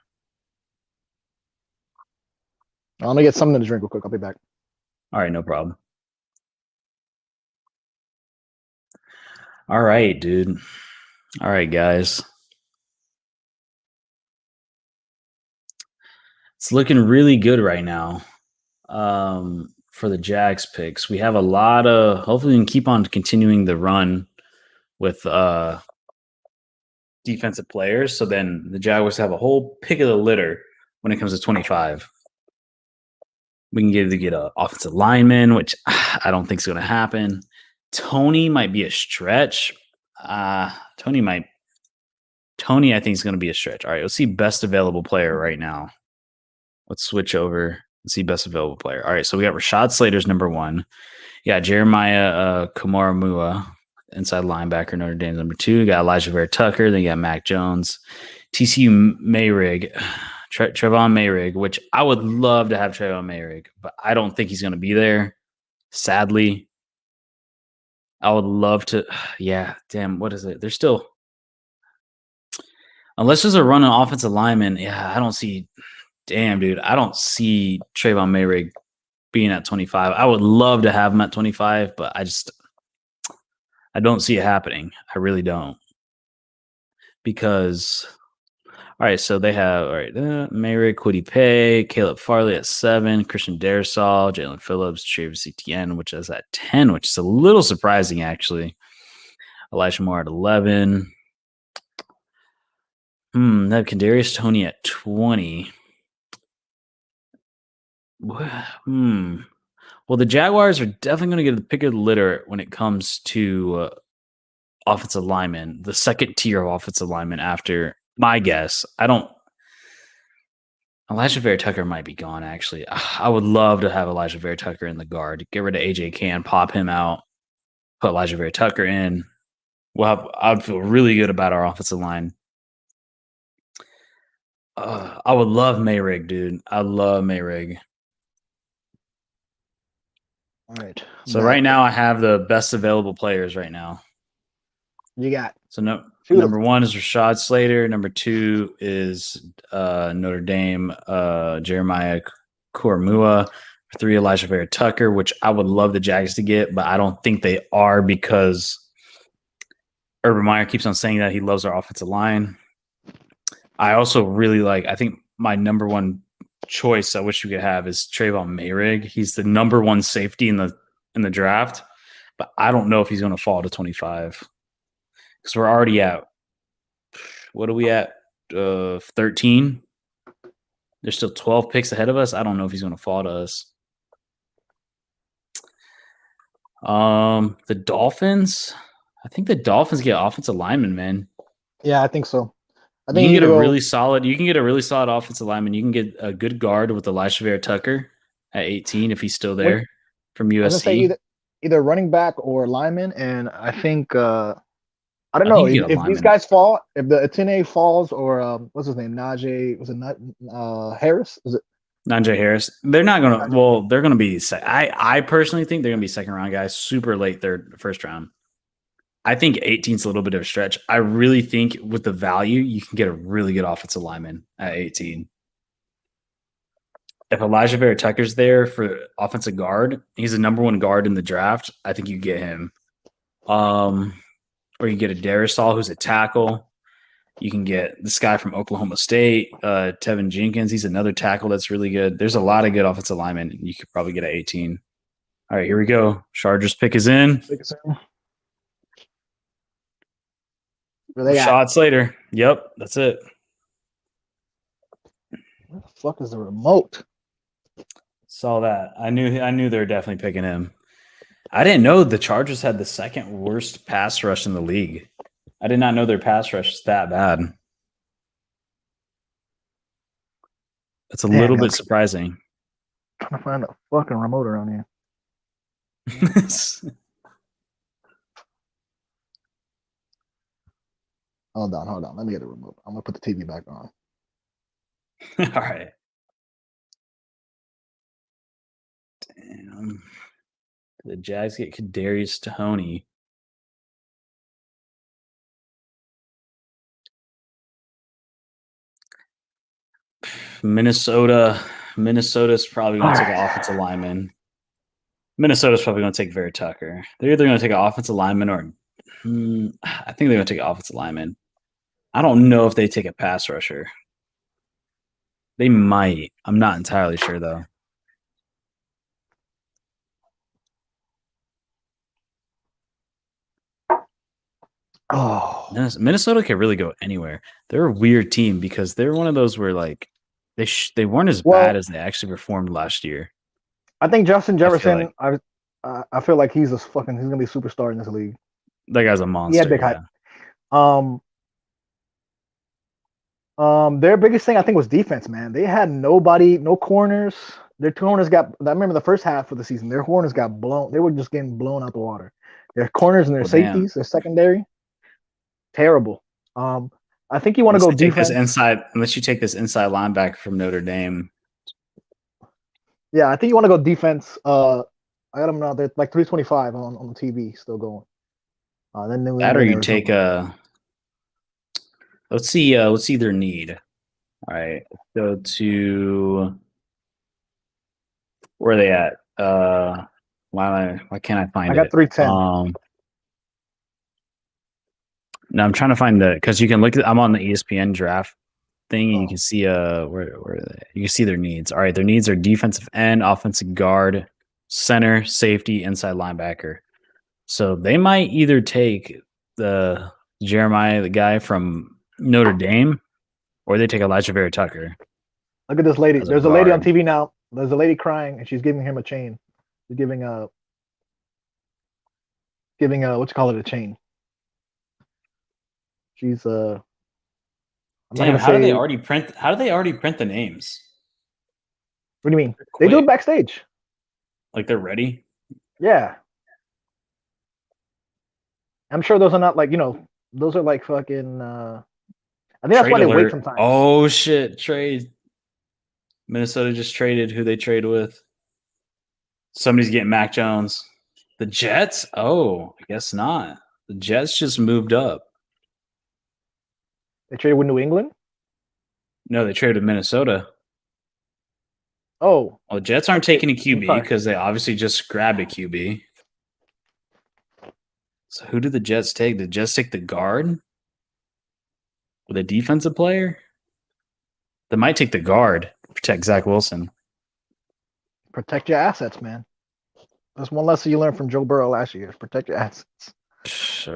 I'm gonna get something to drink real quick. I'll be back. All right, no problem. All right, dude. All right, guys. It's looking really good right now for the Jags picks. We have a lot of. Hopefully, we can keep on continuing the run with defensive players. So then the Jaguars have a whole pick of the litter when it comes to 25. We can either get an offensive lineman, which I don't think is going to happen. Tony might be a stretch. Tony, I think, is going to be a stretch. All right, let's see best available player right now. Let's switch over and see best available player. All right, so we got Rashad Slater's number 1. Yeah, Jeremiah Komarumua, inside linebacker, Notre Dame number 2. You got Elijah Vera Tucker. Then you got Mac Jones. TCU Mayrig. Trevon Mayrig, which I would love to have Trevon Mayrig, but I don't think he's going to be there. Sadly, I would love to. Yeah, damn. What is it? They're still, unless there's a run on offensive lineman. Yeah, I don't see. Damn, dude, I don't see Trevon Mayrig being at 25. I would love to have him at 25, but I don't see it happening. I really don't, because. All right, so they have Mayrig, Kwity Paye, Caleb Farley at 7, Christian Darrisaw, Jalen Phillips, Travis Etienne, which is at 10, which is a little surprising, actually. Elijah Moore at 11. They have Kadarius Toney at 20. Well, the Jaguars are definitely going to get the pick of the litter when it comes to offensive linemen, the second tier of offensive linemen after my guess. Elijah Vera Tucker might be gone, actually. I would love to have Elijah Vera Tucker in the guard. Get rid of AJ Cann, pop him out, put Elijah Vera Tucker in. I'd feel really good about our offensive line. I would love Mayrig, dude. I love Mayrig. All right. So right now I have the best available players right now. You got. So number 1 is Rashad Slater. Number 2 is Notre Dame Jeremiah Koramua. 3, Elijah Vera Tucker, which I would love the Jags to get, but I don't think they are because Urban Meyer keeps on saying that he loves our offensive line. I also really I think my number 1 choice I wish we could have is Trevon Mayrig. He's the number 1 safety in the draft, but I don't know if he's going to fall to 25. Because we're already at, what are we at? 13. There's still 12 picks ahead of us. I don't know if he's going to fall to us. The Dolphins. I think the Dolphins get offensive linemen, man. Yeah, I think so. I think you can get a really solid offensive lineman. You can get a good guard with Elijah Vera Tucker at 18 if he's still there from USC. I was gonna say either running back or lineman, and I think I don't know if these guys fall, if the Etienne falls, or what's his name, Najee? Was it not Harris? Is it Najee Harris? They're not gonna. Well, they're gonna be. I personally think they're gonna be second round guys, super late first round. I think 18 is a little bit of a stretch. I really think with the value, you can get a really good offensive lineman at 18. If Elijah Vera Tucker's there for offensive guard, he's the number 1 guard in the draft. I think you get him. Or you get a Darrisaw who's a tackle. You can get this guy from Oklahoma State, Tevin Jenkins. He's another tackle that's really good. There's a lot of good offensive linemen, and you could probably get at 18. All right, here we go. Chargers pick is in. Rashad Slater. Yep, that's it. Where the fuck is the remote? Saw that. I knew they were definitely picking him. I didn't know the Chargers had the second worst pass rush in the league. I did not know their pass rush is that bad. That's a little bit surprising. trying to find a fucking remote around here. Hold on. Let me get a remote. I'm gonna put the TV back on. All right. Damn. The Jags get Kadarius Toney. Minnesota's probably going to take an offensive lineman. Minnesota's probably going to take Vera Tucker. They're either going to take an offensive lineman or I think they're going to take an offensive lineman. I don't know if they take a pass rusher. They might. I'm not entirely sure, though. Oh, Minnesota can really go anywhere. They're a weird team because they're one of those where like they weren't as bad as they actually performed last year. I think Justin Jefferson. I feel like he's he's gonna be a superstar in this league. That guy's a monster. Yeah, big hype. Their biggest thing I think was defense. Man, they had nobody, no corners. Their corners got. I remember the first half of the season. Their corners got blown. They were just getting blown out the water. Their corners and their safeties, their secondary, terrible. I think you want to go defense unless you take this inside linebacker from Notre Dame. Yeah, I think you want to go defense. I got them now. They're like 325 on the TV, still going. Then that or you take let's see their need. All right, go to where are they at? Why can't I find it? I got 310. No, I'm trying to find because you can look at. I'm on the ESPN draft thing, and you can see where are they? You can see their needs. All right, their needs are defensive end, offensive guard, center, safety, inside linebacker. So they might either take the Jeremiah, the guy from Notre Dame, or they take Elijah Vera Tucker. Look at this lady. There's a lady on TV now. There's a lady crying, and she's giving him a chain. She's giving what you call it, a chain. She's Damn, how do they already print the names? What do you mean? They do it backstage. Like they're ready? Yeah. I'm sure those are not like, those are like fucking I think that's why they wait sometimes. Oh shit, trade. Minnesota just traded who they trade with. Somebody's getting Mac Jones. The Jets? Oh, I guess not. The Jets just moved up. They traded with New England? No, they traded with Minnesota. Oh. Well, Jets aren't taking a QB because they obviously just grabbed a QB. So who did the Jets take? Did the Jets take the guard? With a defensive player? They might take the guard. Protect Zach Wilson. Protect your assets, man. That's one lesson you learned from Joe Burrow last year. Protect your assets.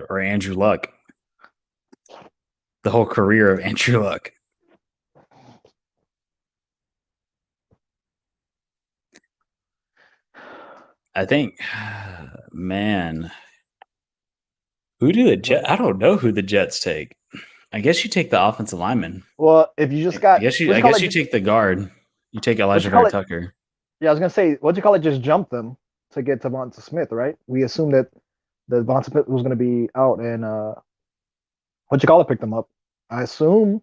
Or Andrew Luck. The whole career of Andrew Luck. I think, man, who do the Jets? I don't know who the Jets take. I guess you take the offensive lineman. Well, if you just got, I guess you take the guard. You take Elijah Vera Tucker. Yeah, I was gonna say, what'd you call it? Just jump them to get to Devonta Smith, right? We assumed that the Devonta Smith was gonna be out, and what'd you call it? Pick them up. I assume.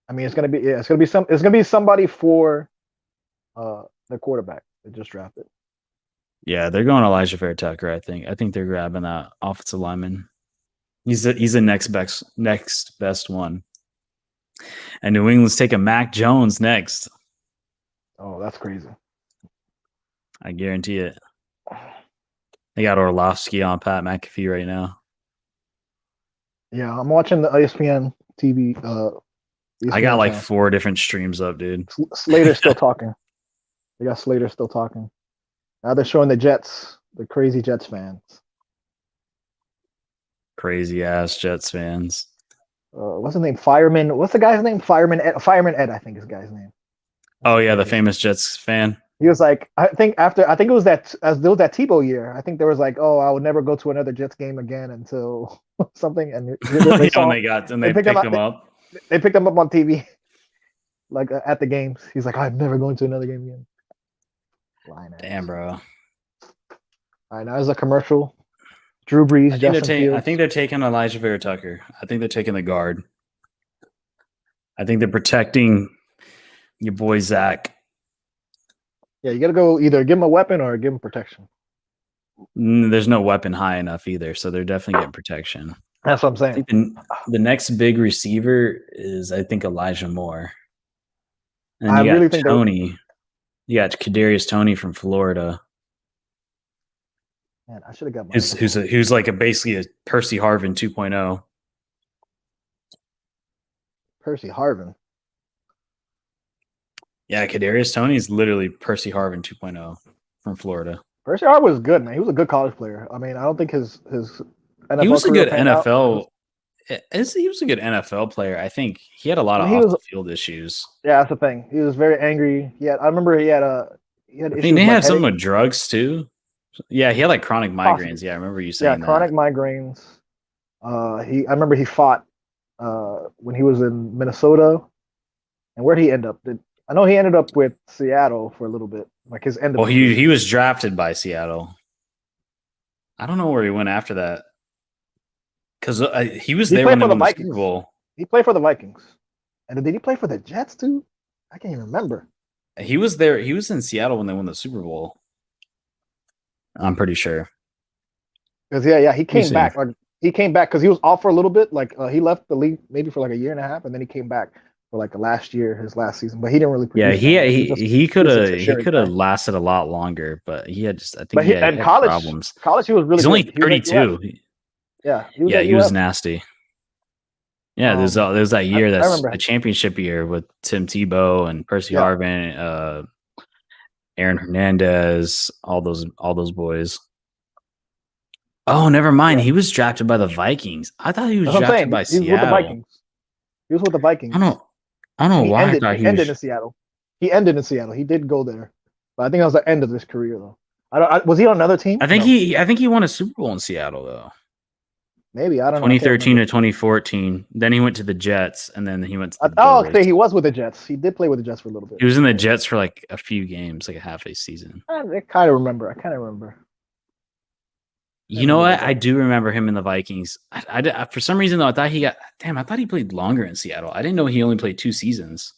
I mean, it's gonna be somebody for the quarterback they just drafted. Yeah, they're going Elijah Vera Tucker. I think they're grabbing that offensive lineman. He's the next best one. And New England's taking Mac Jones next. Oh, that's crazy. I guarantee it. They got Orlovsky on Pat McAfee right now. Yeah, I'm watching the ESPN TV. ESPN I got like 4 different streams up, dude. Slater's still talking. They got Slater still talking. Now they're showing the Jets, the crazy Jets fans. Crazy ass Jets fans. What's his name? Fireman. What's the guy's name? Fireman Ed, I think is the guy's name. Oh yeah, the famous Jets fan. He was like, I think it was that Tebow year. I think there was like, oh, I would never go to another Jets game again until something. And they picked him up. They picked him up on TV, like at the games. He's like, I'm never going to another game again. Lineups. Damn, bro. All right, now is a commercial. Drew Brees, I think, Justin Fields. I think they're taking Elijah Vera Tucker. I think they're taking the guard. I think they're protecting your boy Zach. Yeah, you got to go either give him a weapon or give him protection. There's no weapon high enough either, so they're definitely getting protection. That's what I'm I saying. think the next big receiver is, I think, Elijah Moore. And I you really got think Tony. You got Kadarius Toney from Florida, Man, I should have got my. who's like basically a Percy Harvin 2.0. Percy Harvin. Yeah, Kadarius Toney is literally Percy Harvin 2.0 from Florida. Percy Harvin was good, man. He was a good college player. I mean, I don't think his NFL He was a career good panned out. NFL. He was a good NFL player. I think he had a lot of off the field issues. Yeah, that's the thing. He was very angry. I remember he had I issues think they with have some headaches. with drugs too. Yeah, he had like chronic migraines. Yeah, I remember you saying that. Chronic migraines. I remember he fought when he was in Minnesota. And where'd he end up? I know he ended up with Seattle for a little bit. Like his end of Well, he was drafted by Seattle. I don't know where he went after that. Because he was there when they won the Super Bowl. He played for the Vikings. And did he play for the Jets too? I can't even remember. He was there. He was in Seattle when they won the Super Bowl. I'm pretty sure. Because he came back. Like he came back because he was off for a little bit. Like he left the league maybe for like a year and a half, and then he came back for like the last year, his last season. But he didn't really produce. Yeah, he could have lasted a lot longer, but he had just he had problems. College he was really. He's only 32. He was nasty. Yeah, there's that year that's the championship year with Tim Tebow and Percy Harvin, Aaron Hernandez, all those boys. Oh, never mind. He was drafted by the Vikings. I thought he was drafted by Seattle. He was with the Vikings. He was with the Vikings. I don't know why I thought he ended in Seattle. He ended in Seattle. He did go there, but I think that was the end of his career though. Was he on another team? I think he won a Super Bowl in Seattle though. Maybe I don't know. 2013 to 2014. Then he went to the Jets, and then he went to the Bills. Okay, he was with the Jets. He did play with the Jets for a little bit. He was in the Jets for like a few games, like a half a season. I kind of remember. You know what? I do remember him in the Vikings. I for some reason though, I thought he played longer in Seattle. I didn't know he only played 2 seasons.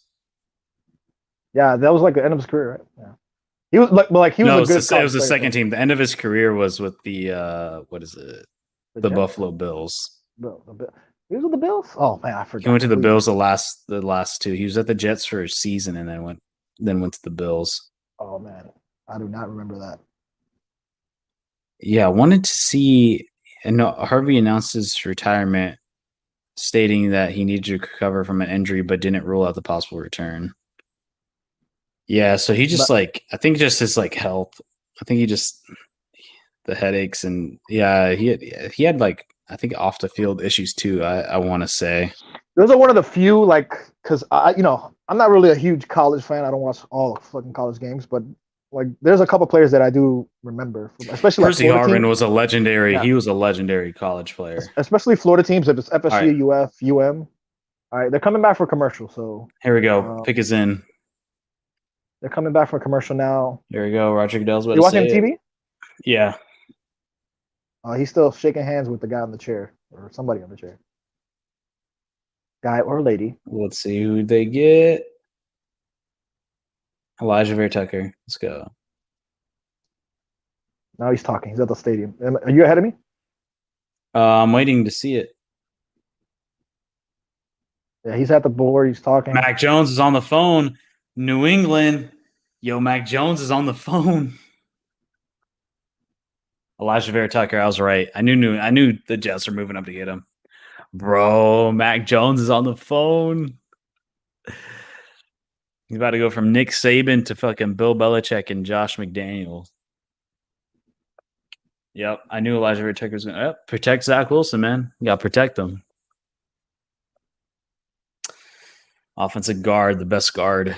Yeah, that was like the end of his career, right? Yeah. He was like he was a good. It was the second team. The end of his career was with the what is it? The Buffalo Bills. He was with the Bills? Oh man, I forgot. He went to the Bills the last 2. He was at the Jets for a season and then went to the Bills. Oh man, I do not remember that. Yeah, I wanted to see. And Harvey announced his retirement, stating that he needed to recover from an injury, but didn't rule out the possible return. Yeah, so he just I think just his health. I think the headaches and he had I think off the field issues too. I want to say those are one of the few because I'm not really a huge college fan. I don't watch all fucking college games, but there's a couple players that I do remember, especially Percy Harvin was a legendary. Yeah. He was a legendary college player, especially Florida teams such as FSU, right. UF, UM. All right, they're coming back for commercial. So here we go. Pick is in. They're coming back for a commercial now. Here we go. Roger Goodell's about you watching TV? Yeah. He's still shaking hands with the guy on the chair or somebody on the chair. Guy or lady. Let's see who they get. Elijah Vera Tucker. Let's go. Now he's talking. He's at the stadium. Are you ahead of me? I'm waiting to see it. Yeah, he's at the board. He's talking. Mac Jones is on the phone. New England. Yo, Mac Jones is on the phone. Elijah Vera Tucker, I was right. I knew the Jets were moving up to get him. Bro, Mac Jones is on the phone. He's about to go from Nick Saban to fucking Bill Belichick and Josh McDaniels. Yep, I knew Elijah Vera Tucker was going to protect Zach Wilson, man. You got to protect him. Offensive guard, the best guard.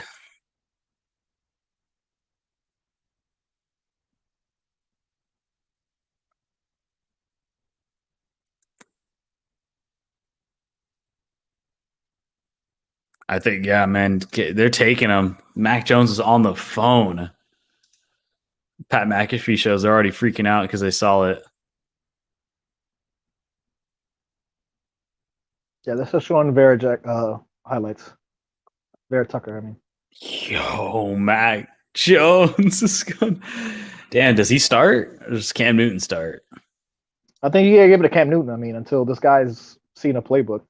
I think, yeah, man, they're taking him. Mac Jones is on the phone. Pat McAfee shows, they're already freaking out because they saw it. Yeah, this is showing Vera highlights. Vera Tucker, I mean. Yo, Mac Jones is going. Damn, does he start or does Cam Newton start? I think you gotta give it to Cam Newton, I mean, until this guy's seen a playbook.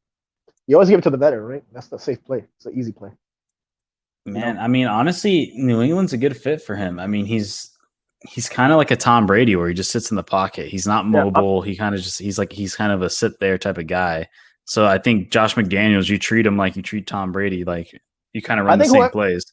You always give it to the veteran, right? That's the safe play. It's an easy play. Man, I mean, honestly, New England's a good fit for him. I mean, he's kind of like a Tom Brady where he just sits in the pocket. He's not mobile. He kind of just he's kind of a sit there type of guy. So I think Josh McDaniels, you treat him like you treat Tom Brady, like you kind of run the same plays.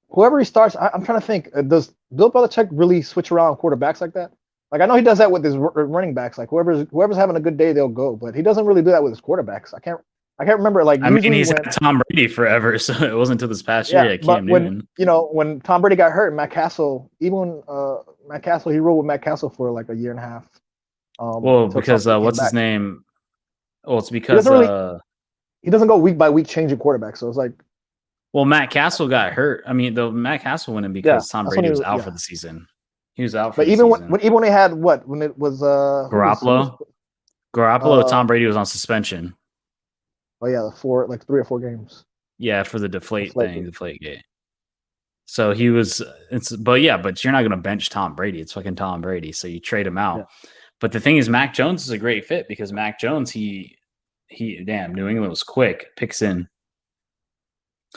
Whoever he starts, I'm trying to think. Does Bill Belichick really switch around quarterbacks like that? Like I know he does that with his running backs. Like whoever's having a good day, they'll go. But he doesn't really do that with his quarterbacks. I can't remember. Like I mean, he's had Tom Brady forever, so it wasn't until this past year. Yeah, but when Tom Brady got hurt, Matt Castle, even Matt Castle, he rode with Matt Castle for like a year and a half. Well, because what's his name? Well, it's because he doesn't go week by week changing quarterbacks. So it's like, well, Matt Castle got hurt. I mean, Matt Castle went in because Tom Brady was out for the season. He was out. But even when they had when it was Garoppolo, Tom Brady was on suspension. Oh yeah, 3 or 4 games. Yeah, for the deflate gate. So he was. But you're not going to bench Tom Brady. It's fucking Tom Brady. So you trade him out. Yeah. But the thing is, Mac Jones is a great fit because Mac Jones, New England was quick, picks in.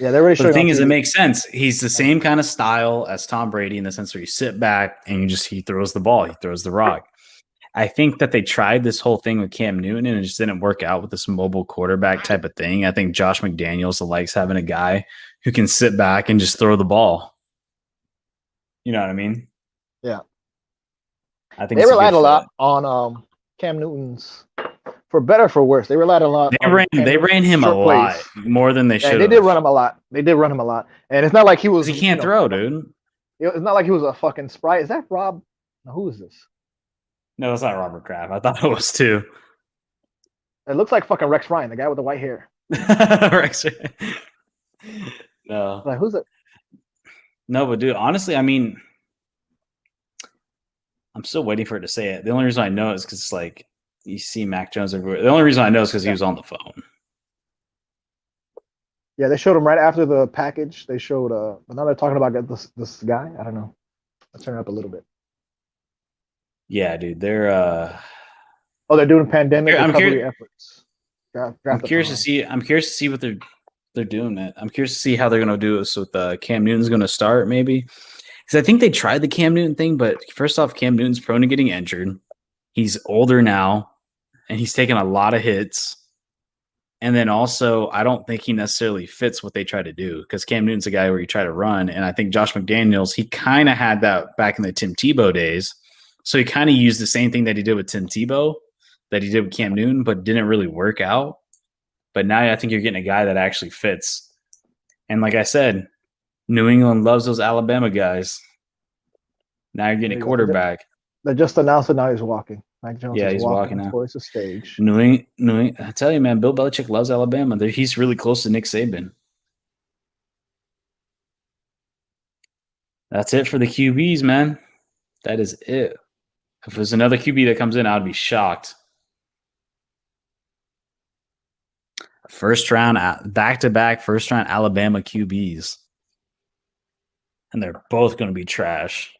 Yeah, they're really. The thing is, it makes sense. He's the same kind of style as Tom Brady in the sense where you sit back and he throws the ball, he throws the rock. I think that they tried this whole thing with Cam Newton and it just didn't work out with this mobile quarterback type of thing. I think Josh McDaniels likes having a guy who can sit back and just throw the ball. You know what I mean? Yeah. I think they relied a lot on Cam Newton's, for better or for worse. They relied a lot. They ran him a lot more than they should. They did run him a lot. And it's not like he was. He can't throw, dude. It's not like he was a fucking sprite. Is that Rob? No, who is this? No, it's not Robert Kraft. I thought it was too. It looks like fucking Rex Ryan, the guy with the white hair. Rex. No. Like who's it? No, but dude, honestly, I mean, I'm still waiting for it to say it. The only reason I know is because it's like you see Mac Jones everywhere. The only reason I know is because he was on the phone. Yeah, they showed him right after the package. They showed now they're talking about this guy. I don't know. Let's turn it up a little bit. Yeah, dude, they're they're doing pandemic recovery efforts. I'm curious to see. I'm curious to see what they're doing. I'm curious to see how they're going to do this with Cam Newton's going to start maybe. Because I think they tried the Cam Newton thing, but first off, Cam Newton's prone to getting injured. He's older now, and he's taken a lot of hits. And then also, I don't think he necessarily fits what they try to do because Cam Newton's a guy where you try to run. And I think Josh McDaniels, he kind of had that back in the Tim Tebow days. So he kind of used the same thing that he did with Tim Tebow, that he did with Cam Newton, but didn't really work out. But now I think you're getting a guy that actually fits. And like I said, New England loves those Alabama guys. Now you're getting a quarterback. They just announced it. Now he's walking. Mike Jones he's walking now. Towards the stage. New England, I tell you, man, Bill Belichick loves Alabama. He's really close to Nick Saban. That's it for the QBs, man. That is it. If there's another QB that comes in, I'd be shocked. Back-to-back first-round Alabama QBs. And they're both going to be trash.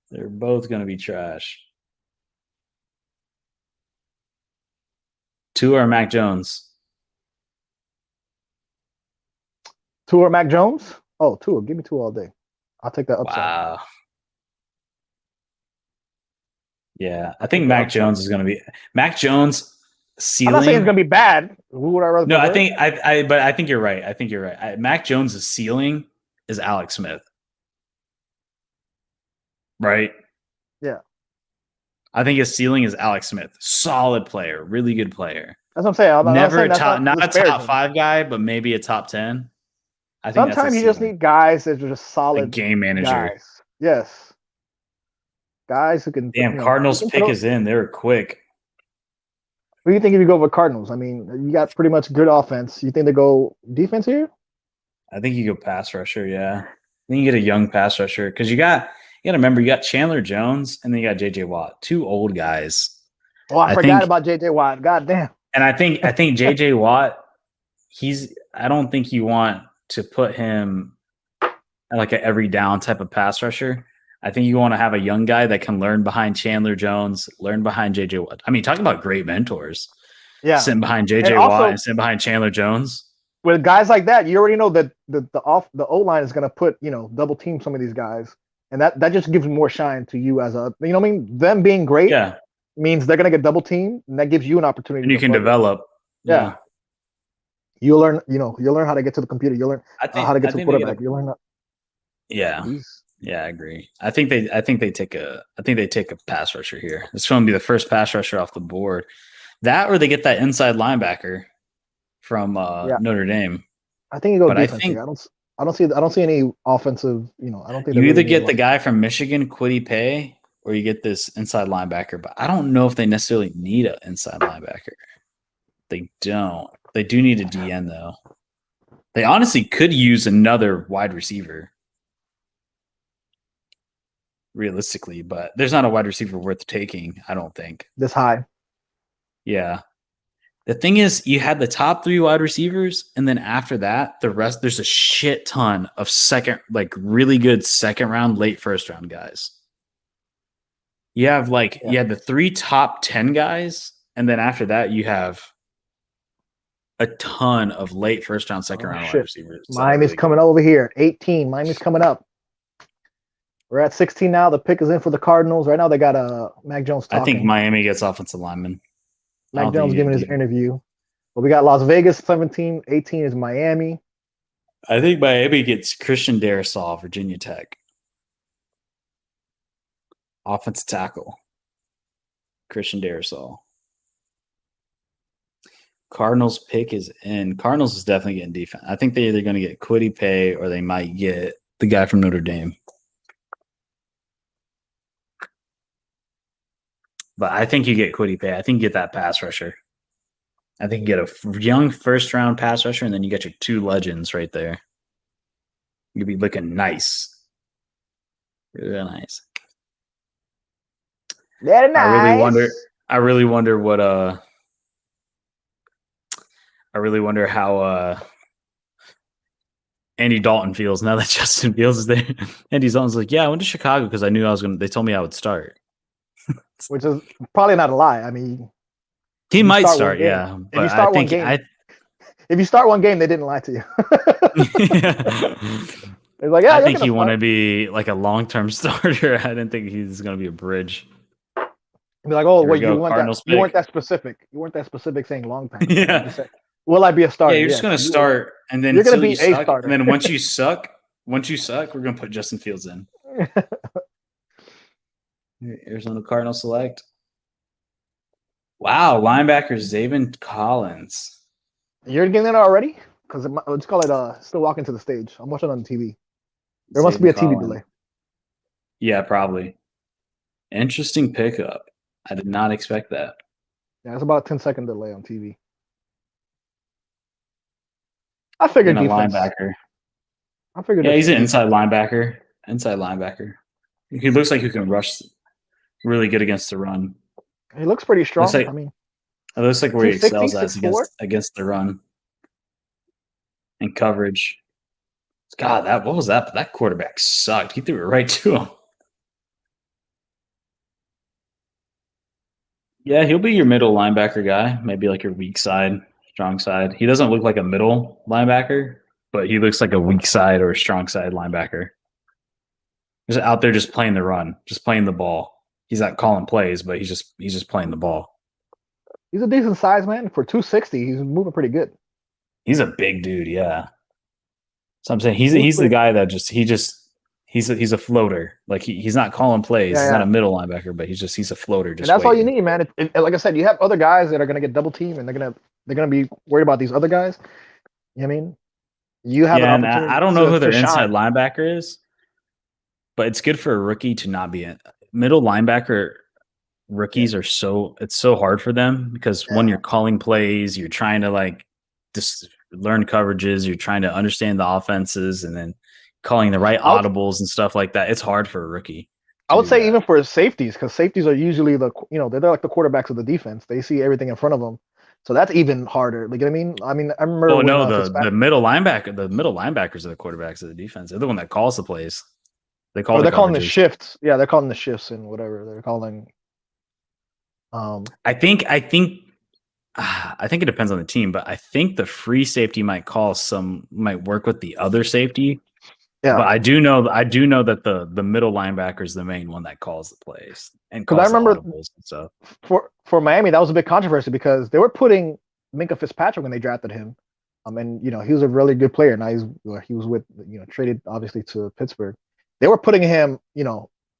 They're both going to be trash. Tua or Mac Jones? Tua or Mac Jones? Oh, Tua. Give me Tua all day. I'll take that upside. Wow. Yeah, I think Mac Jones is going to be Mac Jones. Ceiling. I'm not saying it's going to be bad. Who would I rather? No, I think you're right. I think you're right. Mac Jones' ceiling is Alex Smith. Right? Yeah. I think his ceiling is Alex Smith. Solid player, really good player. That's what I'm saying. Not a top 5 guy, but maybe a top 10. I think sometimes you just need guys that are just solid a game manager. Guys. Yes. Guys who can. Damn, Cardinals pick is in. They were quick. What do you think if you go with Cardinals? I mean, you got pretty much good offense. You think they go defense here? I think you go pass rusher. Yeah, I think you get a young pass rusher because you got to remember you got Chandler Jones and then you got JJ Watt, two old guys. Oh, I forgot think, about JJ Watt. God damn. And I think JJ Watt, I don't think you want to put him like an every down type of pass rusher. I think you want to have a young guy that can learn behind Chandler Jones, learn behind JJ Watt. I mean, talking about great mentors. Yeah. Sitting behind JJ Watt and sitting behind Chandler Jones. With guys like that, you already know that the O line is going to put, double team some of these guys. And that just gives more shine to you as a, you know what I mean? Them being great means they're going to get double teamed, and that gives you an opportunity. And you can develop. Yeah. You'll learn, you'll learn how to get to the computer. You'll learn how to get to the quarterback. You'll learn that. Yeah. Yeah, I agree. I think they take a pass rusher here. It's going to be the first pass rusher off the board. That or they get that inside linebacker from Notre Dame. I think you go defense. I don't see any offensive. I don't think you either get the guy from Michigan, Kwity Paye, or you get this inside linebacker. But I don't know if they necessarily need an inside linebacker. They don't. They do need a DN though. They honestly could use another wide receiver. Realistically, but there's not a wide receiver worth taking, I don't think. This high. Yeah. The thing is, you had the top 3 wide receivers, and then after that, the rest, there's a shit ton of really good second round, late first round guys. You have you had the 3 top 10 guys, and then after that, you have a ton of late first round, second round wide receivers. Miami's coming over here. 18. Miami's coming up. We're at 16 now. The pick is in for the Cardinals. Right now, they got Mac Jones talking. I think Miami gets offensive lineman. Mac Jones giving his interview. But we got Las Vegas 17. 18 is Miami. I think Miami gets Christian Darrisaw, Virginia Tech. Offensive tackle. Christian Darrisaw. Cardinals pick is in. Cardinals is definitely getting defense. I think they're either going to get Kwity Paye or they might get the guy from Notre Dame. But I think you get Kwity Paye. I think you get that pass rusher. I think you get a young first-round pass rusher, and then you get your 2 legends right there. You'll be looking nice. Real nice. Very nice. I really wonder what I really wonder how Andy Dalton feels now that Justin Fields is there. Andy Dalton's like, yeah, I went to Chicago because I knew they told me I would start. Which is probably not a lie. I mean, he might start, yeah. But if you start one game, they didn't lie to you. It's like, I think you want to be like a long-term starter. I didn't think he's going to be a bridge. Be like, oh, wait, you weren't that specific. You weren't that specific saying long time. Yeah. Say, will I be a starter? Yeah, you're just going to start, and then you're going to be a starter. And then once you suck, we're going to put Justin Fields in. Arizona Cardinals select. Wow, linebacker Zaven Collins. You're getting it already? Because let's call it still walking to the stage. I'm watching on TV. There must be a TV delay. Yeah, probably. Interesting pickup. I did not expect that. Yeah, it's about a 10-second delay on TV. I figured defense. Linebacker. I figured. Yeah, he's an inside linebacker. Inside linebacker. He looks like he can rush really good against the run. He looks pretty strong. It looks like where he excels against the run and coverage. God, what was that? That quarterback sucked. He threw it right to him. Yeah, he'll be your middle linebacker guy, maybe like your weak side, strong side. He doesn't look like a middle linebacker, but he looks like a weak side or a strong side linebacker. Just out there just playing the run, just playing the ball. He's not calling plays, but he's just playing the ball. He's a decent size, man. For 260, he's moving pretty good. He's a big dude, yeah. So I'm saying he's the guy that he's a floater. Like he's not calling plays. Yeah, he's not a middle linebacker, but he's a floater. Just and that's all you need, man. Like I said, you have other guys that are gonna get double teamed, and they're gonna be worried about these other guys. You know what I mean? You have an opportunity. I don't know who their inside linebacker is, but it's good for a rookie to not be in middle linebacker. Rookies are it's so hard for them because when you're calling plays, you're trying to learn coverages. You're trying to understand the offenses, and then calling the right I'll- audibles and stuff like that. It's hard for a rookie. I to would do say that. even for safeties, because safeties are usually they're like the quarterbacks of the defense. They see everything in front of them, so that's even harder. Like, you know what I mean? I mean, I remember Oh when no, the Fitzpatrick, middle linebackers are the quarterbacks of the defense. They're the one that calls the plays. They call or the they're calling the coverages. shifts. Yeah, they're calling the shifts and whatever they're calling. I think it depends on the team, but I think the free safety might work with the other safety. Yeah, But I do know that the middle linebacker is the main one that calls the plays and 'Cause I calls the remember- audibles and stuff. for Miami, that was a big controversy because they were putting Minka Fitzpatrick when they drafted him. And he was a really good player. Now he was with traded obviously to Pittsburgh. They were putting him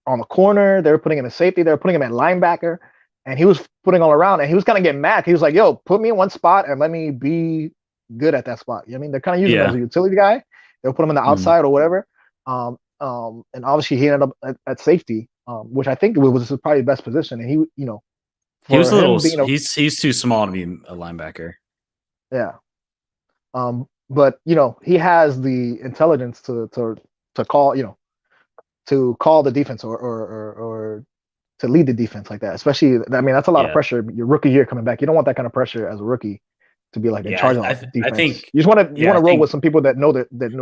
on the corner. They were putting him in safety. They were putting him at linebacker, and he was putting all around. And he was kind of getting mad. He was like, "Yo, put me in one spot and let me be good at that spot." You know what I mean, they're kind of using him as a utility guy. They'll put him on the outside or whatever. And obviously he ended up at safety, which I think was probably the best position. And He was a little. being He's too small to be a linebacker. yeah. But he has the intelligence to call to call the defense or to lead the defense like that. Especially, I mean, that's a lot of pressure. Your rookie year coming back, you don't want that kind of pressure as a rookie to be like in charge of defense. I think you just want to roll with some people that know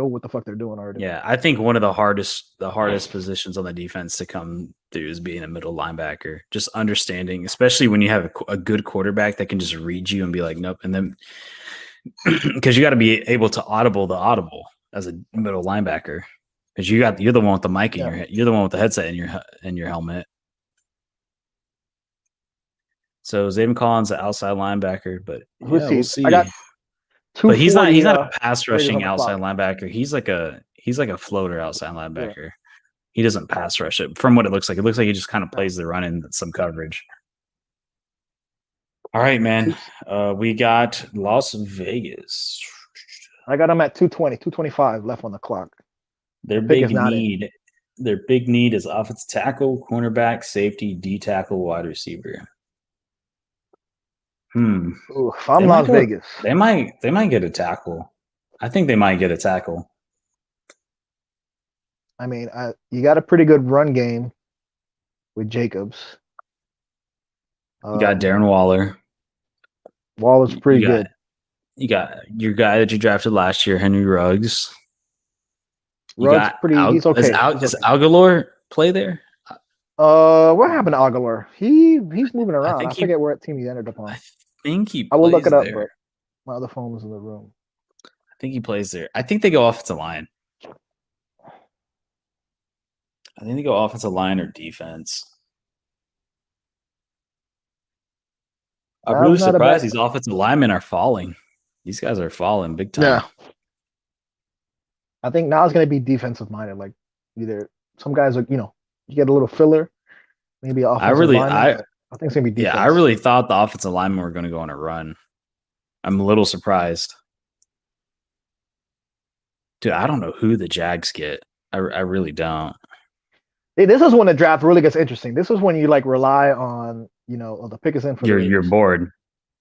what the fuck they're doing already. Yeah, I think one of the hardest positions on the defense to come through is being a middle linebacker. Just understanding, especially when you have a good quarterback that can just read you and be like, nope, and then because you got to be able to audible the audible as a middle linebacker because you're the one with the mic in your head, you're the one with the headset in your helmet. So Zayvon Collins, the outside linebacker, but we'll see. I got but he's not a pass rushing outside clock. linebacker. He's like a floater outside linebacker. Yeah. He doesn't pass rush it. From what it looks like he just kind of plays the run in some coverage. All right, man. We got Las Vegas. I got them at 220, 225 left on the clock. Their big need is offensive tackle, cornerback, safety, D tackle, wide receiver. Ooh, if I'm Las Vegas, they might get a tackle. I think they might get a tackle. I mean, you got a pretty good run game with Jacobs. You got Darren Waller. Waller's pretty good. You got your guy that you drafted last year, Henry Ruggs. Ruggs he's okay. Does Aguilar play there? What happened to Aguilar? He's moving around. I forget what team he ended up on. I think he. I will look it up, there. But my other phone was in the room. I think he plays there. I think they go offensive line. I think they go offensive line or defense. I'm really surprised these offensive linemen are falling. These guys are falling big time. Yeah. I think now it's going to be defensive minded. Like either some guys are, you get a little filler, maybe offensive lineman. I think it's going to be defense. Yeah, I really thought the offensive linemen were going to go on a run. I'm a little surprised. Dude, I don't know who the Jags get. I really don't. Hey, this is when the draft really gets interesting. This is when you rely on, the pick is in for your board.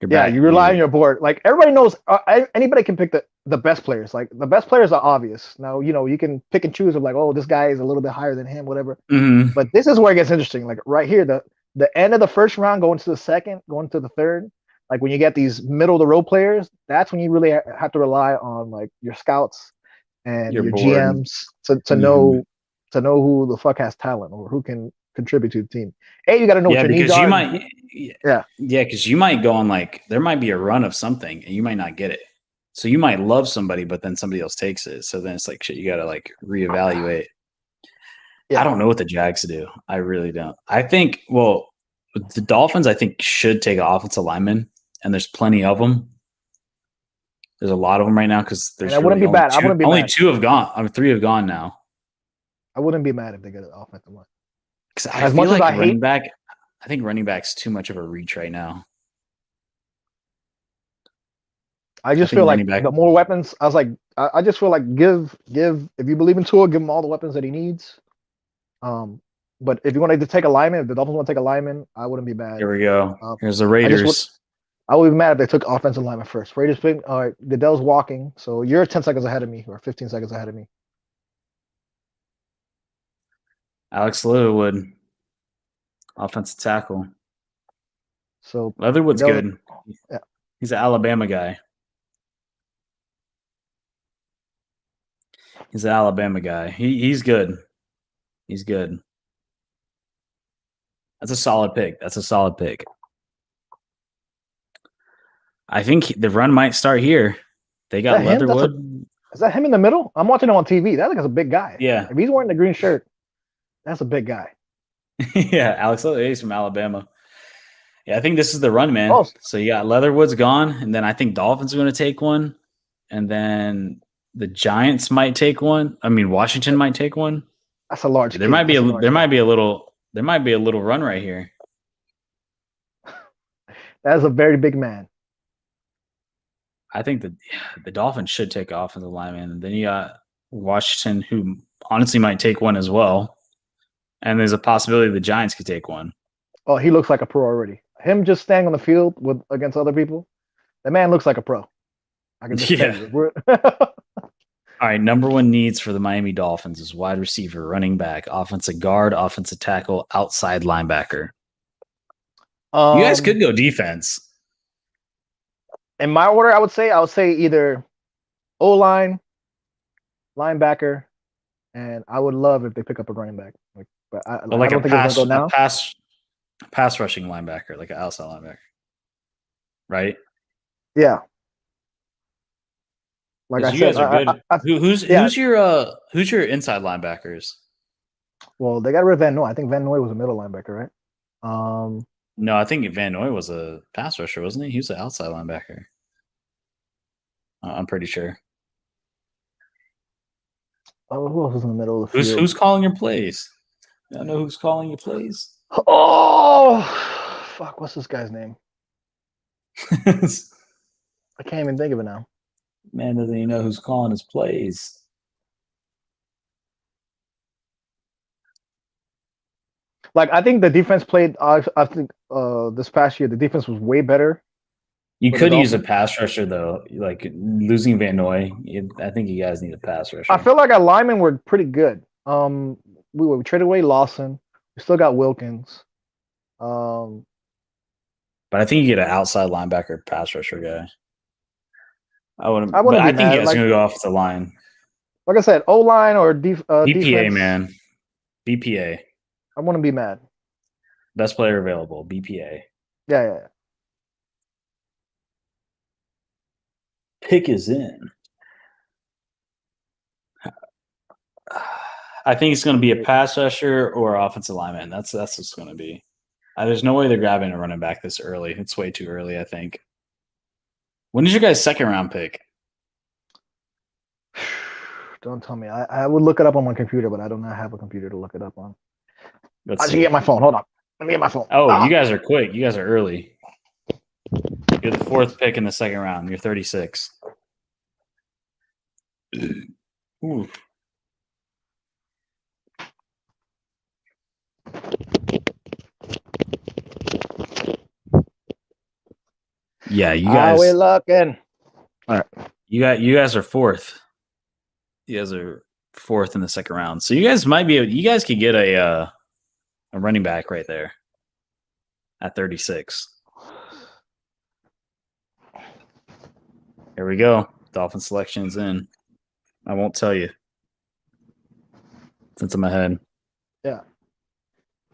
You rely on your board. Like everybody knows, anybody can pick the best players. Like the best players are obvious. Now, you can pick and choose of like, oh, this guy is a little bit higher than him, whatever. Mm-hmm. But this is where it gets interesting. Like right here, the end of the first round, going to the second, going to the third. Like when you get these middle of the road players, that's when you really have to rely on like your scouts and your GMs to know who the fuck has talent or who can contribute to the team. You got to know what your needs are. Because you might go on there might be a run of something and you might not get it. So you might love somebody, but then somebody else takes it. So then it's like shit. You got to reevaluate. Yeah. I don't know what the Jags do. I really don't. I think the Dolphins should take an offensive lineman, and there's plenty of them. There's a lot of them right now because there's. I wouldn't be bad. I wouldn't be only mad. 2 have gone. I mean, 3 have gone now. I wouldn't be mad if they get an offensive line. Because I feel like running back, I think running back's too much of a reach right now. I just feel like the more weapons. I was like, I just feel like give if you believe in Tua, give him all the weapons that he needs. But if you wanted to take a lineman, if the Dolphins want to take a lineman, I wouldn't be mad. Here we go. Here's the Raiders. I would be mad if they took offensive lineman first. Raiders pick. All right, Goodell's walking, so you're 10 seconds ahead of me, or 15 seconds ahead of me. Alex Leatherwood, offensive tackle. So Leatherwood's Goodell- good. yeah. He's an Alabama guy. He's an Alabama guy. He's good. He's good. That's a solid pick. That's a solid pick. I think the run might start here. They got Is that him? Leatherwood. Is that him in the middle? I'm watching him on TV. That guy's a big guy. Yeah. If he's wearing the green shirt, that's a big guy. Yeah, Alex Leatherwood. He's from Alabama. Yeah, I think this is the run, man. Oh. So you got Leatherwood's gone, and then I think Dolphins are going to take one, and then the Giants might take one. I mean, Washington might take one. That's a large. There might be a little run right here. That is a very big man. I think that the Dolphins should take offensive lineman, and then you got Washington, who honestly might take one as well, and there's a possibility the Giants could take one. Oh, he looks like a pro already. Him just standing on the field with against other people, the man looks like a pro. I can just tell you. All right, number one needs for the Miami Dolphins is wide receiver, running back, offensive guard, offensive tackle, outside linebacker. You guys could go defense. In my order, I would say either O-line, linebacker, and I would love if they pick up a running back. But I don't think it's gonna go now. Pass rushing linebacker, like an outside linebacker, right? Yeah. Like I you said, guys are good. Who's your inside linebackers? Well, they got rid of Van Noy. I think Van Noy was a middle linebacker, right? No, I think Van Noy was a pass rusher, wasn't he? He was an outside linebacker. I'm pretty sure. Oh, who else was in the middle of the field? Who's calling your plays? I know who's calling your plays. Oh, fuck! What's this guy's name? I can't even think of it now. Man doesn't even know who's calling his plays. Like, I think the defense played. I think this past year the defense was way better. You could use a pass rusher though. Like losing Van Noy, I think you guys need a pass rusher. I feel like our linemen were pretty good. We traded away Lawson. We still got Wilkins. But I think you get an outside linebacker pass rusher guy. I wouldn't. I think you guys are gonna go off the line. Like I said, O line or BPA, defense, man. BPA. I wouldn't be mad. Best player available. BPA. Yeah. Pick is in. I think it's going to be a pass rusher or offensive lineman. That's what it's going to be. There's no way they're grabbing a running back this early. It's way too early, I think. When is your guys' second round pick? Don't tell me. I would look it up on my computer, but I do not have a computer to look it up on. Let's I should get my phone. Hold on. Let me get my phone. Oh, you guys are quick. You guys are early. You're the fourth pick in the second round. You're 36. Ooh. Yeah, you guys. We're looking. All right. You guys are fourth. You guys are fourth in the second round. So you guys might be. You guys could get a running back right there at 36. Here we go. Dolphin selection's in. I won't tell you since I'm ahead. Yeah.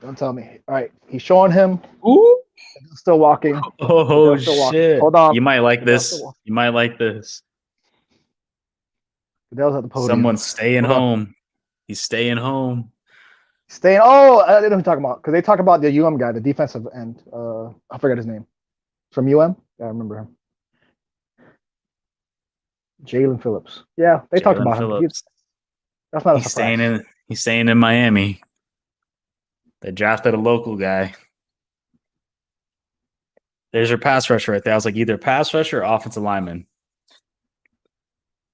Don't tell me. All right. He's showing him. Ooh. He's still walking. Oh, still shit. walking. Hold on. You might like this. You might like this. Goodell's at the podium. Someone's staying home. He's staying home. Staying. Oh, I didn't know who you're talking about. Because they talk about the UM guy, the defensive end. I forgot his name. From UM? Yeah, I remember him. Jalen Phillips. Yeah, they talked about him. That's not a surprise. He's staying in Miami. They drafted a local guy. There's your pass rusher right there. I was like, either pass rusher or offensive lineman.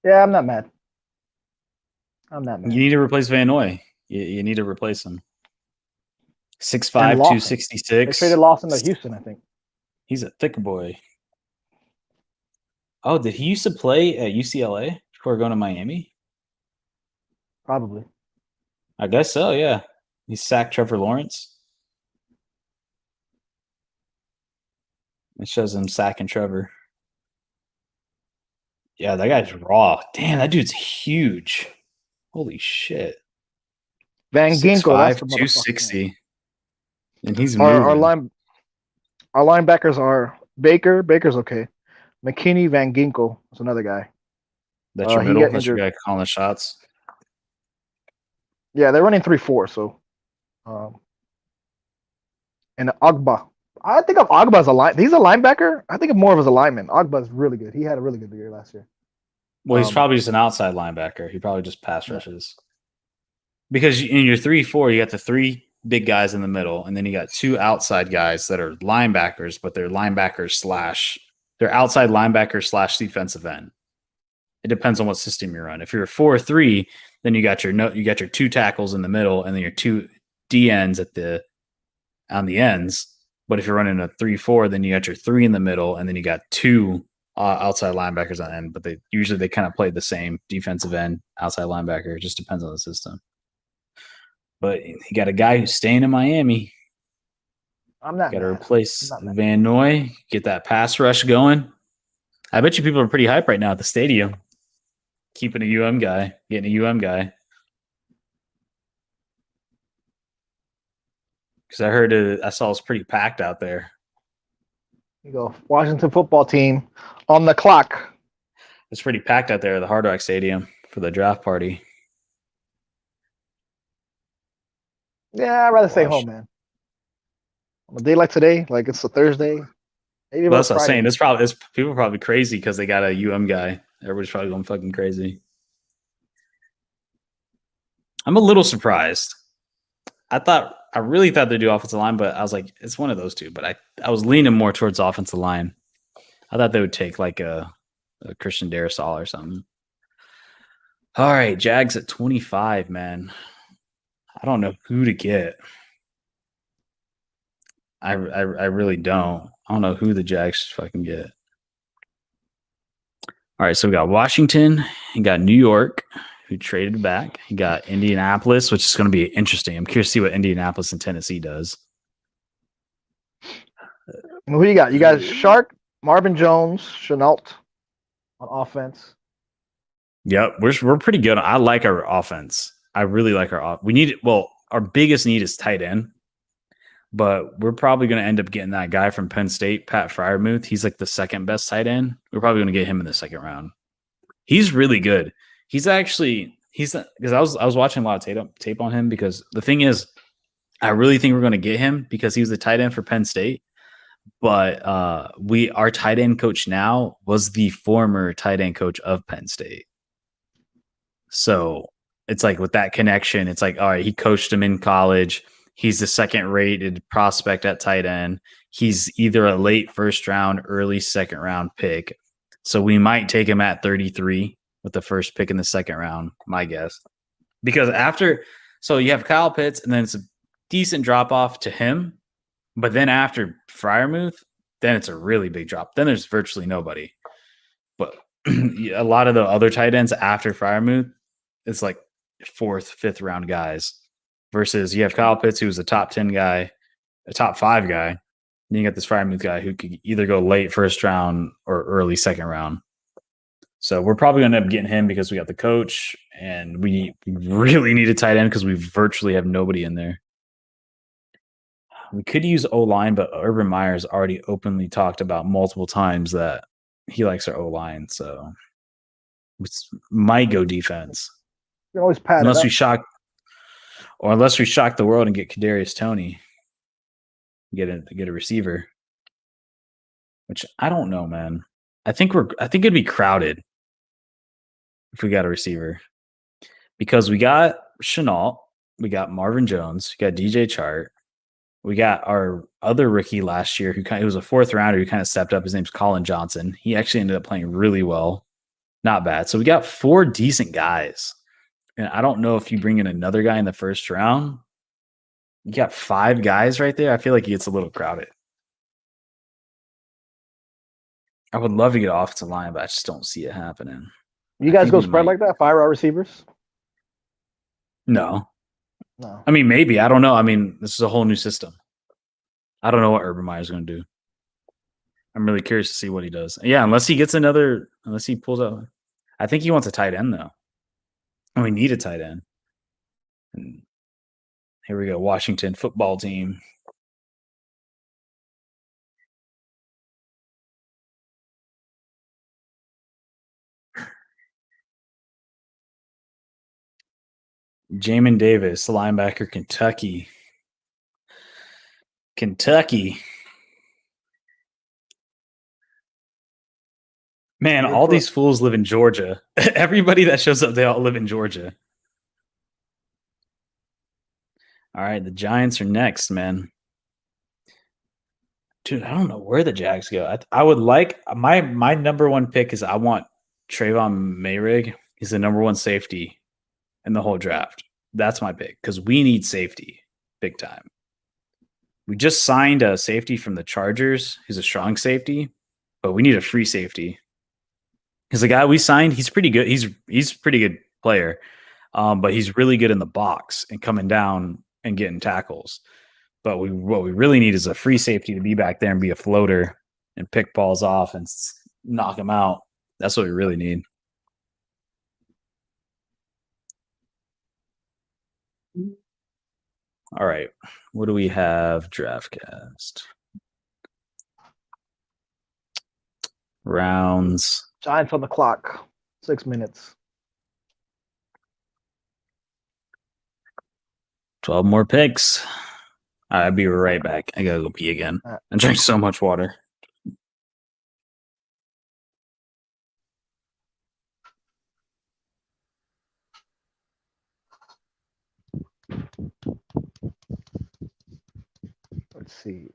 Yeah, I'm not mad. You need to replace Van Noy. You need to replace him. 6'5", 266. They traded Lawson to Houston, I think. He's a thick boy. Oh, did he used to play at UCLA before going to Miami? Probably. I guess so, yeah. He sacked Trevor Lawrence. It shows him sacking Trevor. Yeah, that guy's raw. Damn, that dude's huge. Holy shit. Van Ginkel, that's 6'5", the motherfucker. 260. And he's Our moving. our linebackers are Baker. Baker's okay. McKinney, Van Ginkel is another guy. That's your he middle. got That's your injured. guy calling the shots. Yeah, they're running 3-4. So, and Ogba. I think of Ogba as a line. He's a linebacker. I think of more of as a lineman. Ogba's really good. He had a really good year last year. Well, he's probably just an outside linebacker. He probably just pass rushes. Because in your 3-4, you got the three big guys in the middle, and then you got two outside guys that are linebackers, but they're linebackers – they're outside linebackers / defensive end. It depends on what system you're on. If you're a 4-3, then you got your two tackles in the middle, and then your two D ends on the ends. But if you're running a 3-4, then you got your three in the middle, and then you got two outside linebackers on the end. But they usually kind of play the same defensive end, outside linebacker. It just depends on the system. But you got a guy who's staying in Miami. I'm not. Got to replace Van Noy, get that pass rush going. I bet you people are pretty hyped right now at the stadium. Keeping a UM guy, getting a UM guy. Because I heard I saw it's pretty packed out there. You go, Washington football team on the clock. It's pretty packed out there at the Hard Rock Stadium for the draft party. Yeah, I'd rather stay home, man. On a day like today, like it's a Thursday. Maybe That's what I'm saying. It's people are probably crazy because they got a UM guy. Everybody's probably going fucking crazy. I'm a little surprised. I really thought they'd do offensive line, but I was like, it's one of those two. But I was leaning more towards offensive line. I thought they would take like a Christian Darrisaw or something. All right, Jags at 25, man. I don't know who to get. I really don't. I don't know who the Jags should fucking get. All right, so we got Washington. You got New York, who traded back. You got Indianapolis, which is going to be interesting. I'm curious to see what Indianapolis and Tennessee does. Who you got? You got Shark, Marvin Jones, Chenault on offense. Yep, we're pretty good. I like our offense. I really like our our biggest need is tight end. But we're probably going to end up getting that guy from Penn State, Pat Freiermuth. He's like the second best tight end. We're probably going to get him in the second round. He's really good. Because I was watching a lot of tape on him because the thing is, I really think we're going to get him because he was the tight end for Penn State. But our tight end coach now was the former tight end coach of Penn State. So it's like with that connection, it's like, all right, he coached him in college. He's the second rated prospect at tight end. He's either a late first round, early second round pick. So we might take him at 33 with the first pick in the second round, my guess. Because so you have Kyle Pitts, and then it's a decent drop off to him. But then after Freiermuth, then it's a really big drop. Then there's virtually nobody. But a lot of the other tight ends after Freiermuth, it's like 4th, 5th round guys. Versus you have Kyle Pitts, who's a top 10 guy, a top 5 guy. Then you got this Freiermuth guy who could either go late first round or early second round. So we're probably going to end up getting him because we got the coach, and we really need a tight end because we virtually have nobody in there. We could use O-line, but Urban Meyer's already openly talked about multiple times that he likes our O-line. So we might go defense. You can always pad unless we shock the world and get Kadarius Toney, get a receiver, which I don't know, man. I think it'd be crowded if we got a receiver because we got Chenault, we got Marvin Jones, we got DJ Chark, we got our other rookie last year who was a 4th rounder who kind of stepped up. His name's Colin Johnson. He actually ended up playing really well, not bad. So we got 4 decent guys. And I don't know if you bring in another guy in the first round. You got 5 guys right there. I feel like it gets a little crowded. I would love to get offensive line, but I just don't see it happening. You I guys think go we spread might- like that? 5 wide receivers? No. No. I mean, maybe. I don't know. I mean, this is a whole new system. I don't know what Urban Meyer's going to do. I'm really curious to see what he does. Yeah, unless he pulls out. I think he wants a tight end, though. And we need a tight end. And here we go, Washington football team. Jamin Davis, linebacker, Kentucky. Man, all these fools live in Georgia. Everybody that shows up, they all live in Georgia. All right, the Giants are next, man. Dude, I don't know where the Jags go. I would like my number one pick is I want Trayvon Mayrig. He's the number one safety in the whole draft. That's my pick because we need safety big time. We just signed a safety from the Chargers who's a strong safety, but we need a free safety. Because the guy we signed, he's pretty good. He's a pretty good player, but he's really good in the box and coming down and getting tackles. But what we really need is a free safety to be back there and be a floater and pick balls off and knock them out. That's what we really need. All right. What do we have? Draftcast. Rounds. Giants on the clock. 6 minutes. 12 more picks. All right, I'll be right back. I gotta go pee again. I drank so much water. Let's see.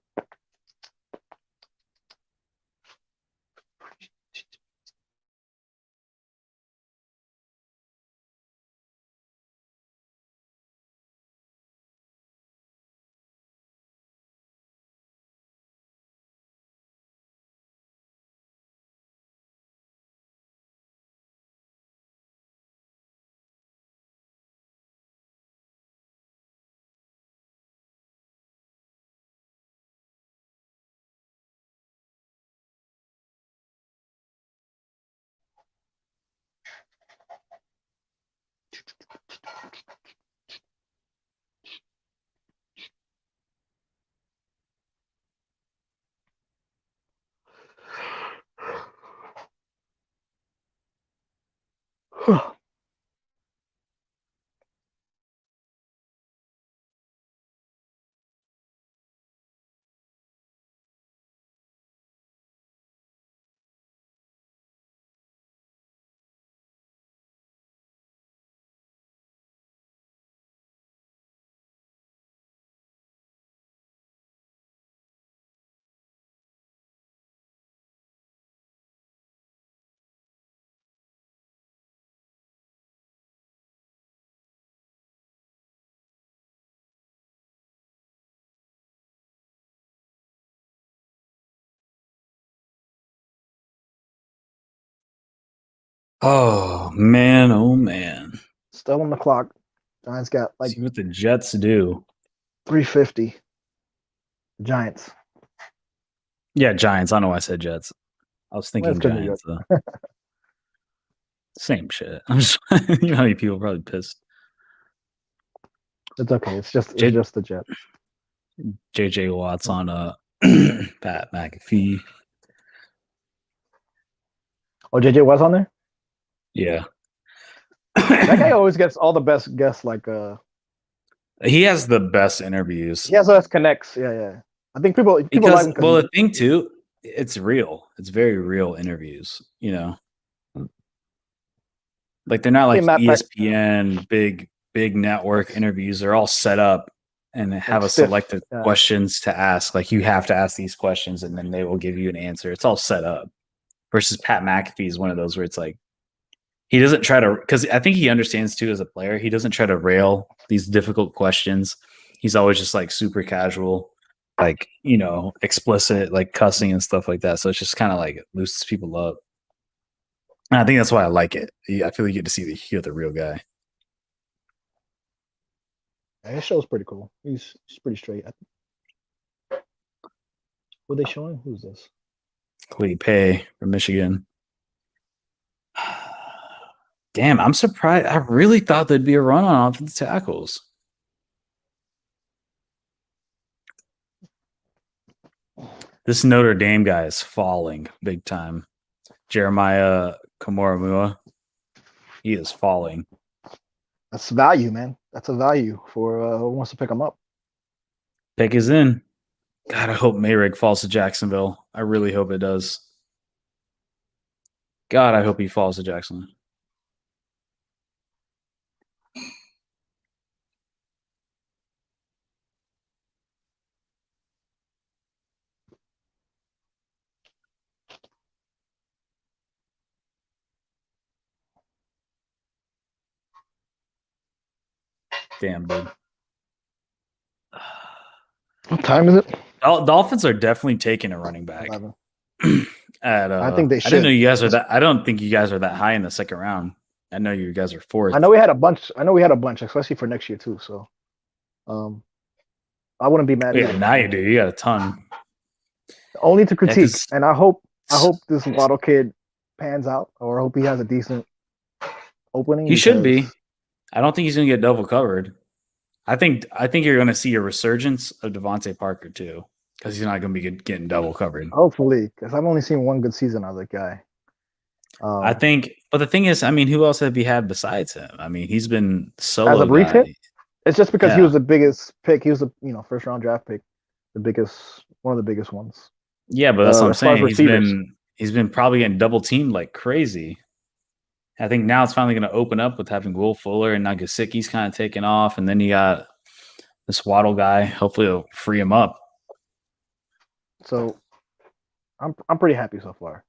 Oh man. Still on the clock. Giants got like See what the Jets do. 350. Giants. Yeah, Giants. I don't know why I said Jets. I was thinking That's 'cause New Giants, though. Same shit. I'm just you know how many people are probably pissed. It's okay. It's just the Jets. JJ Watt's on Pat McAfee. Oh, JJ was on there? Yeah. That guy always gets all the best guests. Like He has the best interviews. he has us connects. Yeah. I think people Because, like him. well, the thing too, it's real. It's very real interviews, you know. Like they're not like Matt Peck- ESPN big network interviews. They're all set up and have a stiff, selected yeah. questions to ask. Like you have to ask these questions and then they will give you an answer. It's all set up. Versus Pat McAfee is one of those where it's like he doesn't try to, because I think he understands too as a player. He doesn't try to rail these difficult questions. He's always just like super casual. like, explicit, like cussing and stuff like that. So it's just kind of like it loosens people up. And I think that's why I like it. I feel you get to hear the real guy. Yeah, his show's pretty cool. He's pretty straight. What are they showing? Who's this? Kwity Paye from Michigan. Damn, I'm surprised. I really thought there'd be a run on offensive tackles. This Notre Dame guy is falling big time. Jeremiah Kamoromua. He is falling. That's value, man. That's a value for who wants to pick him up. Pick is in. God, I hope Mayrig falls to Jacksonville. I really hope it does. God, I hope he falls to Jacksonville. Damn, dude. What time is it? Dolphins are definitely taking a running back. 11. I think they I didn't should. know you guys are that. I don't think you guys are that high in the second round. I know you guys are fourth. I know we had a bunch, especially for next year too. So, I wouldn't be mad. Yeah, either. now you do. You got a ton. Only to critique, 'cause- and I hope this Waddle kid pans out, or I hope he has a decent opening. He should be. because- I don't think he's going to get double covered. I think you're going to see a resurgence of Devontae Parker too, because he's not going to be getting double covered. Hopefully, because I've only seen one good season out of the guy. I think, but the thing is, I mean, who else have you had besides him? I mean, he's been solo As a brief guy. hit? It's just because he Yeah. was the biggest pick. He was the first round draft pick, one of the biggest ones. Yeah, but that's what I'm as far as saying. receivers. He's been probably getting double teamed like crazy. I think now it's finally going to open up with having Will Fuller and Nagasicki's kind of taking off, and then you got this Waddle guy. Hopefully, it'll free him up. So, I'm pretty happy so far.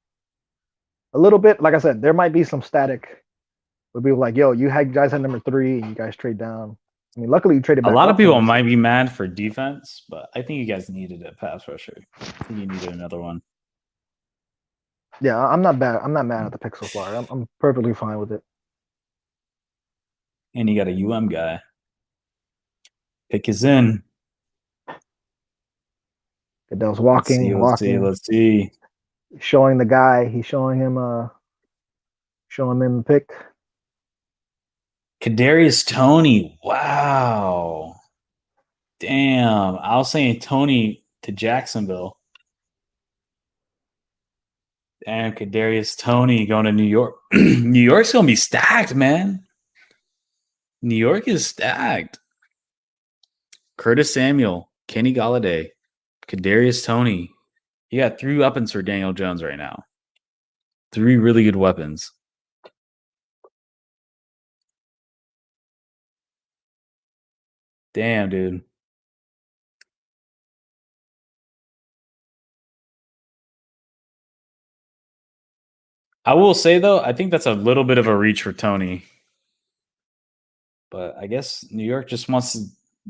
A little bit, like I said, there might be some static. Where people like, yo, you guys had number 3, and you guys trade down. I mean, luckily you traded A back. lot of up people for us. might be mad for defense, but I think you guys needed a pass rusher. I think you needed another one. Yeah, I'm not bad. I'm not mad at the pick so far. I'm perfectly fine with it. And you got a UM guy. Pick is in. Goodell's walking. Let's see. Showing the guy. He's showing him the pick. Kadarius Toney. Wow. Damn. I was saying Toney to Jacksonville. Damn, Kadarius Toney going to New York. New York's going to be stacked, man. New York is stacked. Curtis Samuel, Kenny Galladay, Kadarius Toney. You got 3 weapons for Daniel Jones right now. 3 really good weapons. Damn, dude. I will say, though, I think that's a little bit of a reach for Toney. But I guess New York just wants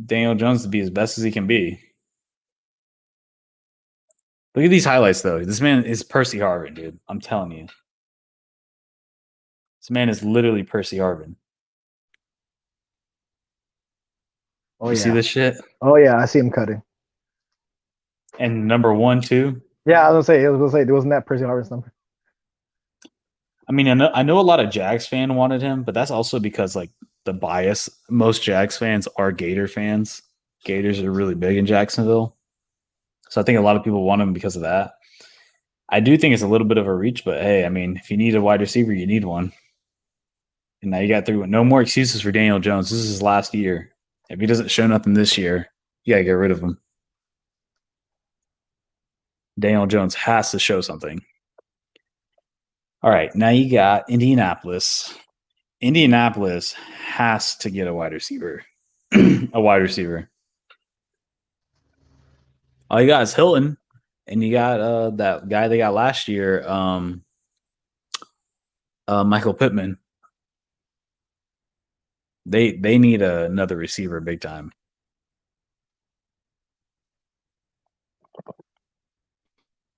Daniel Jones to be as best as he can be. Look at these highlights, though. This man is Percy Harvin, dude. I'm telling you. This man is literally Percy Harvin. Oh You yeah. see this shit? Oh yeah, I see him cutting. And number 1, too. Yeah, I was gonna say, there wasn't that Percy Harvin's number. I mean, I know a lot of Jags fan wanted him, but that's also because like the bias. Most Jags fans are Gator fans. Gators are really big in Jacksonville, so I think a lot of people want him because of that. I do think it's a little bit of a reach, but hey, I mean, if you need a wide receiver, you need one. And now you got 3. No more excuses for Daniel Jones. This is his last year. If he doesn't show nothing this year, you gotta get rid of him. Daniel Jones has to show something. All right, now you got Indianapolis. Indianapolis has to get a wide receiver. A wide receiver. All you got is Hilton, and you got that guy they got last year, Michael Pittman. They need another receiver big time.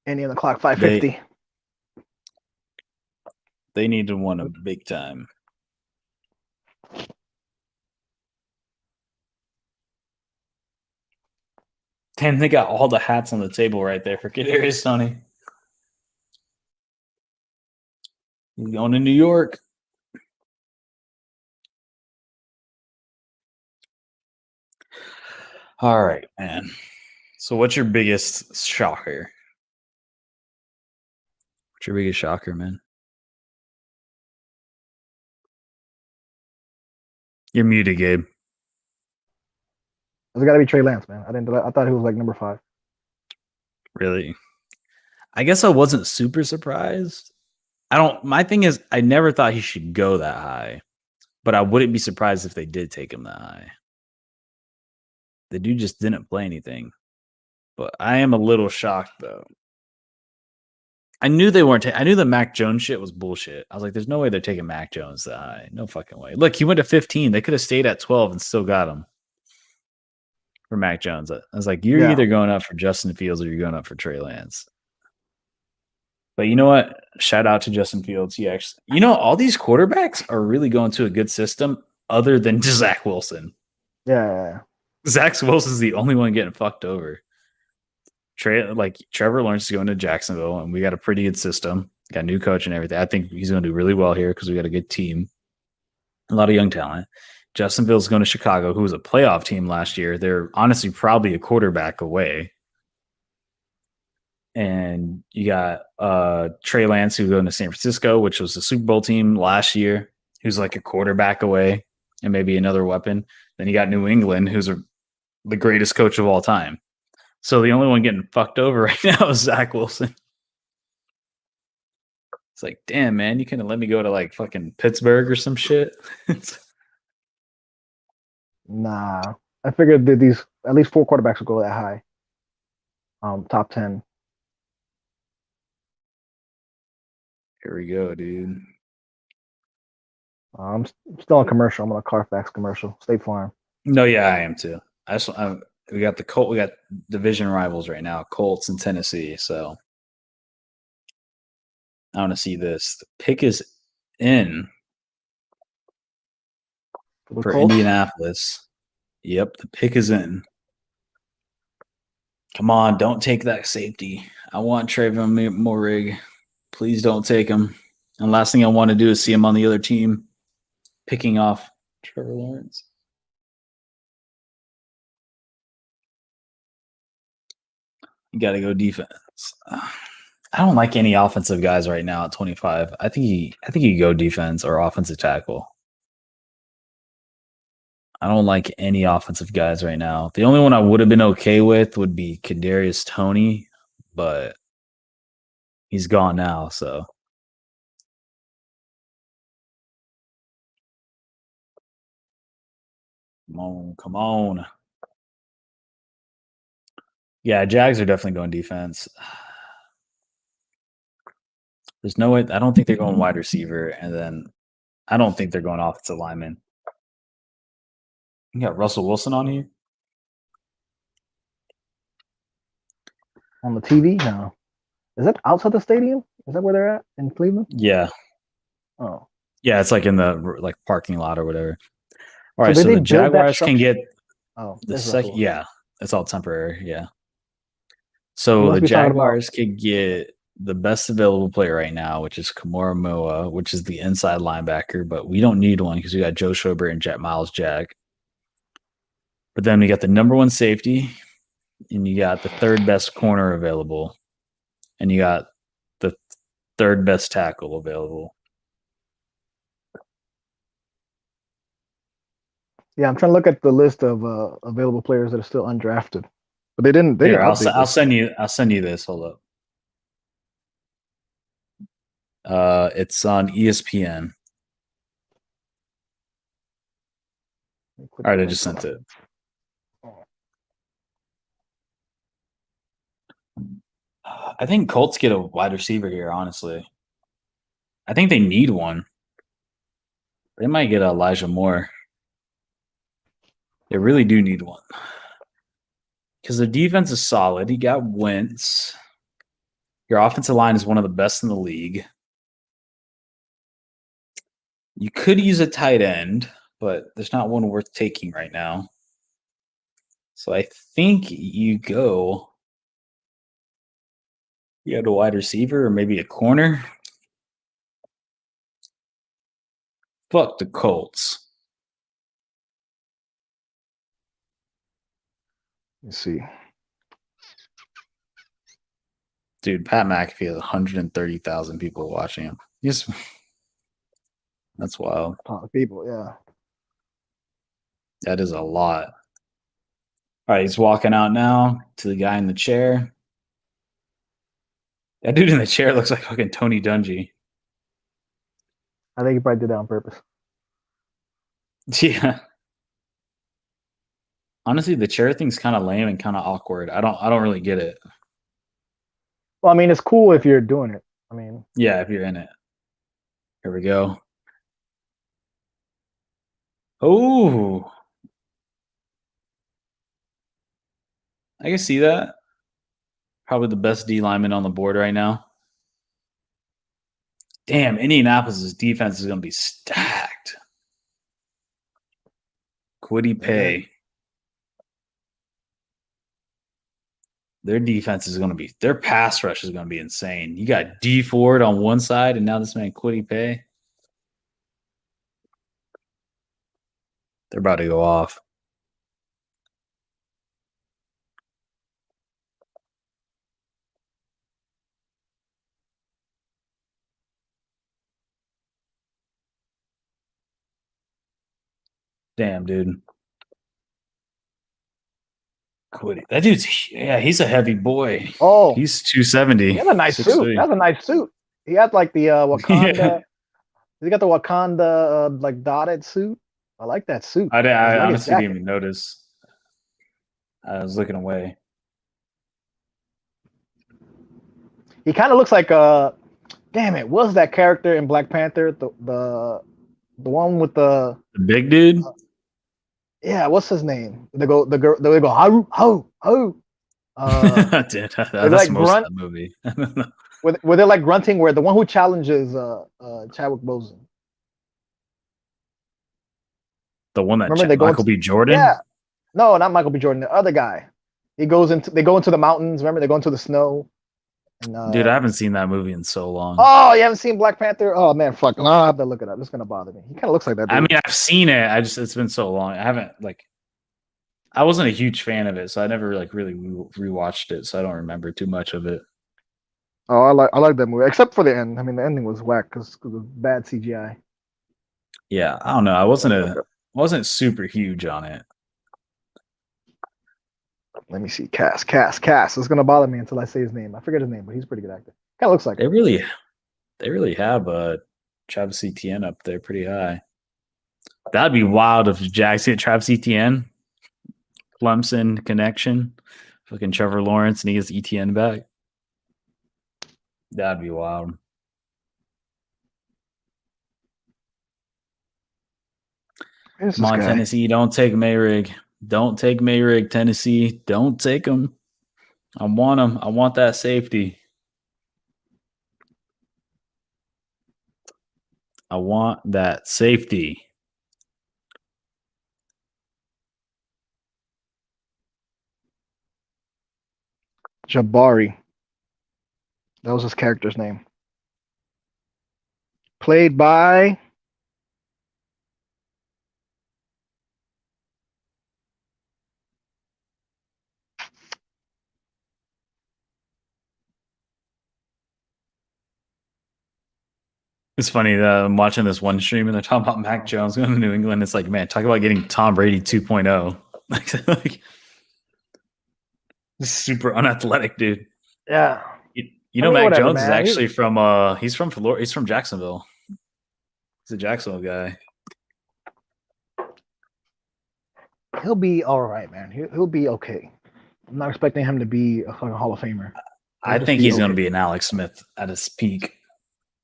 Any on the clock, 550. They need to win a big time. Damn, they got all the hats on the table right there for Kadarius Toney. He's going to New York. All right, man. So what's your biggest shocker? What's your biggest shocker, man? You're muted, Gabe. It's got to be Trey Lance, man. I thought he was like number 5. Really? I guess I wasn't super surprised. My thing is, I never thought he should go that high, but I wouldn't be surprised if they did take him that high. The dude just didn't play anything. But I am a little shocked, though. I knew they weren't. I knew the Mac Jones shit was bullshit. I was like, "There's no way they're taking Mac Jones that high. No fucking way." Look, he went to 15. They could have stayed at 12 and still got him for Mac Jones. I was like, "You're either going up for Justin Fields or you're going up for Trey Lance." But you know what? Shout out to Justin Fields. He actually, all these quarterbacks are really going to a good system, other than Zach Wilson. Yeah. Zach Wilson's the only one getting fucked over. Trevor Lawrence is going to Jacksonville, and we got a pretty good system. Got a new coach and everything. I think he's going to do really well here because we got a good team, a lot of young talent. Justin Fields is going to Chicago, who was a playoff team last year. They're honestly probably a quarterback away. And you got Trey Lance, who's going to San Francisco, which was the Super Bowl team last year, who's like a quarterback away and maybe another weapon. Then you got New England, who's the greatest coach of all time. So the only one getting fucked over right now is Zach Wilson. It's like, damn, man, you couldn't let me go to like fucking Pittsburgh or some shit. Nah. I figured that these at least 4 quarterbacks would go that high. Top 10. Here we go, dude. I'm still on commercial. I'm on a Carfax commercial. State Farm. No, yeah, I am too. We got we got division rivals right now, Colts and Tennessee. So I want to see this. The pick is in for Indianapolis. Yep, the pick is in. Come on, don't take that safety. I want Trayvon Moehrig. Please don't take him. And last thing I want to do is see him on the other team picking off Trevor Lawrence. You got to go defense. I don't like any offensive guys right now at 25. I think you go defense or offensive tackle. I don't like any offensive guys right now. The only one I would have been okay with would be Kadarius Toney, but he's gone now, so. Come on. Yeah, Jags are definitely going defense. There's no way. I don't think they're going wide receiver, and then I don't think they're going offensive lineman. You got Russell Wilson on here? On the TV? No. Is that outside the stadium? Is that where they're at in Cleveland? Yeah. Oh. Yeah, it's like in the parking lot or whatever. All right, so the Jaguars can get the second. Yeah, it's all temporary. Yeah. So the Jaguars could get the best available player right now, which is Kamara Moa, which is the inside linebacker, but we don't need one because we got Joe Schobert and Miles Jack. But then we got the number 1 safety, and you got the 3rd best corner available, and you got the 3rd best tackle available. Yeah, I'm trying to look at the list of available players that are still undrafted, but they didn't. Here, I'll send you this. Hold up. It's on ESPN. All right, I just sent it. I think Colts get a wide receiver here, honestly. I think they need one. They might get Elijah Moore. They really do need one. Because the defense is solid. You got Wentz. Your offensive line is one of the best in the league. You could use a tight end, but there's not one worth taking right now. So I think you go a wide receiver or maybe a corner. Fuck the Colts. Let's see. Dude, Pat McAfee has 130,000 people watching him. That's wild. A lot of people, yeah. That is a lot. All right, he's walking out now to the guy in the chair. That dude in the chair looks like fucking Tony Dungy. I think he probably did that on purpose. Yeah. Honestly, the chair thing's kind of lame and kind of awkward. I don't really get it. Well, I mean, it's cool if you're doing it. I mean, Yeah, if you're in it. Here we go. Oh, I can see that. Probably the best D lineman on the board right now. Damn, Indianapolis' defense is going to be stacked. Kwity Paye. Their defense is going to be, their pass rush is going to be insane. You got D Ford on one side, and now this man Kwity Paye. They're about to go off. Damn, dude. Kwity. That dude's, yeah, he's a heavy boy. oh, He's 270. he has a nice 6'3". suit. That's a nice suit. He had like the Wakanda. Yeah. He got the Wakanda like dotted suit. I like that suit. I like his honestly didn't jacket. even notice. I was looking away. He kind of looks like damn it, what was that character in Black Panther? The one with the The big dude? yeah, what's his name? They go ho ho ho. Dude, that's like most grunt- of that movie. Where they're like grunting, where the one who challenges Chadwick Boseman. The one that Remember they go Michael B. Jordan? Yeah. No, not Michael B. Jordan, the other guy. They go into the mountains, remember they go into the snow. And, Dude, I haven't seen that movie in so long. oh, you haven't seen Black Panther? Oh man, fuck. I'll have to look it up. It's gonna bother me. He kind of looks like that. Dude. I mean, I've seen it. It's been so long. I wasn't a huge fan of it, so I never really rewatched it, so I don't remember too much of it. Oh, I like that movie, except for the end. I mean, the ending was whack because of bad CGI. Yeah, I don't know. I wasn't super huge on it. Let me see. Cass. It's gonna bother me until I say his name. I forget his name, but he's a pretty good actor. Kind of looks like They really have Travis Etienne up there pretty high. That'd be wild if Jags hit Travis Etienne, Clemson connection, fucking Trevor Lawrence, and he gets Etienne back. That'd be wild. Come on, Tennessee, don't take Mayrig. Don't take Mayrig, Tennessee. Don't take him. I want him. I want that safety. I want that safety. Jabari. That was his character's name. Played by It's funny. I'm watching this one stream and they're talking about Mac Jones going to New England. It's like, man, talk about getting Tom Brady 2.0. like super unathletic dude. yeah. You know, Mac Jones is actually from he's from Florida. He's from Jacksonville. He's a Jacksonville guy. He'll be all right, man. He'll be okay. I'm not expecting him to be a fucking Hall of Famer. I think he's going to be an Alex Smith at his peak.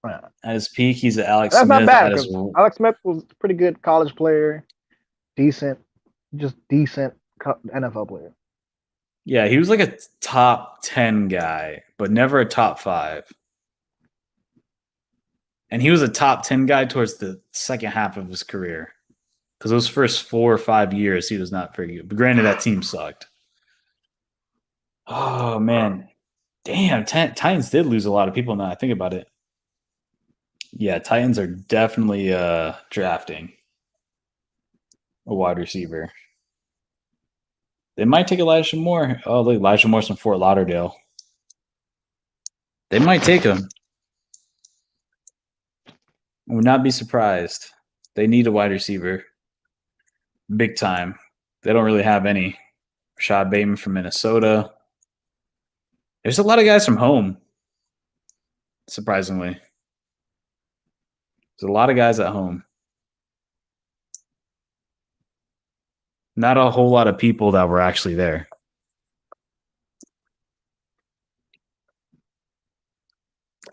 Right. At his peak, he's an Alex That's Smith. not bad. Alex Smith was a pretty good college player, decent NFL player. Yeah, he was like a top 10 guy, but never a top 5. And he was a top 10 guy towards the second half of his career. Because those first 4 or 5 years, he was not very good. But granted, that team sucked. Oh, man. Damn, Titans did lose a lot of people now I think about it. Yeah, Titans are definitely drafting a wide receiver. They might take Elijah Moore. Oh, look, Elijah Moore's from Fort Lauderdale. They might take him. I would not be surprised. They need a wide receiver. Big time. They don't really have any. Rashad Bateman from Minnesota. There's a lot of guys from home, surprisingly. There's a lot of guys at home. Not a whole lot of people that were actually there.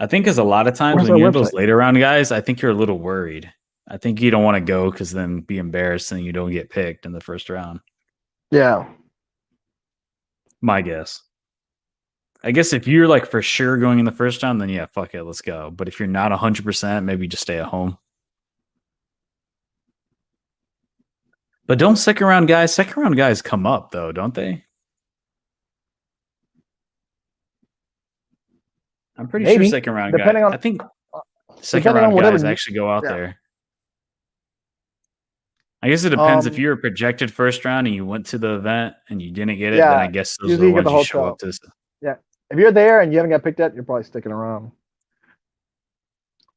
I think because a lot of times Where's when our you're those website? later round guys, I think you're a little worried. I think you don't want to go because then be embarrassed and you don't get picked in the first round. Yeah. My guess. I guess if you're like for sure going in the first round, then yeah, fuck it, let's go. But if you're not 100%, maybe just stay at home. But don't second round guys come up though, don't they? I'm pretty Maybe, sure second round depending guys. on- I think second depending on round whatever guys you- actually go out yeah. there. I guess it depends if Um, you're a projected first round and you went to the event and you didn't get it, Yeah, then I guess those are usually the you get ones the you show hotel. up to. If you're there and you haven't got picked yet, you're probably sticking around.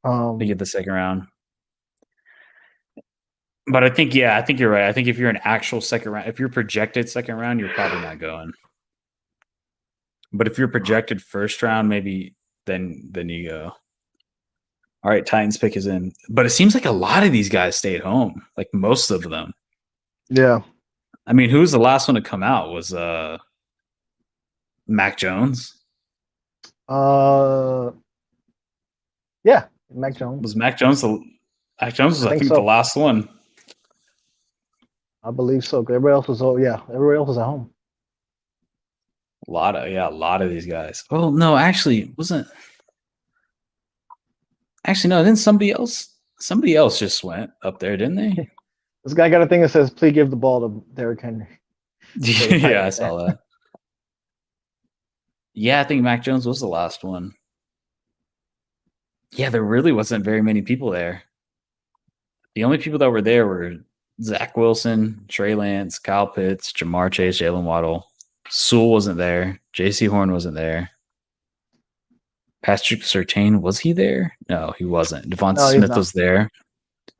To get the second round. But I think you're right. I think if you're an actual second round, if you're projected second round, you're probably not going. But if you're projected first round, maybe then you go. All right, Titans pick is in. But it seems like a lot of these guys stayed home, like most of them. Yeah. I mean, who was the last one to come out? Was Mac Jones? Yeah, Mac Jones. Was Mac Jones Mac Jones was, I think so. the last one. I believe so. Everybody else was everybody else was at home. A lot of these guys. Oh no, actually, wasn't. Actually, no. Then somebody else just went up there, didn't they? This guy got a thing that says, "Please give the ball to Derrick Henry." Yeah, I saw that. Yeah, I think Mac Jones was the last one. Yeah, there really wasn't very many people there. The only people that were there were Zach Wilson, Trey Lance, Kyle Pitts, Jamar Chase, Jalen Waddle. Sewell wasn't there. J.C. Horn wasn't there. Patrick Surtain, was he there? No, he wasn't. Devonta No, he's Smith not. was there.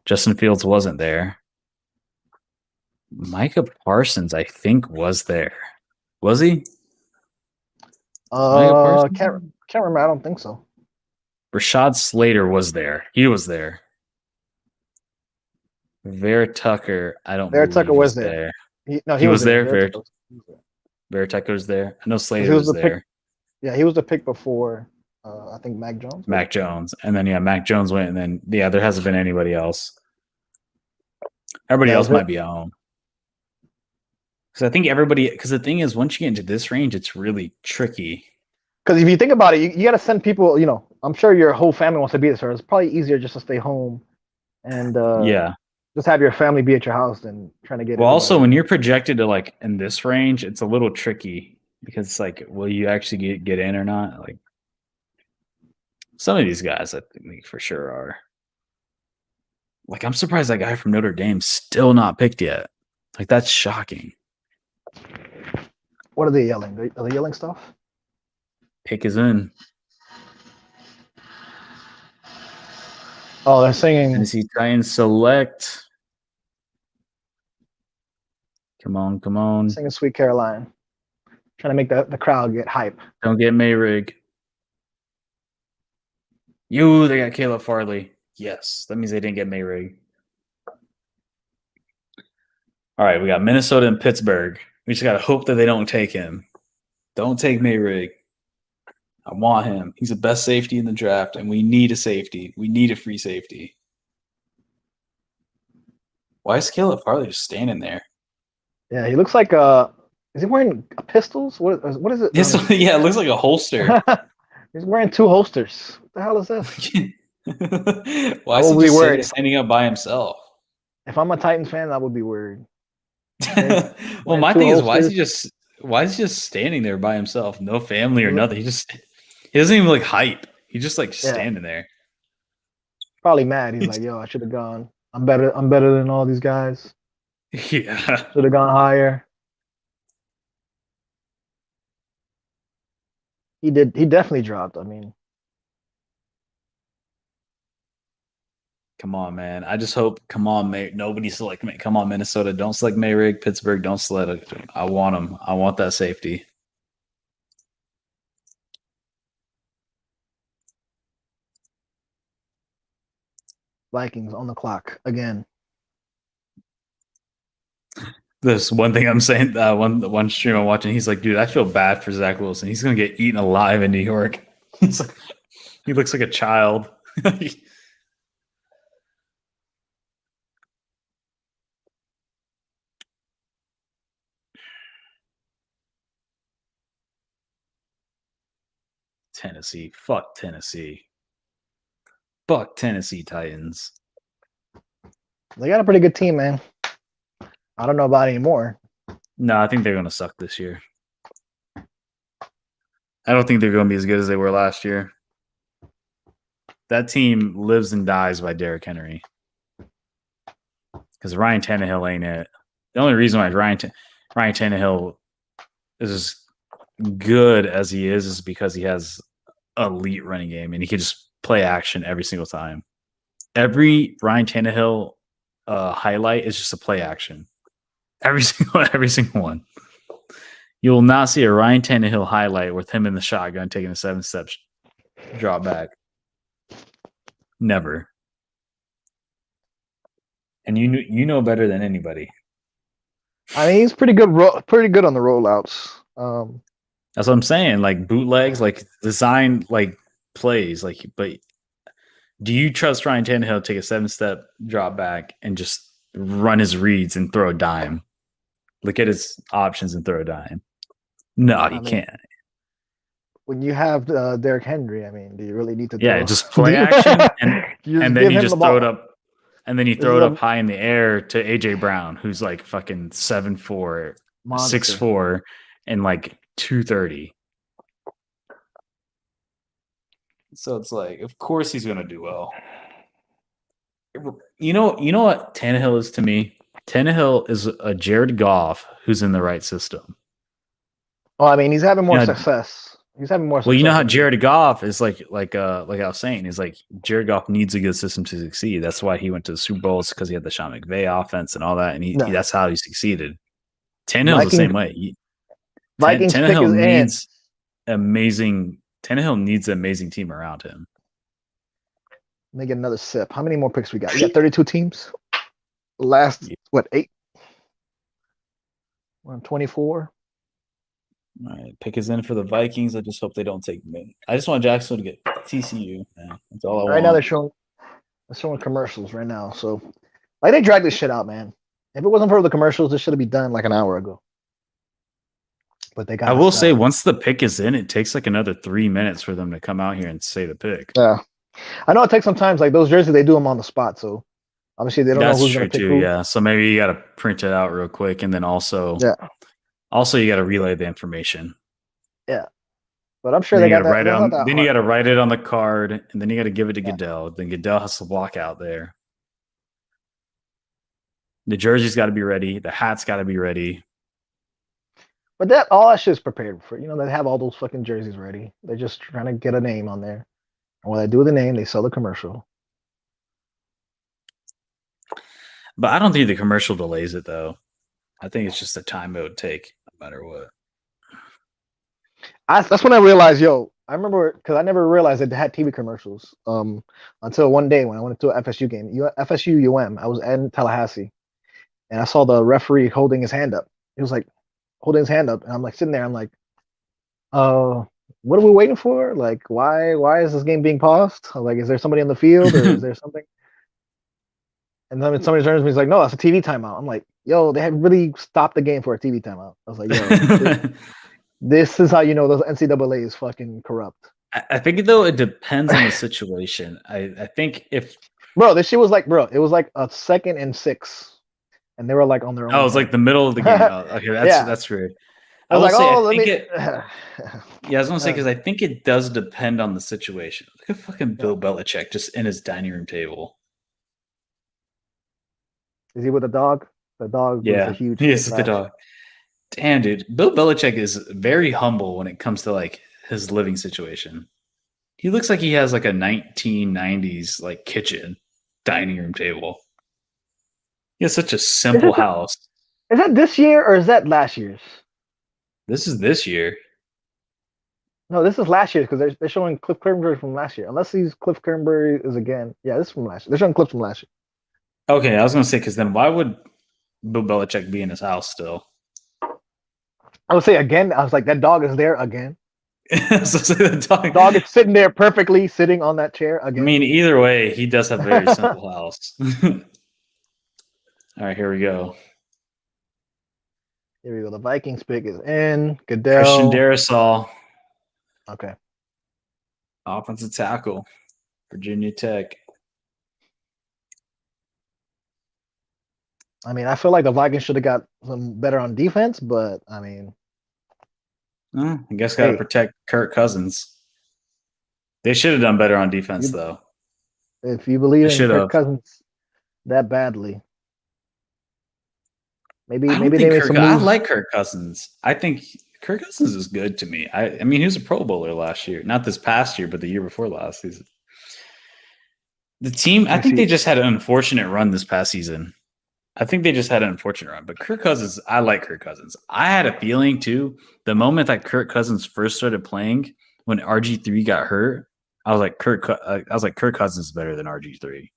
Justin Fields wasn't there. Micah Parsons, I think, was there. Was he? Can't remember. I don't think so. Rashad Slater was there. He was there. Vera Tucker, I don't Vera believe Tucker was there. He was there. Vera Tucker Vera Tucker was there. I know Slater He was was the there. Yeah, he was the pick before. I think Mac Jones. Mac Jones, and then Mac Jones went, and then there hasn't been anybody else. Everybody else might be at home. Because I think because the thing is, once you get into this range, it's really tricky. Because if you think about it, you got to send people. I'm sure your whole family wants to be there, so it's probably easier just to stay home and just have your family be at your house than trying to get. Well, also when you're projected to like in this range, it's a little tricky because it's like, will you actually get in or not? Like some of these guys, I think for sure are. Like I'm surprised that guy from Notre Dame's still not picked yet. Like that's shocking. What are they yelling? Are they yelling stuff? Pick is in. Oh, they're singing. Tennessee Titans select. Come on. Singing Sweet Caroline. Trying to make the crowd get hype. Don't get Mayrig. They got Caleb Farley. Yes, that means they didn't get Mayrig. All right, we got Minnesota and Pittsburgh. We just got to hope that they don't take him. Don't take Mayrig. I want him. He's the best safety in the draft, and we need a safety. We need a free safety. Why is Caleb Farley just standing there? Yeah, he looks like a Is he wearing pistols? What is it? This, yeah, it looks like a holster. He's wearing 2 holsters. What the hell is this? Why I is he will be just worried standing up by himself? if I'm a Titans fan. I would be worried. Well, wearing my 2 thing is, holsters. why is he just standing there by himself? No family or He nothing. He doesn't even like hype. He's just like Yeah. standing there. Probably mad. He's like, yo, I should have gone. I'm better than all these guys. Yeah. Should have gone higher. He did. He definitely dropped. I mean, Come on, man. I just hope. Come on, nobody select me. Come on, Minnesota. Don't select Mayrig. Pittsburgh. Don't select it. I want him. I want that safety. Vikings on the clock again. This one thing I'm saying. One stream I'm watching. He's like, dude, I feel bad for Zach Wilson. He's gonna get eaten alive in New York. He's like, he looks like a child. Tennessee. Fuck Tennessee. Fuck Tennessee Titans. They got a pretty good team, man. I don't know about anymore. No, I think they're going to suck this year. I don't think they're going to be as good as they were last year. That team lives and dies by Derrick Henry. Because Ryan Tannehill ain't it. The only reason why Ryan Tannehill is as good as he is because he has elite running game and he can just play action every single time. Every Ryan Tannehill highlight is just a play action. Every single one. You will not see a Ryan Tannehill highlight with him in the shotgun taking a 7-step drop back. Never. And you know better than anybody. I mean, he's pretty good on the rollouts. That's what I'm saying. Like bootlegs, like design, like plays, like. But do you trust Ryan Tannehill to take a 7-step drop back and just run his reads and throw a dime? Look at his options and throw a dime. No, you can't. When you have Derrick Henry, I mean, do you really need to? Yeah, just play action and then you just throw it up. And then you throw it up high in the air to AJ Brown, who's like fucking 7'4", 6'4", and like 230. So it's like, of course he's gonna do well. You know what Tannehill is to me? Tannehill is a Jared Goff who's in the right system. Oh, I mean, he's having more success. He's having more. Well, you know how Jared Goff is like I was saying, is like Jared Goff needs a good system to succeed. That's why he went to the Super Bowls because he had the Sean McVay offense and all that, and that's how he succeeded. Tannehill's the same way. Tannehill needs amazing. Tannehill needs an amazing team around him. Let me get another sip. How many more picks we got? We got 32 teams. Last 8? We're on 24. All right, pick is in for the Vikings. I just hope they don't take me. I just want Jacksonville to get TCU. Man. That's all I want. Right now they're showing commercials right now. So, like, they dragged this shit out, man. If it wasn't for the commercials, this should have been done like an hour ago. But they got. I will say, once the pick is in, it takes like another 3 minutes for them to come out here and say the pick. Yeah, I know it takes some time. Like those jerseys, they do them on the spot. So obviously they don't know who's going to pick who. Yeah, so maybe you got to print it out real quick, and then also you got to relay the information. Yeah, but I'm sure they got write it on. Then you got to write it on the card, and then you got to give it to Goodell. Then Goodell has to walk out there. The jersey's got to be ready. The hat's got to be ready. But all that shit's prepared for. They have all those fucking jerseys ready. They're just trying to get a name on there. And when they do the name, they sell the commercial. But I don't think the commercial delays it, though. I think it's just the time it would take, no matter what. That's when I realized, I remember because I never realized that they had TV commercials until one day when I went to an FSU game, FSU UM. I was in Tallahassee, and I saw the referee holding his hand up. He was like holding his hand up, and I'm like sitting there. I'm like, what are we waiting for? Like, why is this game being paused? Like, is there somebody on the field or is there something? And then somebody turns to me, he's like, no, that's a TV timeout. I'm like, yo, they had really stopped the game for a TV timeout. I was like, yo, this is how you know those NCAA is fucking corrupt. I think though it depends on the situation. I think if Bro, this shit was like, bro, it was like a 2nd and 6, and they were like on their own. oh, it's like the middle of the game. Oh, okay, Yeah. that's weird. I I was will like, say oh, I let think me. it. Yeah, I was gonna say because I think it does depend on the situation. Look at fucking Bill Belichick just in his dining room table. Is he with a dog? The dog was a Yeah, huge. he is with the smash. dog. Damn, dude, Bill Belichick is very humble when it comes to like his living situation. He looks like he has like a 1990s like kitchen dining room table. He has such a simple house. Is that this year or is that last year's? This is this year. No, this is last year's because they're showing Cliff Kingsbury from last year. Unless these Cliff Kingsbury is again. Yeah, this is from last year. They're showing clips from last year. Okay, I was gonna say because then why would Bill Belichick be in his house still? I would say again. I was like, that dog is there again. So the Dog is sitting there perfectly, sitting on that chair I again. mean, either way, he does have a very simple house. All right, here we go. Here we go. The Vikings pick is in. Goodell. Christian Darrisaw, Okay. offensive tackle, Virginia Tech. I mean, I feel like the Vikings should have got some better on defense, but I mean, I guess got to Hey. protect Kirk Cousins. They should have done better on defense, You- though. if you believe in should've. Kirk Cousins that badly, maybe I don't maybe they think made Kirk. some I moves. like Kirk Cousins. I think Kirk Cousins is good to me. I mean, he was a Pro Bowler last year, not this past year, but the year before last season. The team, I think they just had an unfortunate run this past season. I think they just had an unfortunate run. But Kirk Cousins, I like Kirk Cousins. I had a feeling too. The moment that Kirk Cousins first started playing, when RG3 got hurt, I was like Kirk Cousins is better than RG3.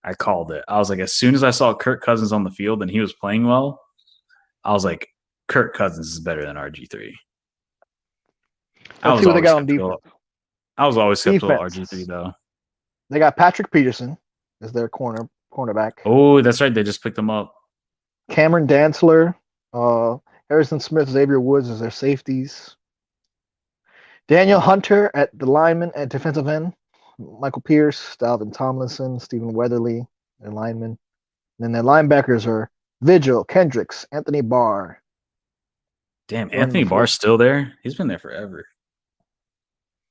I called it. I was like, as soon as I saw Kirk Cousins on the field and he was playing well, I was like, Kirk Cousins is better than RG3. Let's see what they got on defense. I was always skeptical of Defense. RG3 though. They got Patrick Peterson as their cornerback. Oh, that's right. They just picked him up. Cameron Dantzler, Harrison Smith, Xavier Woods as their safeties. Daniel Hunter at the lineman at defensive end. Michael Pierce, Dalvin Tomlinson, Stephen Weatherly, their linemen. And then their linebackers are Vigil, Kendricks, Anthony Barr. Damn, Jordan Anthony before. Barr's still there. He's been there forever.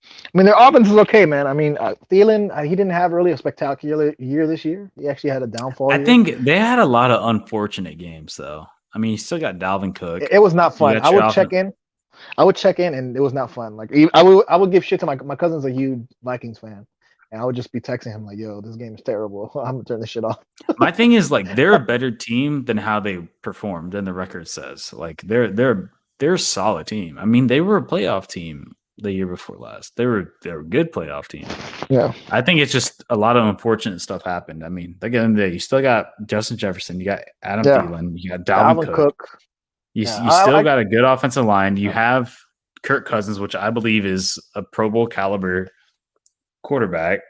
I mean, their offense is okay, man. I mean, Thielen, he didn't have really a spectacular year this year. He actually had a downfall. I year. think they had a lot of unfortunate games, though. I mean, you still got Dalvin Cook. It was not fun. got I your would check in. And it was not fun. Like I would give shit to my cousin's a huge Vikings fan, and I would just be texting him like, "Yo, this game is terrible. I'm gonna turn this shit off." My thing is like they're a better team than how they performed, than the record says. Like they're a solid team. I mean, they were a playoff team the year before last. They were a good playoff team. Yeah. I think it's just a lot of unfortunate stuff happened. I mean, at the end of the day, you still got Justin Jefferson, you got Adam Thielen, you got Dalvin Cook. You still got a good offensive line. You have Kirk Cousins, which I believe is a Pro Bowl caliber quarterback.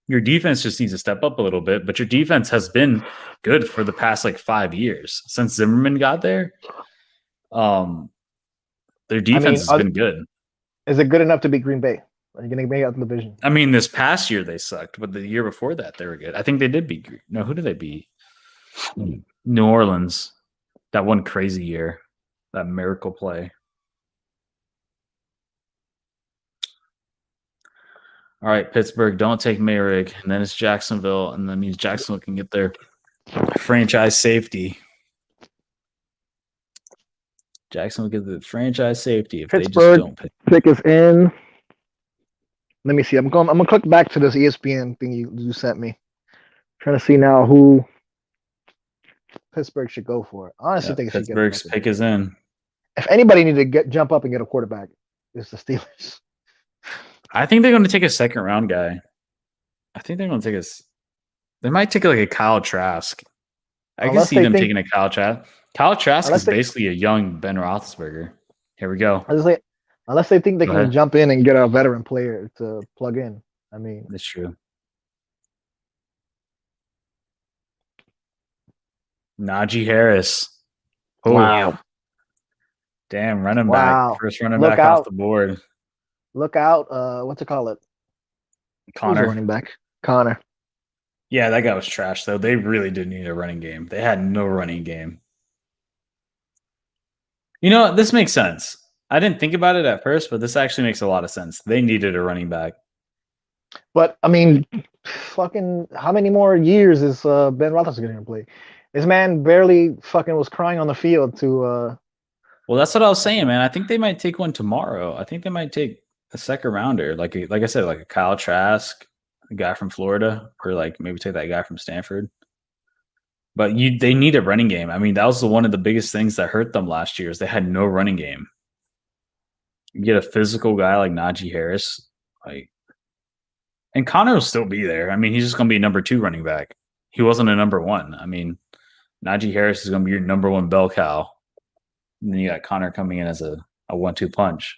Your defense just needs to step up a little bit, but your defense has been good for the past like 5 years since Zimmerman got there. Their defense has been good. Is it good enough to beat Green Bay? Are you going to make it out in the division? I mean, this past year they sucked, but the year before that they were good. I think they did beat. No, who did they beat? New Orleans. That one crazy year, that miracle play. All right, Pittsburgh, don't take Mayrig, and then it's Jacksonville, and that means Jacksonville can get their franchise safety. Jacksonville get the franchise safety if Pittsburgh they just don't pick. Pick is in. Let me see. I'm gonna click back to this ESPN thing you sent me. Trying to see now who Pittsburgh should go for. I honestly think Pittsburgh's pick is in. If anybody need to jump up and get a quarterback, it's the Steelers. I think they're going to take a second round guy. I think they're going to take they might take like a Kyle Trask. I can see them taking a Kyle Trask. Kyle Trask is basically a young Ben Roethlisberger. Here we go. Unless they think they can jump in and get a veteran player to plug in. I mean, that's true. Najee Harris. Oh, Wow. damn, running back. Wow. First running Look back off out. the board. Look out. What's it called? Who's the Connor. running back? Connor. Yeah, that guy was trash, though. They really did need a running game. They had no running game. You know, this makes sense. I didn't think about it at first, but this actually makes a lot of sense. They needed a running back. But I mean, fucking, how many more years is Ben Roethlisberger going to play? This man barely fucking was crying on the field to. Well, that's what I was saying, man. I think they might take one tomorrow. I think they might take a second rounder, like I said, like a Kyle Trask, a guy from Florida, or like maybe take that guy from Stanford. But they need a running game. I mean, that was one of the biggest things that hurt them last year is they had no running game. You get a physical guy like Najee Harris, and Connor will still be there. I mean, he's just going to be a number 2 running back. He wasn't a number 1. I mean, Najee Harris is going to be your number 1 bell cow. And then you got Connor coming in as a 1-2 punch.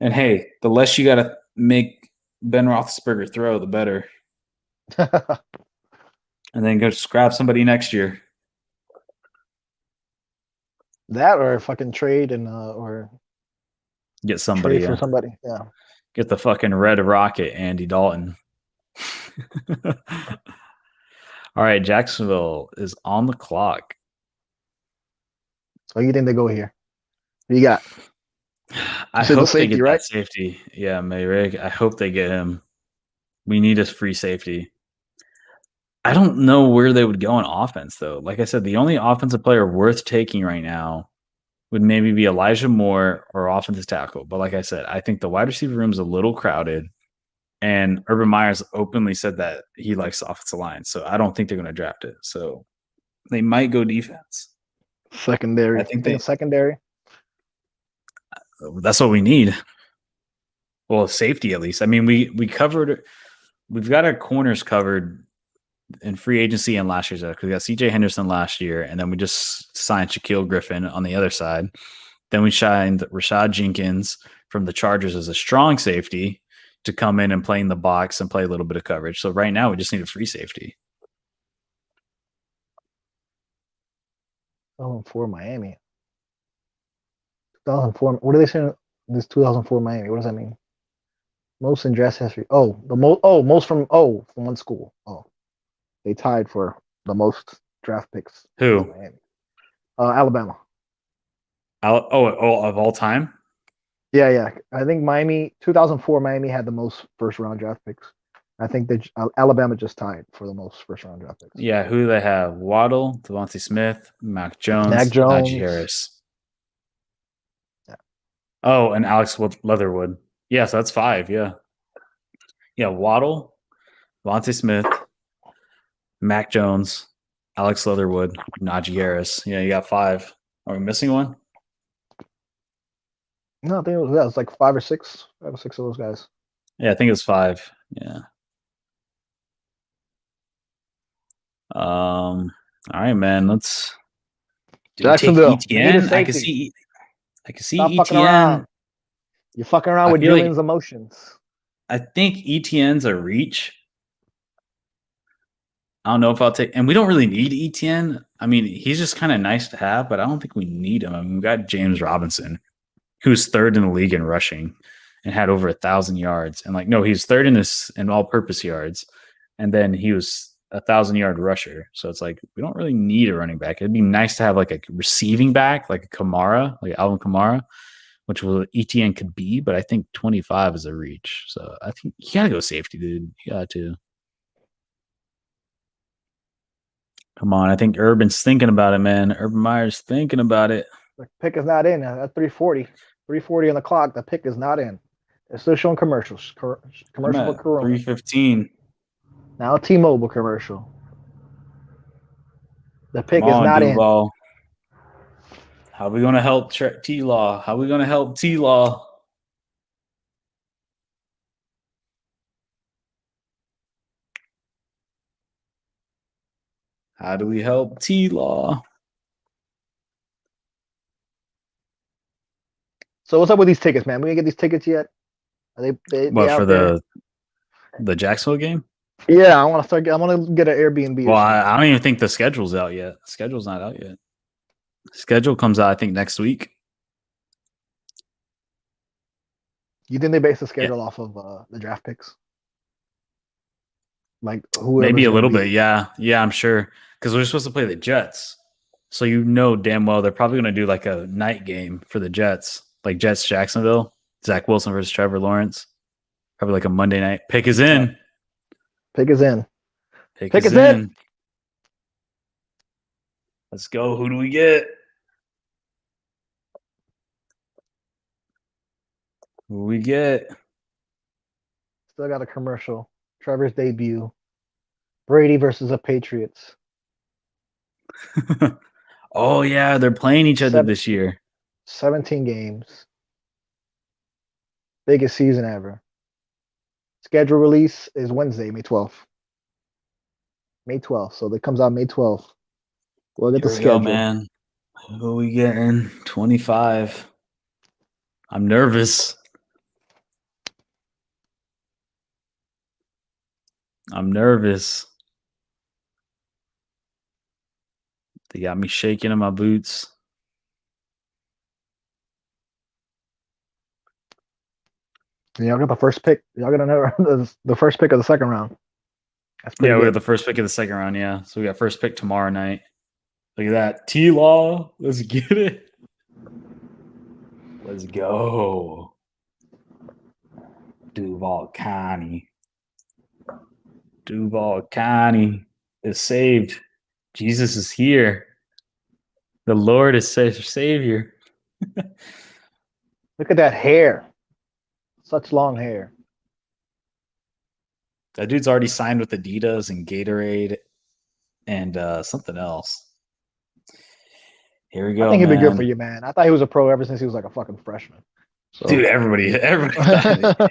And hey, the less you got to make Ben Roethlisberger throw, the better. And then go just grab somebody next year. that or fucking trade and or Get somebody. trade for somebody. Yeah. Get the fucking red rocket, Andy Dalton. All right, Jacksonville is on the clock. So you think they go here? What you got? I said the hope they safety, get right? that safety. Yeah, Mayrig. I hope they get him. We need a free safety. I don't know where they would go on offense, though. Like I said, the only offensive player worth taking right now would maybe be Elijah Moore or offensive tackle. But like I said, I think the wide receiver room is a little crowded. And Urban Meyers openly said that he likes the offensive line. So I don't think they're going to draft it. So they might go defense. Secondary. I think You secondary. That's what we need. Well, safety at least. I mean, we've got our corners covered in free agency and last year's. We got CJ Henderson last year, and then we just signed Shaquille Griffin on the other side. Then we signed Rashad Jenkins from the Chargers as a strong safety to come in and play in the box and play a little bit of coverage. So right now we just need a free safety. 2004 Miami. 2004. What are they saying? This 2004 Miami. What does that mean? Most in draft history. Oh, most from one school. Oh, they tied for the most draft picks. Who? Miami. Alabama. Of all time? Yeah. I think 2004 Miami had the most first round draft picks. I think that Alabama just tied for the most first round draft picks. Yeah, who do they have? Waddle, Devontae Smith, Mac Jones, Najee Harris. Yeah. Oh, and Alex Leatherwood. Yeah, so that's 5. Yeah. Yeah, Waddle, Devontae Smith, Mac Jones, Alex Leatherwood, Najee Harris. Yeah, you got 5. Are we missing one? No, I think it was like 5 or 6. 5 or 6 of those guys. Yeah, I think it was 5. Yeah. All right, man. Let's Jacksonville. ETN. I can see Stop ETN. fucking around. You're fucking around with Julian's emotions. I think ETN's a reach. I don't know if I'll take, and we don't really need ETN. I mean, he's just kind of nice to have, but I don't think we need him. I mean, we got James Robinson, who's 3rd in the league in rushing and had over 1,000 yards. And he's 3rd in this in all-purpose yards, and then he was 1,000-yard rusher. So it's like we don't really need a running back. It'd be nice to have like a receiving back, like a Kamara, like Alvin Kamara, which ETN could be. But I think 25 is a reach. So I think you gotta go safety, dude. You got to. Come on, I think Urban's thinking about it, man. Urban Meyer's thinking about it. The pick is not in at 3:40. 3:40 on the clock. The pick is not in. They're still showing commercials. Commercial for Corona. 3:15. Now a T-Mobile commercial. The pick is not Duval. In. How are we going to help T-Law? How are we going to help T-Law? How do we help T-Law? So what's up with these tickets, man? We didn't get these tickets yet. Are they what, out for there? the Jacksonville game? Yeah, I want to start. I want to get an Airbnb. Well, Or something. I don't even think the schedule's out yet. Schedule's not out yet. Schedule comes out, I think, next week. You think they base the Yeah, schedule off of the draft picks? Like whoever's maybe a gonna little be. bit. Yeah, I'm sure because we're supposed to play the Jets, so you know damn well they're probably going to do like a night game for the Jets, like Jets Jacksonville, Zach Wilson versus Trevor Lawrence, probably like a Monday night. Pick is in. Pick is in. Pick Pick is is in. in. Let's go. Who do we get? Who do we get? Still got a commercial. Trevor's debut. Brady versus the Patriots. Oh yeah, they're playing each other this year. 17 games. Biggest season ever. Schedule release is Wednesday, May 12th. May 12th. So it comes out May 12th. We'll get the Here we schedule. go, man. Who are we getting? 25. I'm nervous. They got me shaking in my boots. And y'all got the first pick. Y'all got another the first pick of the second round. That's pretty Yeah, we good. got the first pick of the second round. Yeah. So we got first pick tomorrow night. Look at that. T-Law. Let's get it. Let's go. Duval County. Duval County is saved. Jesus is here. The Lord is Savior. Look at that hair. Such long hair. That dude's already signed with Adidas and Gatorade and something else. Here we go. I think he'd be good man. for you, man. I thought he was a pro ever since he was like a fucking freshman. So. Dude, everybody thought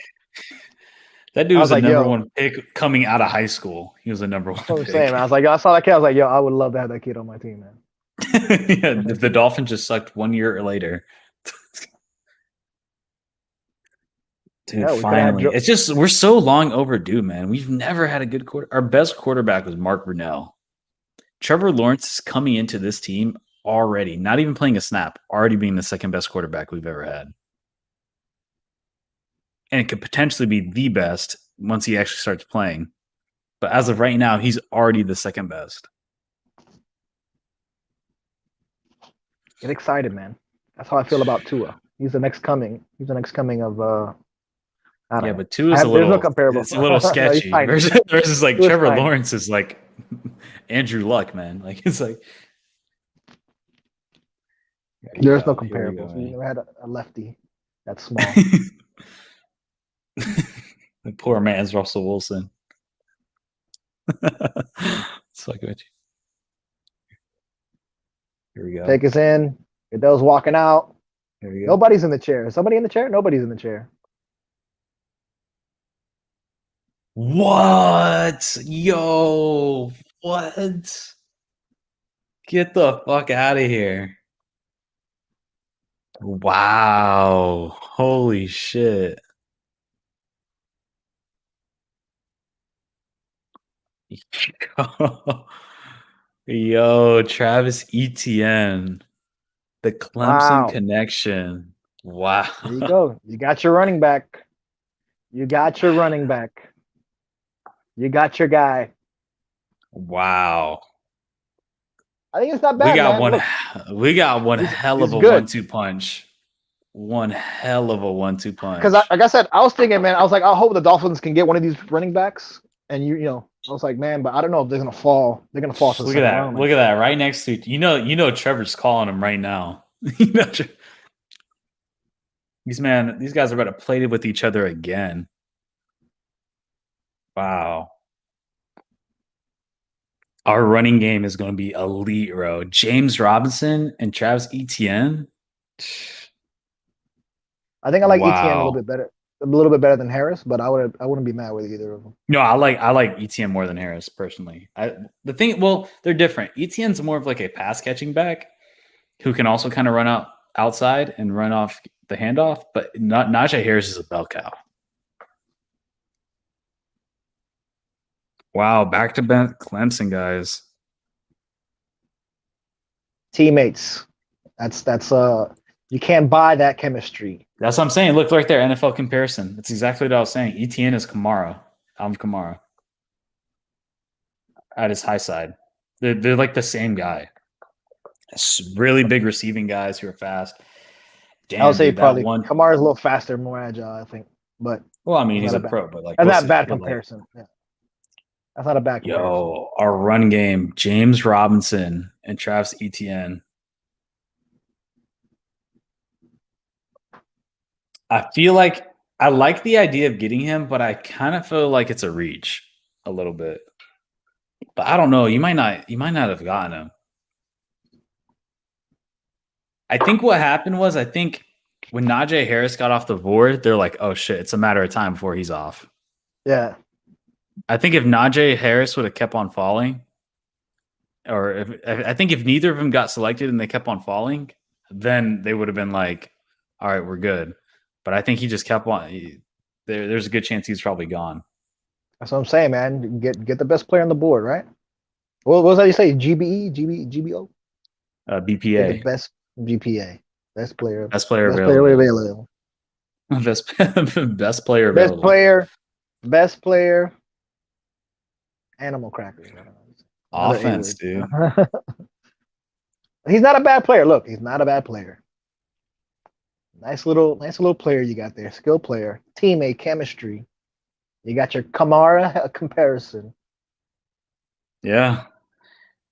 that dude was like, the number yo. one pick coming out of high school. He was the number one That's what I'm pick. saying, man. I was like, yo, I saw that kid. I was like, yo, I would love to have that kid on my team, man. Yeah, if the Dolphins just sucked 1 year later. Dude, Yeah, finally. It's just we're so long overdue, man. We've never had a good quarter. Our best quarterback was Mark Brunell. Trevor Lawrence is coming into this team already, not even playing a snap, already being the second best quarterback we've ever had. And it could potentially be the best once he actually starts playing. But as of right now, he's already the second best. Get excited, man. That's how I feel about Tua. He's the next coming. He's the next coming of I don't know. But Tua is a little, no comparable. it's a little sketchy. No, versus like Trevor Lawrence is like Andrew Luck, man. Like it's like there's no comparables. We never had a lefty that's small. The poor man's Russell Wilson. It's like what? Here we go. Take us in. Goodell's walking out. Here we go. Nobody's in the chair. Is somebody in the chair? Nobody's in the chair. What? Yo, what? Get the fuck out of here. Wow. Holy shit. Yo, Travis Etienne. The Clemson connection. Wow. There you go. You got your running back. You got your running back. You got your guy. Wow. I think it's not bad. We got one hell of a 1-2 punch. One hell of a 1-2 punch. Because like I said, I was thinking, man, I was like, I hope the Dolphins can get one of these running backs. And you know, I was like, man, but I don't know if they're gonna fall. They're gonna fall. Look at that. Look at that. Right next to you know Trevor's calling him right now. These guys are about to play with each other again. Wow. Our running game is going to be elite, bro. James Robinson and Travis Etienne. I think I like Etienne a little bit better than Harris, but I wouldn't be mad with either of them. No, I like Etienne more than Harris personally. They're different. Etienne's more of like a pass catching back who can also kind of run outside and run off the handoff, but Najee Harris is a bell cow. Wow, back-to-back Clemson guys. Teammates. That's you can't buy that chemistry. That's what I'm saying. Look right there, NFL comparison. That's exactly what I was saying. ETN is Kamara. I'm Kamara. At his high side. They're like the same guy. Really big receiving guys who are fast. Damn, I would say dude, that probably one. Kamara's a little faster, more agile, I think. But Well, I mean, he's a not a pro, but like, that's we'll not see. bad But, like, comparison. Yeah. That's not a bad comparison. yo, our run game, James Robinson and Travis Etienne. I feel like I like the idea of getting him, but I kind of feel like it's a reach a little bit. But I don't know. You might not have gotten him. I think what happened was when Najee Harris got off the board, they're like, oh shit, it's a matter of time before he's off. Yeah. I think if Najee Harris would have kept on falling, or I think if neither of them got selected and they kept on falling, then they would have been like, all right, we're good. But I think he just kept on. There's a good chance he's probably gone. That's what I'm saying, man. Get the best player on the board, right? What was that you say? GBE, GBO? Get the BPA, best GPA. Best player. best player Best player available. available. Best player available. Best player. Animal crackers. Offense, dude. He's not a bad player. Look, he's not a bad player. Nice little player you got there. Skill player, teammate, chemistry. You got your Kamara comparison. Yeah.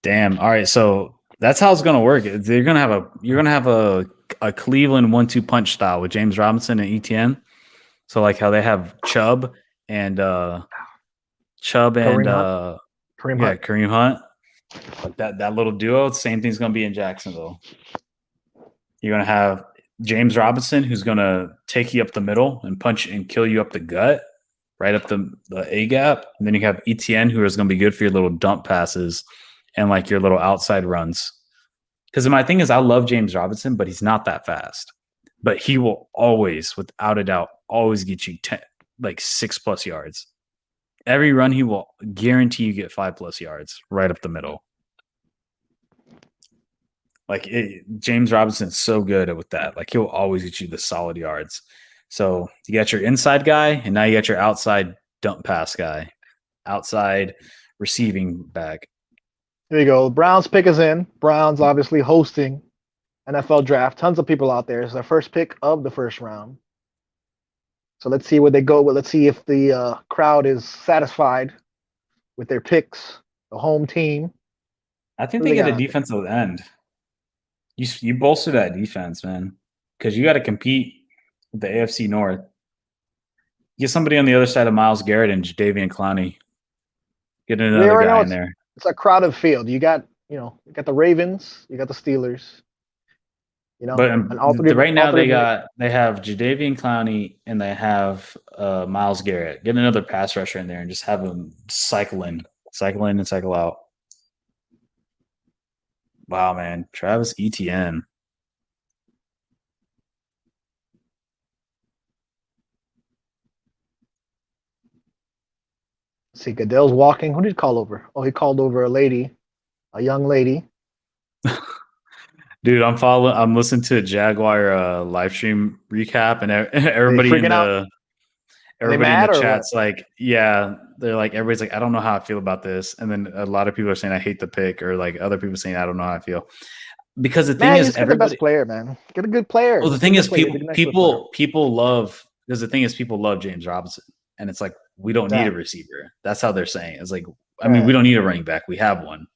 Damn. All right. So that's how it's gonna work. You're gonna have a Cleveland 1-2 punch style with James Robinson and ETN. So like how they have Chubb and Kareem Hunt. Kareem Hunt. Like that little duo. Same thing's gonna be in Jacksonville. You're gonna have James Robinson, who's gonna take you up the middle and punch and kill you up the gut, right up the A gap. And then you have ETN, who is gonna be good for your little dump passes and like your little outside runs. Because my thing is, I love James Robinson, but he's not that fast. But he will always, without a doubt, always get you 6+ yards. Every run, he will guarantee you get 5+ yards right up the middle. Like James Robinson's so good with that. Like he'll always get you the solid yards. So you got your inside guy, and now you got your outside dump pass guy, outside receiving back. There you go. Browns pick is in. Browns obviously hosting NFL draft. Tons of people out there. It's their first pick of the first round. So let's see where they go. Well, let's see if the crowd is satisfied with their picks. The home team. I think they get a defensive end. You bolster that defense, man, because you got to compete with the AFC North. Get somebody on the other side of Myles Garrett and Jadeveon Clowney. Get another guy in there. It's a crowded field. You got the Ravens, you got the Steelers. But right now they have Jadeveon Clowney and they have Myles Garrett. Get another pass rusher in there and just have them cycle in and cycle out. Wow, man. Travis Etienne. See, Goodell's walking. Who did he call over? Oh, he called over a young lady. Dude, I'm listening to a Jaguar live stream recap, and everybody in the chat's like, yeah, they're like, everybody's like, I don't know how I feel about this. And then a lot of people are saying I hate the pick, or like other people saying I don't know how I feel. Because the thing is, get the best player, man. Get a good player. Well, the thing is, people love James Robinson, and it's like we don't need a receiver. That's how they're saying. It's like, I mean, we don't need a running back. We have one.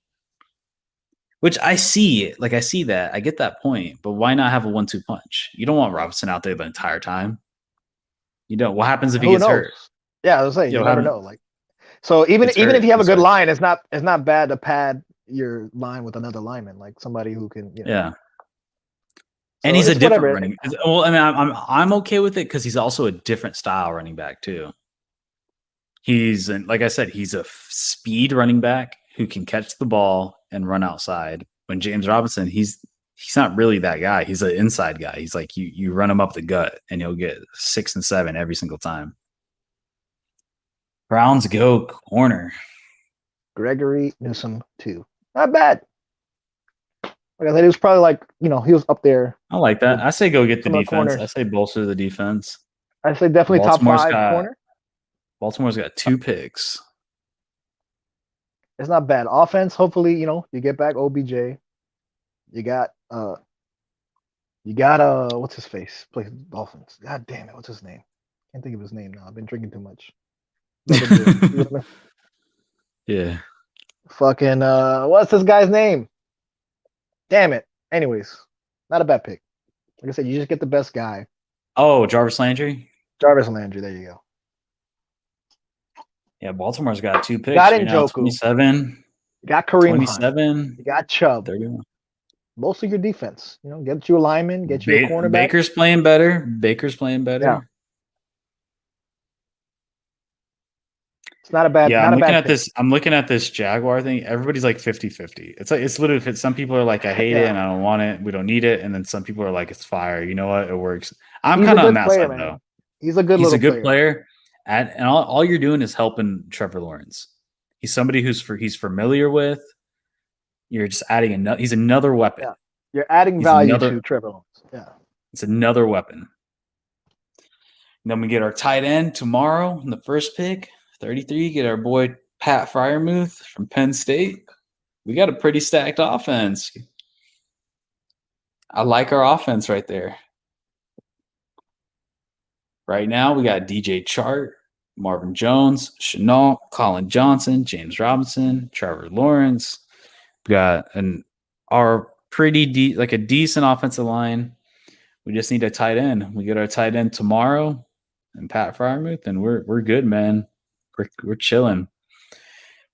Which I see. Like I see that. I get that point. But why not have a 1-2 punch? You don't want Robinson out there the entire time. You don't. What happens if he gets hurt? Yeah, I was saying you never know. Like, so even if you have a good line, it's not bad to pad your line with another lineman, like somebody who can. Yeah. So and he's a different running. Well, I mean, I'm okay with it because he's also a different style running back too. Like I said, he's a speed running back who can catch the ball and run outside. When James Robinson, he's not really that guy. He's an inside guy. He's like you run him up the gut and he'll get 6 and 7 every single time. Browns go corner. Gregory Newsom 2. Not bad. Like I said, he was probably like, he was up there. I like that. I say go get the Some of the defense. I corners. say bolster the defense. I say definitely top Baltimore's 5 got- corner. Baltimore's got 2 picks. It's not bad. Offense, hopefully, you get back OBJ. You got what's his face? Plays Dolphins. God damn it, what's his name? Can't think of his name now. I've been drinking too much. Yeah. Fucking what's this guy's name? Damn it. Anyways, not a bad pick. Like I said, you just get the best guy. Oh, Jarvis Landry? Jarvis Landry, there you go. Yeah, Baltimore's got 2 picks. Got right now, Njoku. 27, You got Kareem Hunt. 27, You got Chubb. 31. Most of your defense. Get you a lineman, get you a cornerback. Baker's playing better. Yeah. It's not a bad. Yeah, not I'm a looking bad at pick. this. I'm looking at this Jaguar thing. Everybody's like 50-50. It's literally some people are like, I hate it and I don't want it. We don't need it. And then some people are like, it's fire. You know what? It works. I'm He's a kind of good on that player, side man. though. He's a good He's little a good player. And all you're doing is helping Trevor Lawrence. He's somebody he's familiar with. You're just adding another. He's another weapon. Yeah. You're adding He's value another- to Trevor Lawrence. Yeah. It's another weapon. And then we get our tight end tomorrow in the first pick, 33. Get our boy Pat Fryermuth from Penn State. We got a pretty stacked offense. I like our offense right there. Right now, we got DJ Chart, Marvin Jones, Chenault, Colin Johnson, James Robinson, Trevor Lawrence. We got our pretty a decent offensive line. We just need a tight end. We get our tight end tomorrow, and Pat Fryermuth, and we're good, man. We're chilling.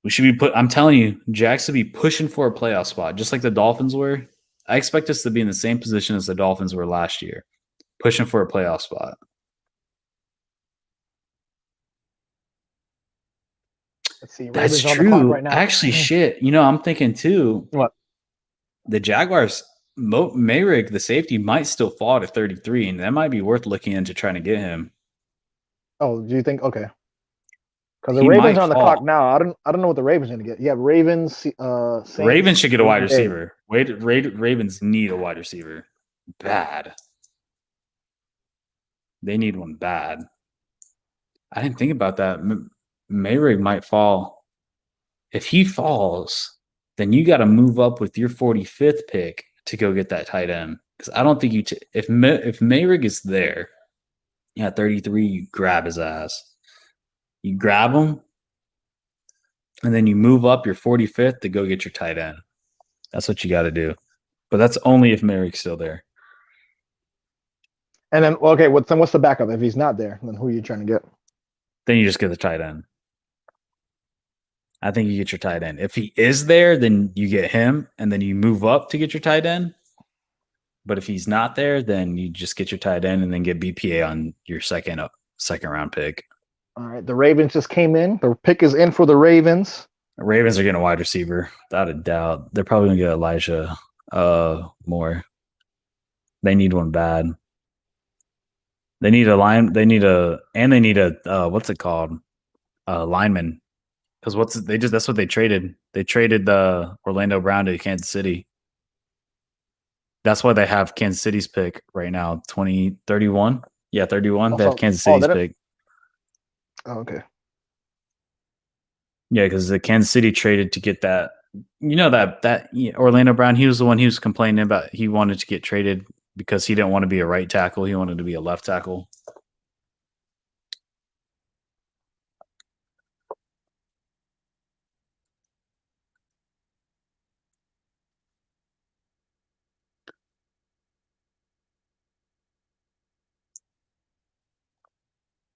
We should be I'm telling you, Jags should be pushing for a playoff spot, just like the Dolphins were. I expect us to be in the same position as the Dolphins were last year, pushing for a playoff spot. Let's see. That's Ravens on the clock true. right now. Actually, shit. I'm thinking too. What? The Jaguars, Mayrig, the safety, might still fall to 33, and that might be worth looking into trying to get him. Oh, do you think? Okay. Because the He Ravens might are on the fall. clock now. I don't know what the Ravens are going to get. Yeah, Ravens. Saints, Ravens should get a wide Green Bay. receiver. Ravens need a wide receiver. Bad. They need one bad. I didn't think about that. Mayrig might fall. If he falls, then you got to move up with your 45th pick to go get that tight end. Because I don't think if Mayrig is there, 33, you grab his ass. You grab him, and then you move up your 45th to go get your tight end. That's what you got to do. But that's only if Mayrig's still there. And then, okay, what's the backup? If he's not there, then who are you trying to get? Then you just get the tight end. I think you get your tight end. If he is there, then you get him, and then you move up to get your tight end. But if he's not there, then you just get your tight end and then get BPA on your second round pick. All right, the Ravens just came in. The pick is in for the Ravens. The Ravens are getting a wide receiver, without a doubt. They're probably gonna get Elijah Moore. They need one bad. They need a line. They need a what's it called? Lineman. Because that's what they traded. They traded the Orlando Brown to Kansas City. That's why they have Kansas City's pick right now, 31. Yeah, 31. They have Kansas City's pick. Oh, okay. Yeah, because the Kansas City traded to get that. Orlando Brown, he was the one he was complaining about. He wanted to get traded because he didn't want to be a right tackle. He wanted to be a left tackle.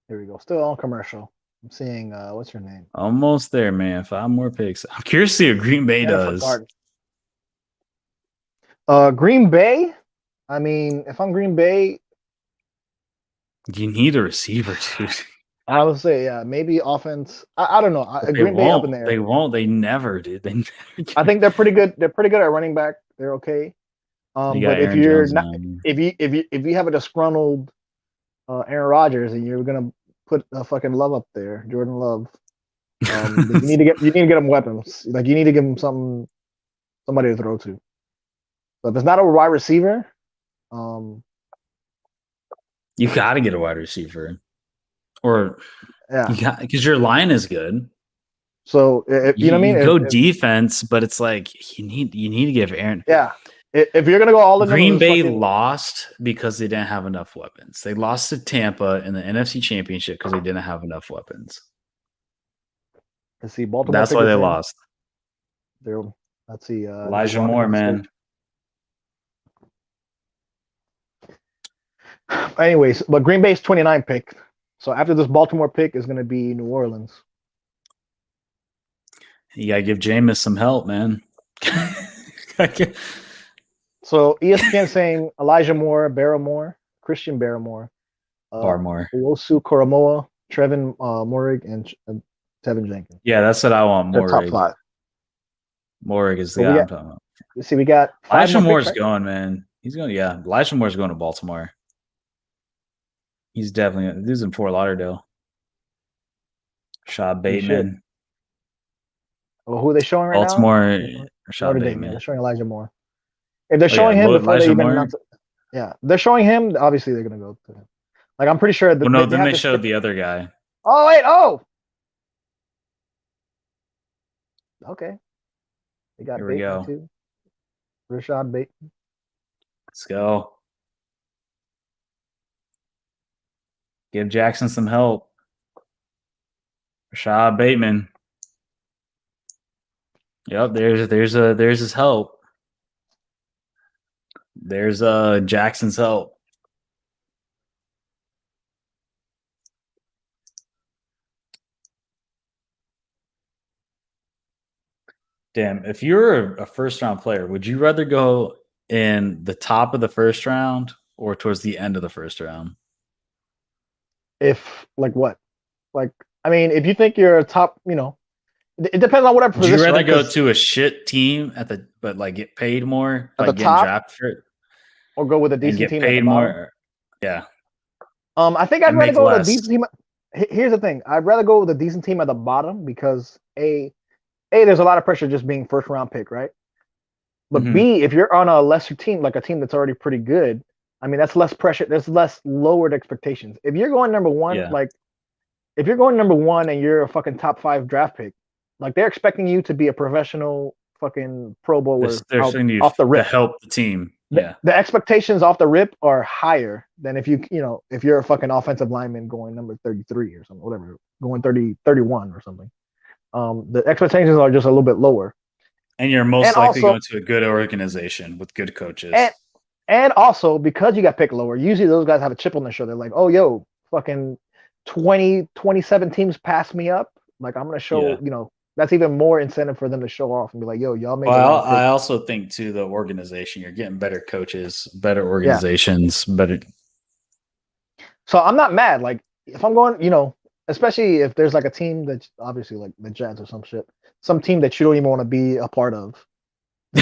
Here we go. Still on commercial. I'm seeing what's her name? Almost there, man. 5 more picks. I'm curious to see what Green Bay does. Green Bay. I mean, if I'm Green Bay, You need a receiver, dude. I would say, yeah, maybe offense. I don't know. Green Bay up in there. They won't. They never did. They never I think they're pretty good. They're pretty good at running back. They're okay. But if you're not, if you have a disgruntled Aaron Rodgers and you're gonna put a fucking Love up there, Jordan Love. You need to get him weapons. Like you need to give him somebody to throw to. So if it's not a wide receiver, you got to get a wide receiver, or yeah. Because your line is good. So you know what I mean. Go defense, but it's like you need to give Aaron. Yeah. If you're gonna go all in, Green Bay lost because they didn't have enough weapons. They lost to Tampa in the NFC Championship because they didn't have enough weapons. Let's see, Baltimore. That's why they lost. Let's see. Elijah Moore, man. Anyways, but Green Bay's 29 pick. So after this Baltimore pick is going to be New Orleans. You got to give Jameis some help, man. So ESPN saying Elijah Moore, Barrymore, Christian Barrymore, Barmore, Owosu Koromoa, Trevin Morig, and Tevin Jenkins. Yeah, that's what I want. Morig. Top 5. Morig is the guy I'm talking about. See, we got Elijah Moore's going, man. He's going. Yeah, Elijah Moore's going to Baltimore. He's definitely. This is in Fort Lauderdale. Rashad Bateman. Well, who are they showing right Baltimore, now? Rashad Bateman. They're showing Elijah Moore. If they're showing him before they even announce it, they're showing him. Obviously, they're going to go to him. Like I'm pretty sure. Then they showed the other guy. Oh wait! Oh. Okay. They got Bateman too. Rashad Bateman. Let's go. Give Jackson some help. Rashad Bateman. Yep, there's his help. There's Jackson's help. Damn, if you're a first-round player, would you rather go in the top of the first round or towards the end of the first round? If like what? Like I mean, if you think you're a top, it depends on whatever position. Would you rather go to a shit team but like get paid more, at like the top, drafted for it, or go with a decent team? Get paid more. Yeah. I think I'd rather go with a decent team. Here's the thing: I'd rather go with a decent team at the bottom because there's a lot of pressure just being first round pick, right? But B, if you're on a lesser team, like a team that's already pretty good, I mean, that's less pressure. There's less lowered expectations. If you're going number one, if you're going number one and you're a fucking top 5 draft pick, like they're expecting you to be a professional fucking Pro Bowler off the rip to help the team. The expectations off the rip are higher than if if you're a fucking offensive lineman going number 33 or something, whatever, going 31 or something. The expectations are just a little bit lower. And you're most likely going to a good organization with good coaches. And also, because you got picked lower, usually those guys have a chip on their shoulder. Like, oh, yo, fucking 27 teams passed me up. Like, I'm going to show, that's even more incentive for them to show off and be like, yo, y'all made I also think, too, the organization, you're getting better coaches, better organizations, better. So I'm not mad. Like, if I'm going, especially if there's like a team that's obviously like the Jets or some shit, some team that you don't even want to be a part of,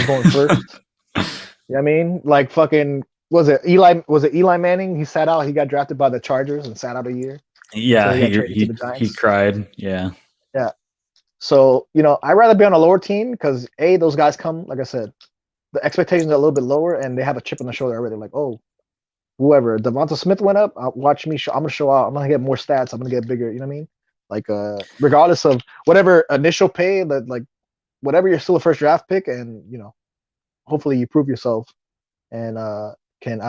going first. You know what I mean? Like fucking was it Eli Manning? He sat out, he got drafted by the Chargers and sat out a year. Yeah, so he cried. Yeah. Yeah. So, I'd rather be on a lower team because those guys come, like I said, the expectations are a little bit lower and they have a chip on the shoulder already. Like, oh, whoever Devonta Smith went up, watch me. I'm gonna show out. I'm gonna get more stats. I'm gonna get bigger. You know what I mean? Like, regardless of whatever initial pay, that like, whatever, you're still a first draft pick, and hopefully you prove yourself and can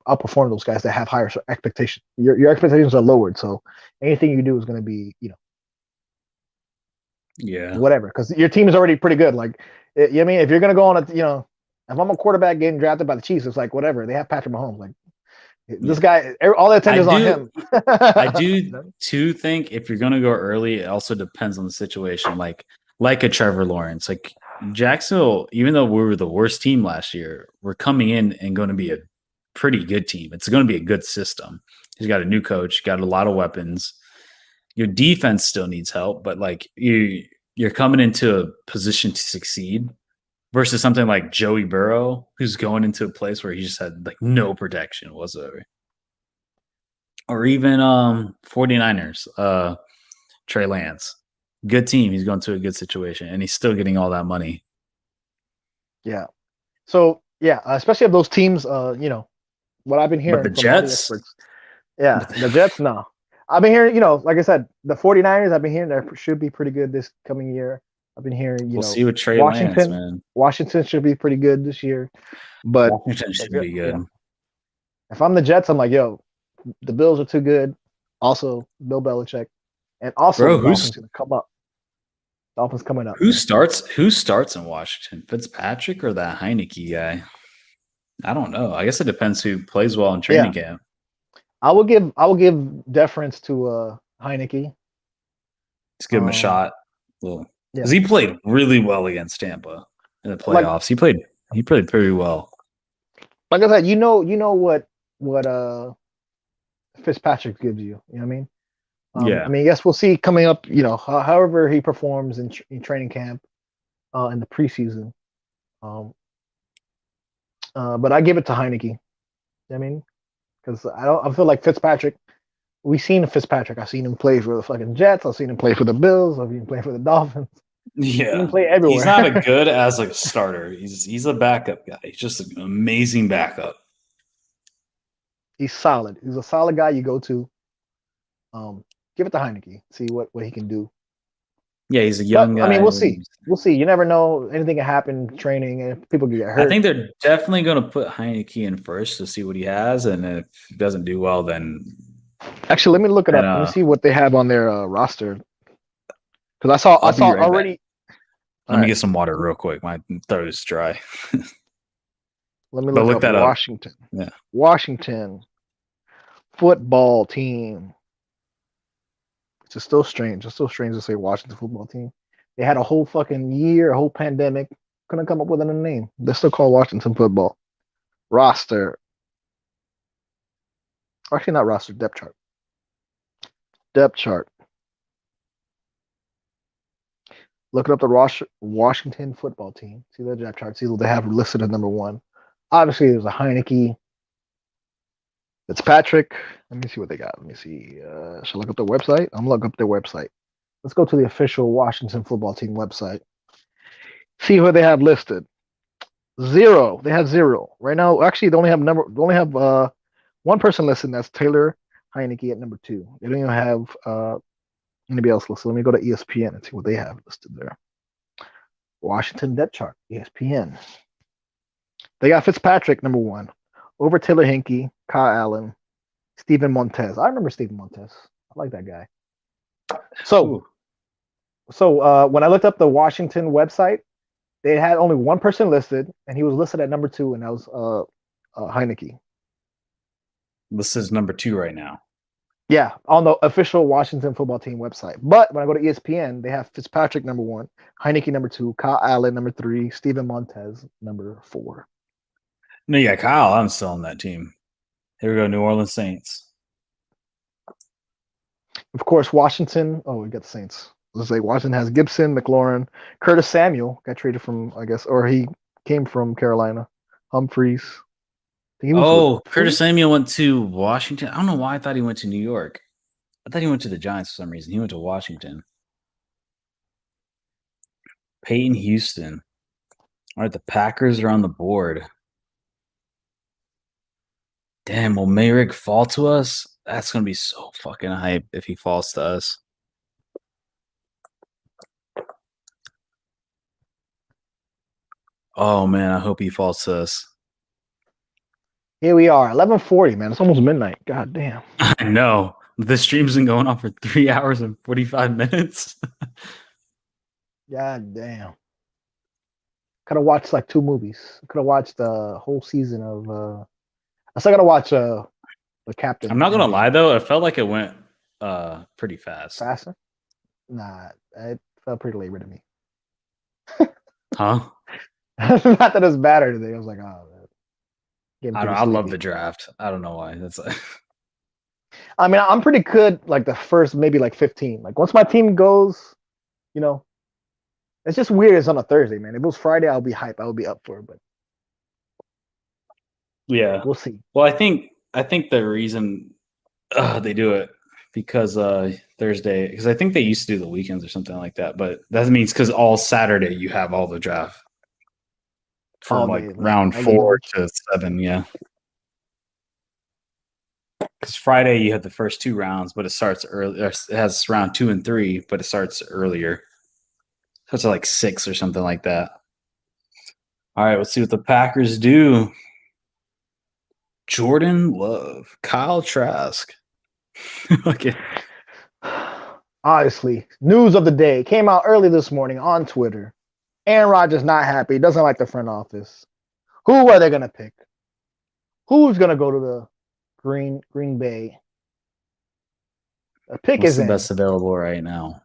outperform those guys that have higher expectations. Your expectations are lowered, so anything you do is going to be, whatever, because your team is already pretty good. Like, you know what I mean? If you're going to go on if I'm a quarterback getting drafted by the Chiefs, it's like whatever. They have Patrick Mahomes. Like, this guy, all the attention is on him. I do too think if you're going to go early, it also depends on the situation. Like a Trevor Lawrence, like Jacksonville, even though we were the worst team last year, we're coming in and going to be a pretty good team. It's going to be a good system. He's got a new coach, got a lot of weapons. Your defense still needs help, but like you're coming into a position to succeed versus something like Joey Burrow, who's going into a place where he just had like no protection whatsoever. Or even 49ers, Trey Lance. Good team. He's going to a good situation, and he's still getting all that money. Yeah. So yeah, especially of those teams, what I've been hearing the from all the Jets? experts. Yeah, But the Jets, no. I've been hearing, like I said, the 49ers, I've been hearing they should be pretty good this coming year. I've been hearing, We'll see with Trey Washington, Lance, man. Washington should be pretty good this year. But Washington should be good. if I'm the Jets, I'm like, yo, the Bills are too good. Also, Bill Belichick, and also Bro, the Dolphins gonna come up. Dolphins coming up. Who starts in Washington? Fitzpatrick or that Heineke guy? I don't know. I guess it depends who plays well in training camp. I will give deference to Heineke. Let's give him a shot. Well, Yeah. because he played really well against Tampa in the playoffs. He played pretty well. Like I said, you know what Fitzpatrick gives you. You know what I mean? Yeah. I mean, yes, we'll see coming up. However he performs in training camp, in the preseason. But I give it to Heineke. You know what I mean, because I feel like Fitzpatrick. We've seen Fitzpatrick. I've seen him play for the fucking Jets. I've seen him play for the Bills. I've seen him play for the Dolphins. Yeah, He can play everywhere. He's not a good as a starter. He's a backup guy. He's just an amazing backup. He's solid. He's a solid guy you go to. Give it to Heineke. See what he can do. Yeah, he's a young guy. I mean, we'll see. We'll see. You never know. Anything can happen in training, and people can get hurt. I think they're definitely going to put Heineke in first to see what he has, and if he doesn't do well, then actually, let me look it up. Let me see what they have on their roster. Because I saw already. Let me get some water real quick. My throat is dry. Let me look up Washington. Yeah, Washington football team. It's still strange. It's still strange to say Washington football team. They had a whole fucking year, a whole pandemic. Couldn't come up with a name. They're still called Washington football. Roster. Actually, not roster. Depth chart. Depth chart. Looking up the Washington football team. See the depth chart. See what they have listed as number 1. Obviously, there's a Heineke. Fitzpatrick. Let me see what they got. Let me see. Should I look up their website? I'm looking up their website. Let's go to the official Washington football team website. See who they have listed. 0. They have 0 right now. Actually, they only have one person listed. That's Taylor Heineke at number 2. They don't even have anybody else listed. Let me go to ESPN and see what they have listed there. Washington depth chart. ESPN. They got Fitzpatrick number 1 over Taylor Heineke, Kyle Allen, Steven Montez. I remember Steven Montez. I like that guy. So when I looked up the Washington website, they had only one person listed, and he was listed at number 2, and that was Heineke. This is number 2 right now. Yeah, on the official Washington football team website. But when I go to ESPN, they have Fitzpatrick number 1, Heineke number 2, Kyle Allen number 3, Steven Montez number 4. No, yeah, Kyle Allen's still on that team. Here we go, New Orleans Saints. Of course, Washington. Oh, we got the Saints. Let's say Washington has Gibson, McLaurin, Curtis Samuel got traded from, I guess, or he came from Carolina. Humphreys. Curtis Samuel went to Washington. I don't know why I thought he went to New York. I thought he went to the Giants for some reason. He went to Washington. Peyton Houston. All right, the Packers are on the board. Damn, will Mayrick fall to us? That's going to be so fucking hype if he falls to us. Oh, man, I hope he falls to us. Here we are, 11:40, man. It's almost midnight. God damn. I know. The stream's been going on for 3 hours and 45 minutes. God damn. Could have watched like 2 movies. Could have watched the whole season of I still gotta watch The Captain. I'm not gonna lie though, it felt like it went pretty fast. Faster? Nah, it felt pretty labor to me. Huh? Not that it's bad or anything. I was like, oh man. I love the draft. I don't know why. That's I mean, I'm pretty good like the first maybe like 15. Like once my team goes, it's just weird it's on a Thursday, man. If it was Friday, I'll be hype. I would be up for it, but yeah. We'll see. Well, I think the reason they do it because Thursday, because I think they used to do the weekends or something like that, but that means because all Saturday you have all the draft from All like day, round all day 4 long. to 7, yeah. Because Friday you have the first 2 rounds, but it starts early. It has round 2 and 3, but it starts earlier. So it's like 6 or something like that. All right, let's see what the Packers do. Jordan Love, Kyle Trask. Okay. Honestly, news of the day came out early this morning on Twitter. Aaron Rodgers not happy. Doesn't like the front office. Who are they gonna pick? Who's gonna go to the Green Bay? A pick What's is the in. best available right now?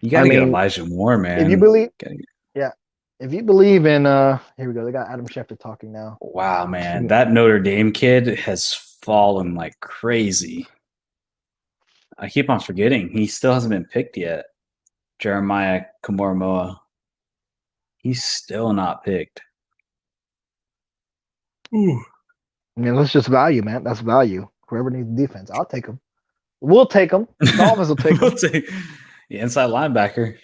You got to I get mean, Elijah Moore, man. if you believe, Gotta get- yeah, if you believe in, here we go. They got Adam Schefter talking now. Wow, man. That Notre Dame kid has fallen like crazy. I keep on forgetting. He still hasn't been picked yet. Jeremiah Kamormoa. He's still not picked. Ooh. I mean, that's just value, man. That's value. Whoever needs defense, I'll take them. We'll take them. Dolphins will take them. We'll take the inside linebacker.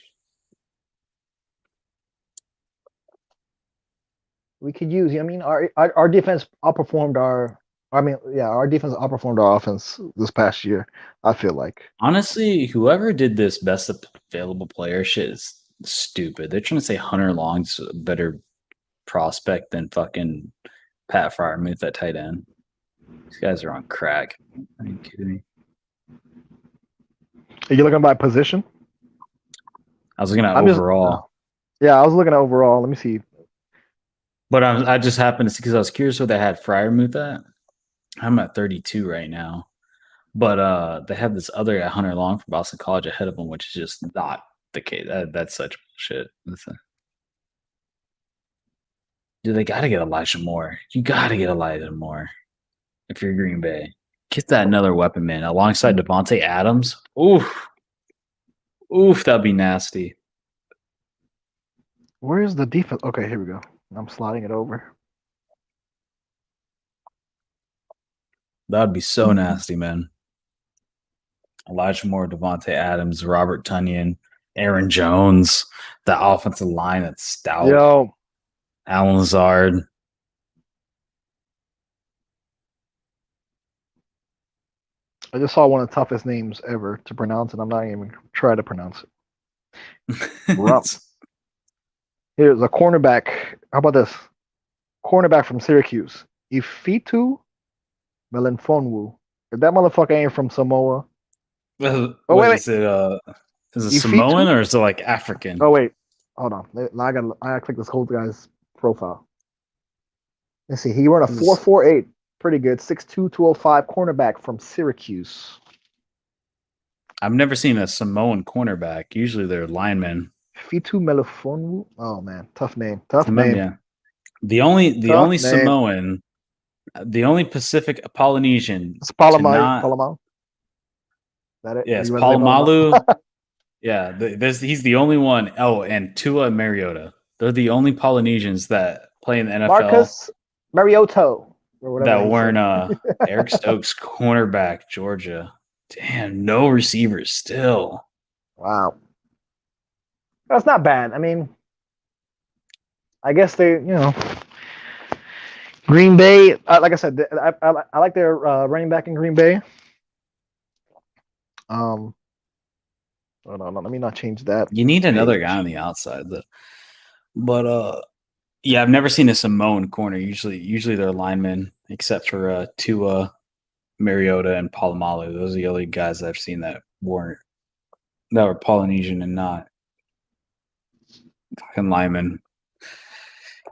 We could use. I mean, our defense outperformed our. I mean, yeah, our defense outperformed our offense this past year. I feel like. Honestly, whoever did this best available player shit is stupid. They're trying to say Hunter Long's a better prospect than fucking Pat Fryermuth at tight end. These guys are on crack. Are you kidding me? Are you looking by position? I was looking at I'm just- overall. Yeah, I was looking at overall. Let me see. But I just happened to see because I was curious what they had Fryermuth at. I'm at 32 right now. But they have this other guy, Hunter Long from Boston College ahead of him, which is just not the case. That's such bullshit. Dude, they got to get Elijah Moore. You got to get Elijah Moore if you're Green Bay. Get that another weapon, man, alongside Devontae Adams. Oof. Oof, that'd be nasty. Where's the defense? Okay, here we go. I'm sliding it over. That'd be so nasty, man. Elijah Moore, Devontae Adams, Robert Tunyon, Aaron Jones, the offensive line that's stout. Yo, Alan Lazard. I just saw one of the toughest names ever to pronounce, and I'm not even try to pronounce it. Rough. Here's a cornerback. How about this? Cornerback from Syracuse. Ifitu Melanfonwu. If that motherfucker ain't from Samoa. Wait. Is it Ifitu? Samoan or is it like African? Oh wait, hold on. I gotta click this whole guy's profile. Let's see. He ran a 4.48. Pretty good. 6'2", 205 cornerback from Syracuse. I've never seen a Samoan cornerback. Usually they're linemen. Fitu Melifonwu. Oh man, tough name. Tough name. Yeah. The only name. Samoan, the only Pacific Polynesian. It's Palamau. That it? Yes, You wanna say Palomalu. Yeah, he's the only one. Oh, and Tua and Mariota. They're the only Polynesians that play in the NFL. Marcus Mariotto. Or whatever That he weren't said. Eric Stokes, cornerback, Georgia. Damn, no receivers still. Wow. That's not bad. I mean, I guess they, Green Bay. Like I said, I like their running back in Green Bay. Hold on, let me not change that. You need another guy on the outside, but yeah, I've never seen a Samoan corner. Usually they're linemen, except for Tua, Mariota, and Palomalu. Those are the only guys I've seen that were Polynesian and not fucking linemen.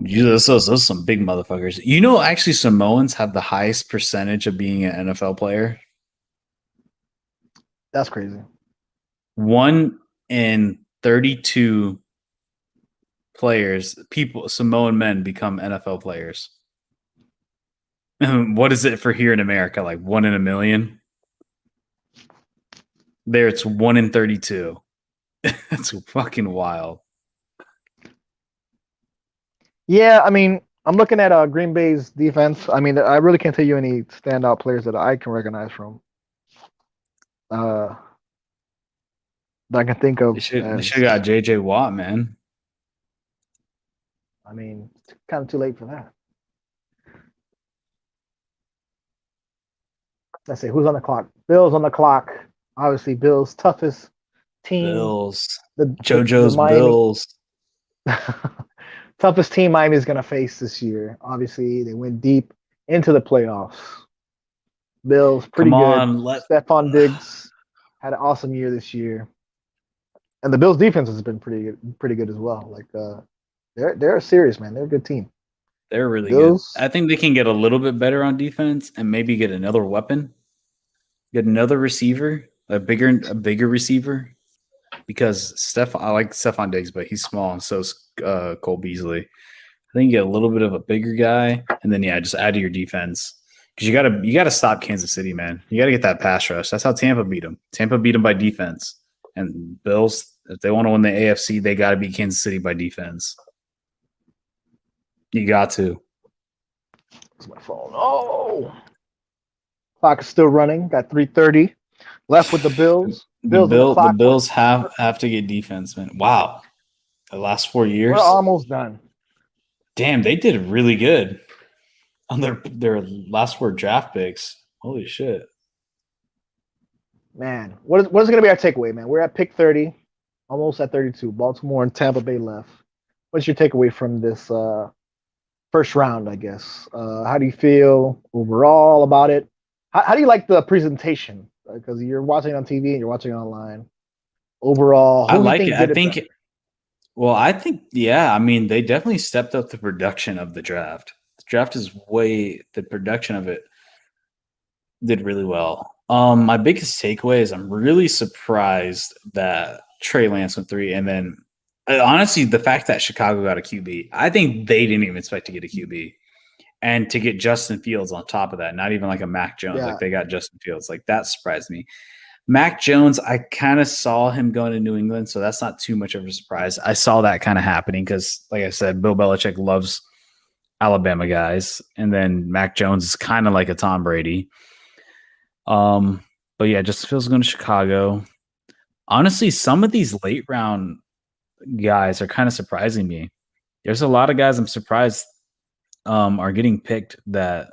Those are some big motherfuckers. Actually, Samoans have the highest percentage of being an NFL player. That's crazy. 1 in 32 Samoan men become NFL players. What is it for here in America? Like 1 in a million? There, it's 1 in 32. That's fucking wild. Yeah, I mean, I'm looking at Green Bay's defense. I mean, I really can't tell you any standout players that I can recognize from. that I can think of. They should As, have got JJ Watt, man. I mean, it's kind of too late for that. Let's see who's on the clock. Bills on the clock. Obviously, Bills toughest team. Bills. The JoJo's Miami Bills. toughest team Miami is going to face this year. Obviously, they went deep into the playoffs. Bills pretty Come good. on, Stephon Diggs had an awesome year this year, and the Bills defense has been pretty good as well. Like they're serious, man. They're a good team. They're really Bills. good. I think they can get a little bit better on defense and maybe get another weapon, get another receiver, a bigger receiver. Because I like Stephon Diggs, but he's small, and so is Cole Beasley. I think you get a little bit of a bigger guy, and then just add to your defense because you gotta stop Kansas City, man. You gotta get that pass rush. That's how Tampa beat them. Tampa beat them by defense, and Bills, if they want to win the AFC, they got to beat Kansas City by defense. You got to. That's my phone. Oh, clock is still running. Got 3:30 left with the Bills. The Bills have to get defense, man. Wow, the last 4 years, we're almost done. Damn, they did really good on their last 4 draft picks. Holy shit. Man, what is going to be our takeaway, man? We're at pick 30, almost at 32. Baltimore and Tampa Bay left. What's your takeaway from this first round, I guess? How do you feel overall about it? How do you like the presentation? Because you're watching it on TV and you're watching it online. Overall, I like it. I think I mean, they definitely stepped up the production of the draft. The draft is the production of it did really well. My biggest takeaway is I'm really surprised that Trey Lance went 3, and then honestly, the fact that Chicago got a QB, I think they didn't even expect to get a QB, and to get Justin Fields on top of that, not even like a Mac Jones, like they got Justin Fields, like that surprised me. Mac Jones, I kind of saw him going to New England, so that's not too much of a surprise. I saw that kind of happening because, like I said, Bill Belichick loves Alabama guys, and then Mac Jones is kind of like a Tom Brady. But yeah, Justin Fields going to Chicago. Honestly, some of these late round guys are kind of surprising me. There's a lot of guys I'm surprised are getting picked that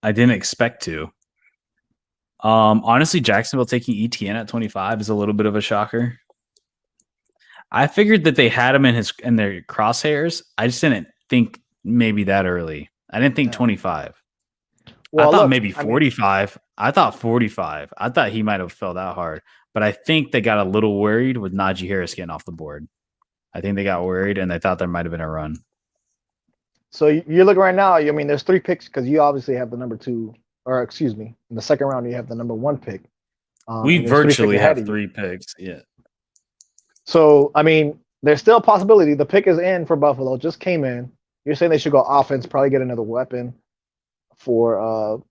I didn't expect to. Honestly, Jacksonville taking ETN at 25 is a little bit of a shocker. I figured that they had him in their crosshairs. I just didn't think maybe that early. I didn't think 25. Well, I thought maybe 45. I thought 45. I thought he might have fell that hard. But I think they got a little worried with Najee Harris getting off the board. I think they got worried and they thought there might have been a run. So you're looking right now. I mean, there's 3 picks because you obviously have the number 2, or excuse me, in the second round you have the number 1 pick. We virtually have 3 picks. Yeah. So I mean, there's still a possibility. The pick is in for Buffalo. Just came in. You're saying they should go offense, probably get another weapon for.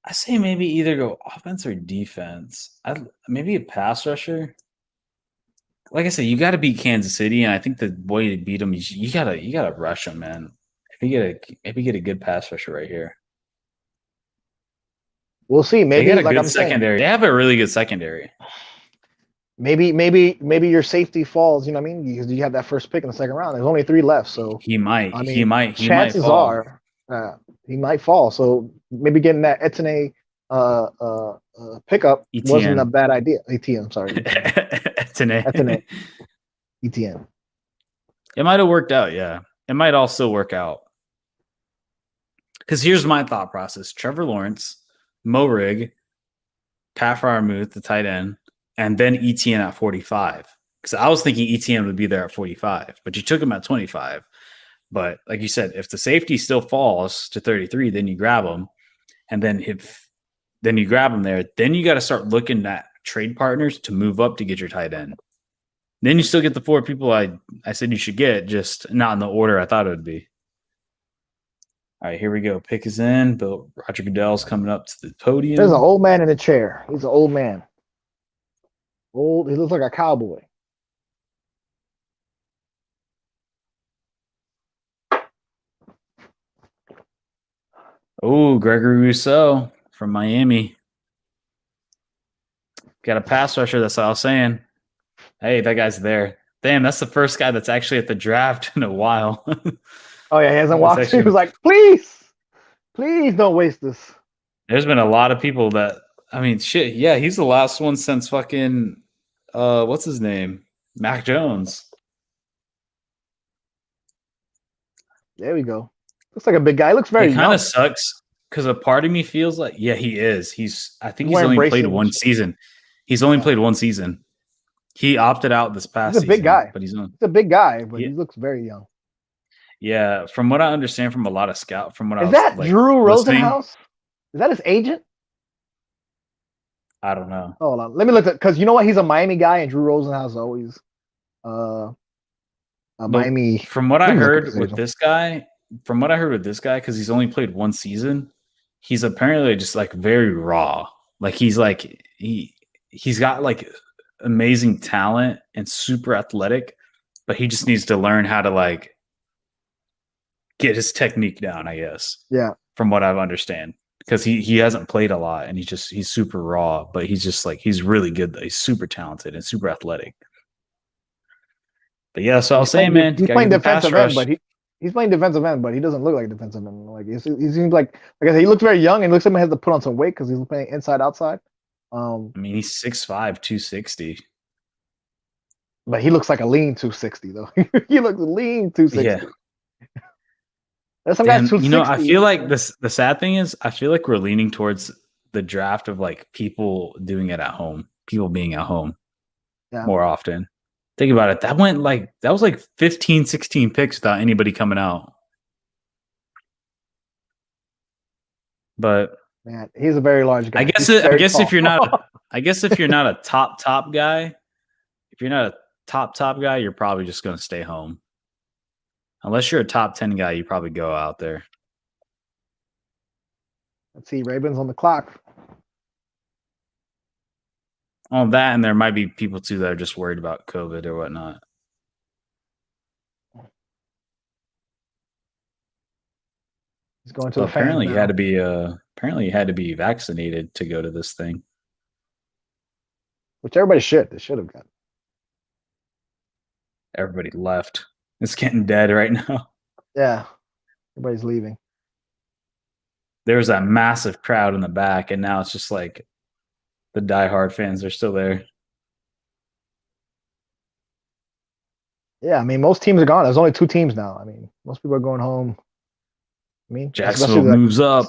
I say maybe either go offense or defense. Maybe a pass rusher. Like I said, you got to beat Kansas City, and I think the way to beat them is you gotta rush them, man. If you get a good pass rusher right here, we'll see. Maybe they got a good secondary. They have a really good secondary. Maybe your safety falls. You know what I mean? Because you have that first pick in the second round. There's only 3 left, so he might. I mean, he might. Chances are he might fall. So maybe getting that Etienne pickup wasn't a bad idea. Etienne, sorry. Etienne. Etienne. It might have worked out, yeah. It might also work out. Because here's my thought process. Trevor Lawrence, Mo Rig, Pat Freiermuth, the tight end, and then Etienne at 45. Because I was thinking Etienne would be there at 45, but you took him at 25. But like you said, if the safety still falls to 33, then you grab him. And then you grab him there, then you got to start looking at trade partners to move up to get your tight end. Then you still get the 4 people I said you should get, just not in the order I thought it would be. All right, here we go. Pick is in. Roger Goodell's coming up to the podium. There's an old man in a chair. He's an old man. Old. He looks like a cowboy. Oh, Gregory Rousseau from Miami. Got a pass rusher. That's what I was saying. Hey, that guy's there. Damn, that's the first guy that's actually at the draft in a while. Oh yeah, he hasn't That's walked. He actually- was like, please don't waste this. There's been a lot of people that I mean, shit. Yeah, he's the last one since fucking what's his name, Mac Jones. Oh, There we go. Looks like a big guy. He looks very It kind young. of sucks because a part of me feels like, yeah, he is. I think He's he's wearing only played braces. one season. He's only played one season. He opted out this past He's a big season, guy. but he's on. He's a big guy, but Yeah. he looks very young. Yeah, from what I understand from a lot of scout, from what I Is was that like, Drew listening- Rosenhaus? Is that his agent? I don't know. Hold on. Let me look at because you know what? He's a Miami guy, and Drew Rosenhaus is always a But Miami. From what I Let me look at heard his with agent. this guy, because he's only played one season, he's apparently just like very raw. Like he's got like amazing talent and super athletic, but he just needs to learn how to like get his technique down, I guess. Yeah. From what I understand. Because he hasn't played a lot and he's super raw, but he's just like he's really good though. He's super talented and super athletic. But yeah, so I was saying, man, he's gotta playing get the pass defensive end, rush. but he's playing defensive end, but he doesn't look like a defensive end. Like he seems like I said, he looks very young and looks like he has to put on some weight because he's playing inside outside. I mean, he's 6'5", 260. But he looks like a lean 260 though. He looks lean 260. Yeah. There's some guys And, 260. I feel like the sad thing is I feel like we're leaning towards the draft of like people doing it at home, people being at home more often. Think about it. That was like 15, 16 picks without anybody coming out. But Man, he's a very large guy. I guess He's very if tall. you're not a top guy, if you're not a top guy, you're probably just going to stay home. Unless you're a top 10 guy, you probably go out there. Let's see, Ravens on the clock. On that, and there might be people too that are just worried about COVID or whatnot. He's going to So the fans apparently, now. you had to be vaccinated to go to this thing. Which everybody should. They should have got. Everybody left. It's getting dead right now. Yeah. Everybody's leaving. There was that massive crowd in the back, and now it's just like the diehard fans are still there. Yeah, I mean, most teams are gone. There's only 2 teams now. I mean, most people are going home. I mean, Jacksonville especially, like, moves up.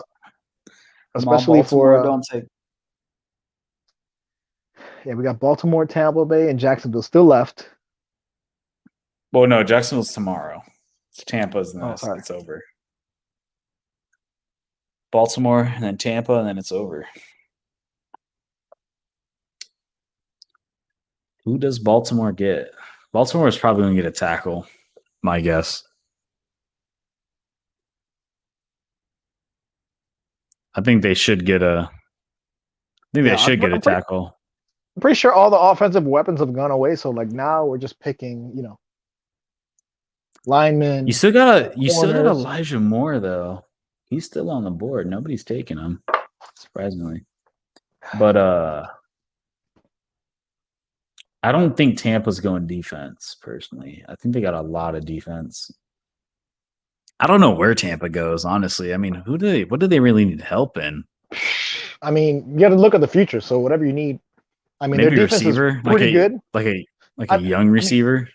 especially for don't take. yeah, we got Baltimore, Tampa Bay, and Jacksonville still left. Well, no, Jacksonville's tomorrow. Tampa's Oh, next. sorry. It's over. Baltimore, and then Tampa, and then it's over. Who does Baltimore get? Baltimore is probably going to get a tackle, my guess. I think they should get a. I think Yeah, they should get a I'm pretty- tackle. I'm pretty sure all the offensive weapons have gone away. So like now we're just picking, linemen. You still got corners. Elijah Moore though. He's still on the board. Nobody's taking him, surprisingly. But I don't think Tampa's going defense personally. I think they got a lot of defense. I don't know where Tampa goes, honestly. I mean, what do they really need help in? I mean, you got to look at the future. So whatever you need. I mean, Maybe their defense receiver, is pretty good. like a young receiver,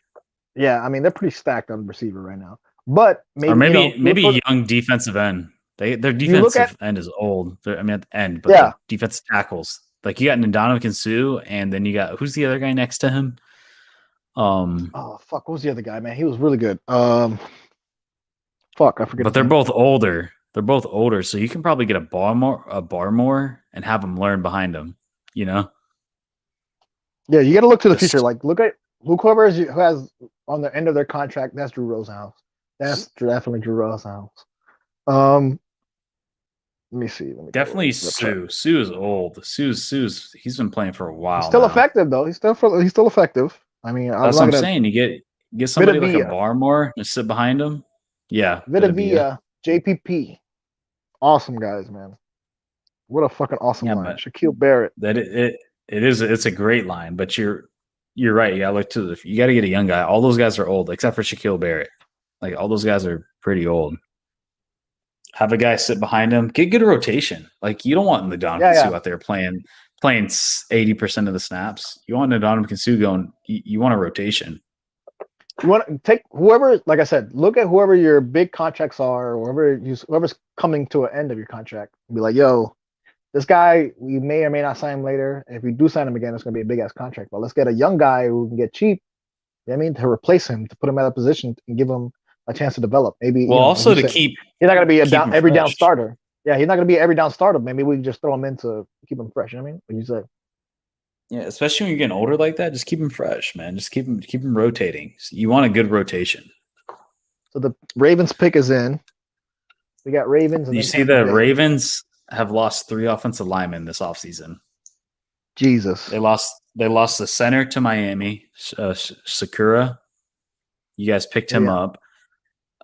Yeah, I mean, they're pretty stacked on receiver right now. But maybe or maybe look for- young defensive end. Their look defensive end is old. I mean, at the end, but Yeah. the defensive tackles. Like you got Ndamukong Suh, and then you got who's the other guy next to him? Oh fuck, what was the other guy, man? He was really good. Fuck, I forget. But his they're name. both older. They're both older, so you can probably get a Barmore and have them learn behind him. You know, Yeah, you got to look to the Just- future. Like, look whoever who has on the end of their contract. That's Drew Rosenhaus. That's definitely Drew Rosenhaus. Let me see. Let me definitely go to the Sue. Sue is old. Sue's he's been playing for a while. He's still now. effective though. He's still effective. I mean, That's what I'm saying. You get somebody like a Vita Vea. Barmore to sit behind him. Yeah, Vita Vea. Vea, JPP, awesome guys, man. What a fucking awesome Yeah, line. but- Shaquille Barrett. That It's a great line, but you're right. You gotta look to you gotta get a young guy. All those guys are old, except for Shaquille Barrett. Like all those guys are pretty old. Have a guy sit behind him. Get good rotation. Like you don't want Ndamukong Yeah. out there playing 80% of the snaps. You want Ndamukong going. You want a rotation. You want to take whoever, like I said, look at whoever your big contracts are, or whoever's coming to an end of your contract. Be like, yo, this guy, we may or may not sign him later. If we do sign him again, it's going to be a big ass contract. But let's get a young guy who can get cheap. You know what I mean, to replace him, to put him at a position and give him a chance to develop. Maybe. Well, also like to said, keep. he's not going to be keep him every down fresh. starter. Yeah, he's not going to be every down starter. Maybe we can just throw him in to keep him fresh. You know what I mean? What you say? Yeah, especially when you're getting older like that, just keep him fresh, man. Just keep him rotating. You want a good rotation. So the Ravens pick is in. We got Ravens. And You then see, Tampa the Bay. Ravens have lost 3 offensive linemen this offseason. Jesus. They lost the center to Miami, Sakura. You guys picked him up.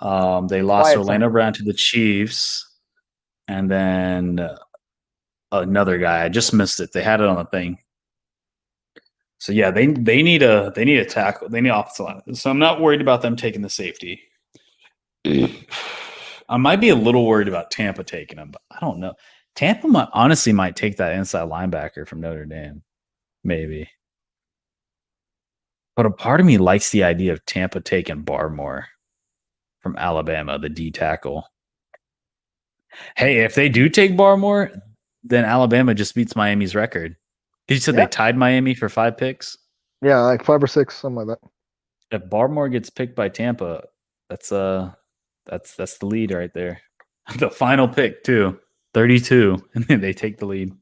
They lost Quiet Orlando time. Brown to the Chiefs, and then another guy. I just missed it. They had it on the thing. So yeah, they need a tackle. They need offensive line. So I'm not worried about them taking the safety. I might be a little worried about Tampa taking him, but I don't know. Tampa might take that inside linebacker from Notre Dame, maybe. But a part of me likes the idea of Tampa taking Barmore from Alabama, the D tackle. Hey, if they do take Barmore, then Alabama just beats Miami's record. You said they tied Miami for 5 picks? Yeah, like 5 or 6, something like that. If Barmore gets picked by Tampa, that's the lead right there. The final pick too, 32, and then they take the lead.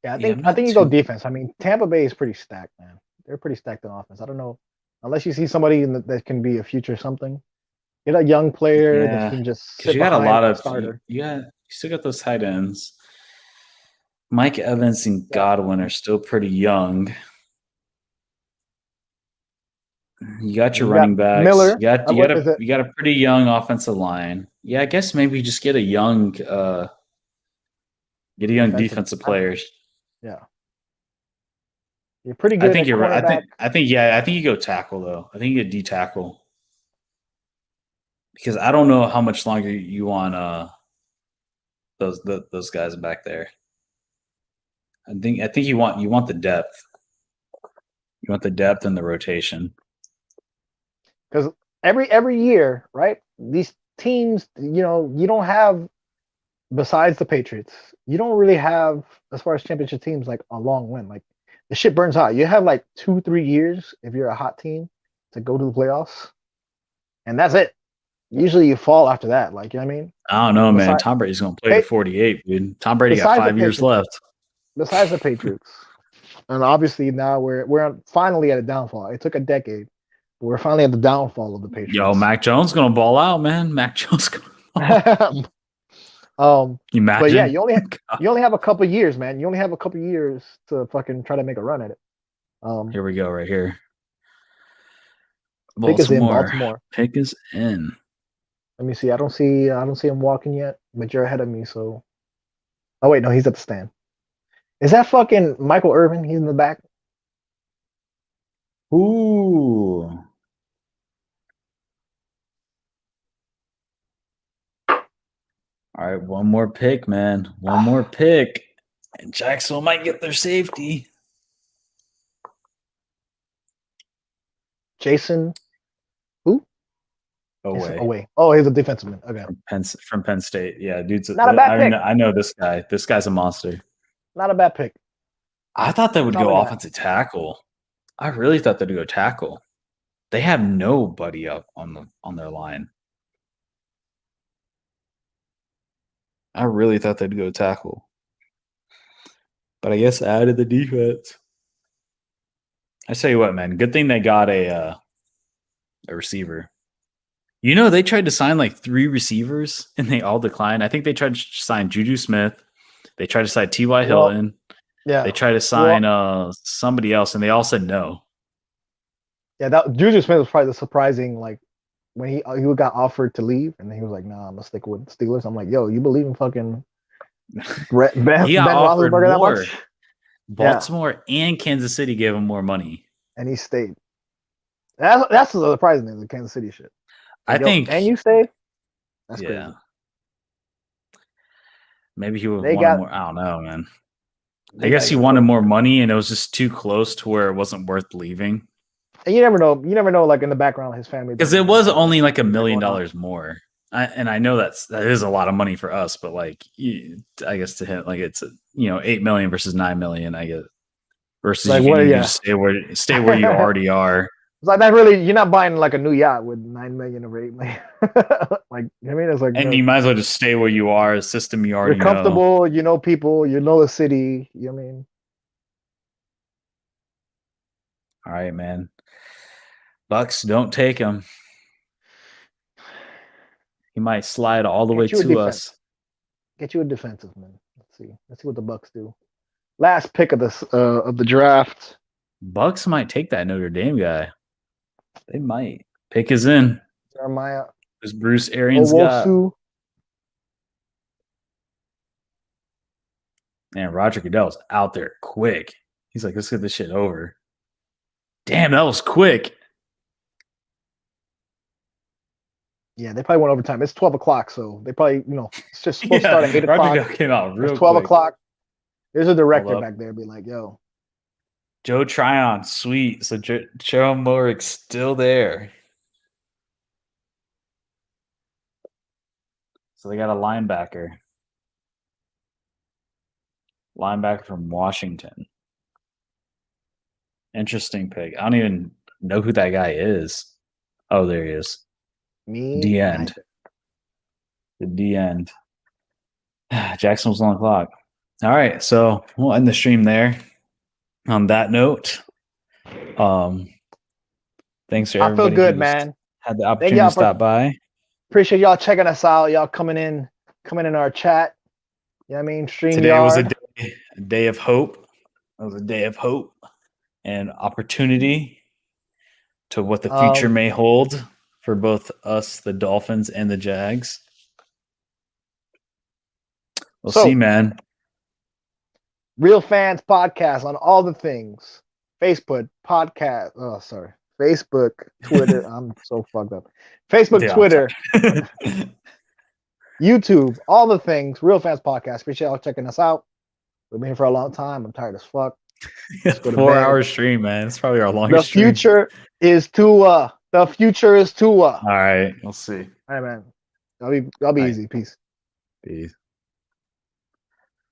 Yeah, I think you go defense. I mean, Tampa Bay is pretty stacked, man. They're pretty stacked in offense. I don't know, unless you see somebody that can be a future something. Get a young player that can just sit you got a behind lot a of starter. you still got those tight ends. Mike Evans and Godwin are still pretty young. You got your running backs. Miller. You got a pretty young offensive line. Yeah, I guess maybe just get a young defensive players. Yeah. You're pretty good. I think you're right. I think you go tackle though. I think you get D tackle. Because I don't know how much longer you want those guys back there. I think you want the depth. You want the depth and the rotation. Because every year, right? These teams, you don't have, besides the Patriots, you don't really have, as far as championship teams, like a long win. Like the shit burns hot. You have like 2-3 years if you're a hot team to go to the playoffs, and that's it. Usually you fall after that. Like, you know what I mean? I don't know, man. Tom Brady's going to play to 48, dude. Tom Brady got 5 years left. Besides the Patriots. And obviously now we're finally at a downfall. It took a decade, but we're finally at the downfall of the Patriots. Yo, Mac Jones going to ball out, man. Mac Jones going to you imagine? But yeah, you only have a couple years, man. You only have a couple years to fucking try to make a run at it. Here we go, right here. Pick is in Baltimore. Pick is in. Let me see. I don't see him walking yet, but you're ahead of me. So, oh wait, no, he's at the stand. Is that fucking Michael Irvin? He's in the back. Ooh. All right, one more pick, man. One more pick, and Jacksonville might get their safety. Jason. Away. Oh, he's a defenseman. Okay. From Penn State. Yeah, dude's not a bad pick. I know this guy. This guy's a monster. Not a bad pick. I thought they would go offensive tackle. I really thought they'd go tackle. They have nobody up on their line. I really thought they'd go tackle. But I guess added the defense. I tell you what, man. Good thing they got a receiver. You know, they tried to sign like 3 receivers and they all declined. I think they tried to sign Juju Smith. They tried to sign T.Y. Hilton. Yeah. They tried to sign somebody else and they all said no. Yeah, Juju Smith was probably the surprising when he got offered to leave, and then he was like, "Nah, I'm gonna stick with Steelers." I'm like, "Yo, you believe in fucking Ben He got offered Roethlisberger that more. much?" Baltimore and Kansas City gave him more money. And he stayed. That's the surprising thing, the Kansas City shit. I think. And you stay? That's yeah. crazy. Maybe he would They want got- more. I don't know, man. They I guess got he your wanted coach. more money, and it was just too close to where it wasn't worth leaving. And you never know. You never know, like in the background, his family. Because it was only like $1 million going on. more. And I know that is a lot of money for us, but like, I guess to him, like it's 8 million versus 9 million. I guess versus Like, you what- can yeah. just stay where you already are. It's like that. Really, you're not buying like a new yacht with 9 million or 8 million. Like, I mean, it's like And you might as well just stay where you are. A system you already you're comfortable. You know people. You know the city. You know what I mean? All right, man. Bucks, don't take him. He might slide all the way Get you a to defense. us. Get you a defensive man. Let's see. Let's see what the Bucks do. Last pick of the draft. Bucks might take that Notre Dame guy. They might. Pick is in. Jeremiah Who's Bruce Arians got? Owosu. Man, Roger Goodell's out there quick. He's like, let's get this shit over. Damn, that was quick. Yeah, they probably went overtime. It's 12 o'clock, so they probably, it's just supposed to start at 8 Roger o'clock. Goodell came out real It's 12 quick. o'clock. There's a director up. back there be like, yo, Joe Tryon, sweet. So Joe Morrick's still there. So they got a linebacker. Linebacker from Washington. Interesting pick. I don't even know who that guy is. Oh, there he is. me. D end. The D end. Jackson was on the clock. All right, so we'll end the stream there. On that note, thanks for I everybody. feel good, who's man. Had the opportunity y'all to stop by. Appreciate y'all checking us out. Y'all coming in our chat. You know what I mean? Today was a StreamYard. day of hope. It was a day of hope and opportunity to what the future may hold for both us, the Dolphins, and the Jags. We'll see, man. Real Fans Podcast on all the things. Facebook, podcast. Oh, sorry. Facebook, Twitter. I'm so fucked up. Facebook, Yeah, Twitter, YouTube, all the things. Real Fans Podcast. Appreciate y'all checking us out. We've been here for a long time. I'm tired as fuck. go to 4-hour bed. stream, man. It's probably our The longest stream. future is Tua. The future is Tua. All right, we'll see. All right, man. Y'all be easy. Peace. Peace.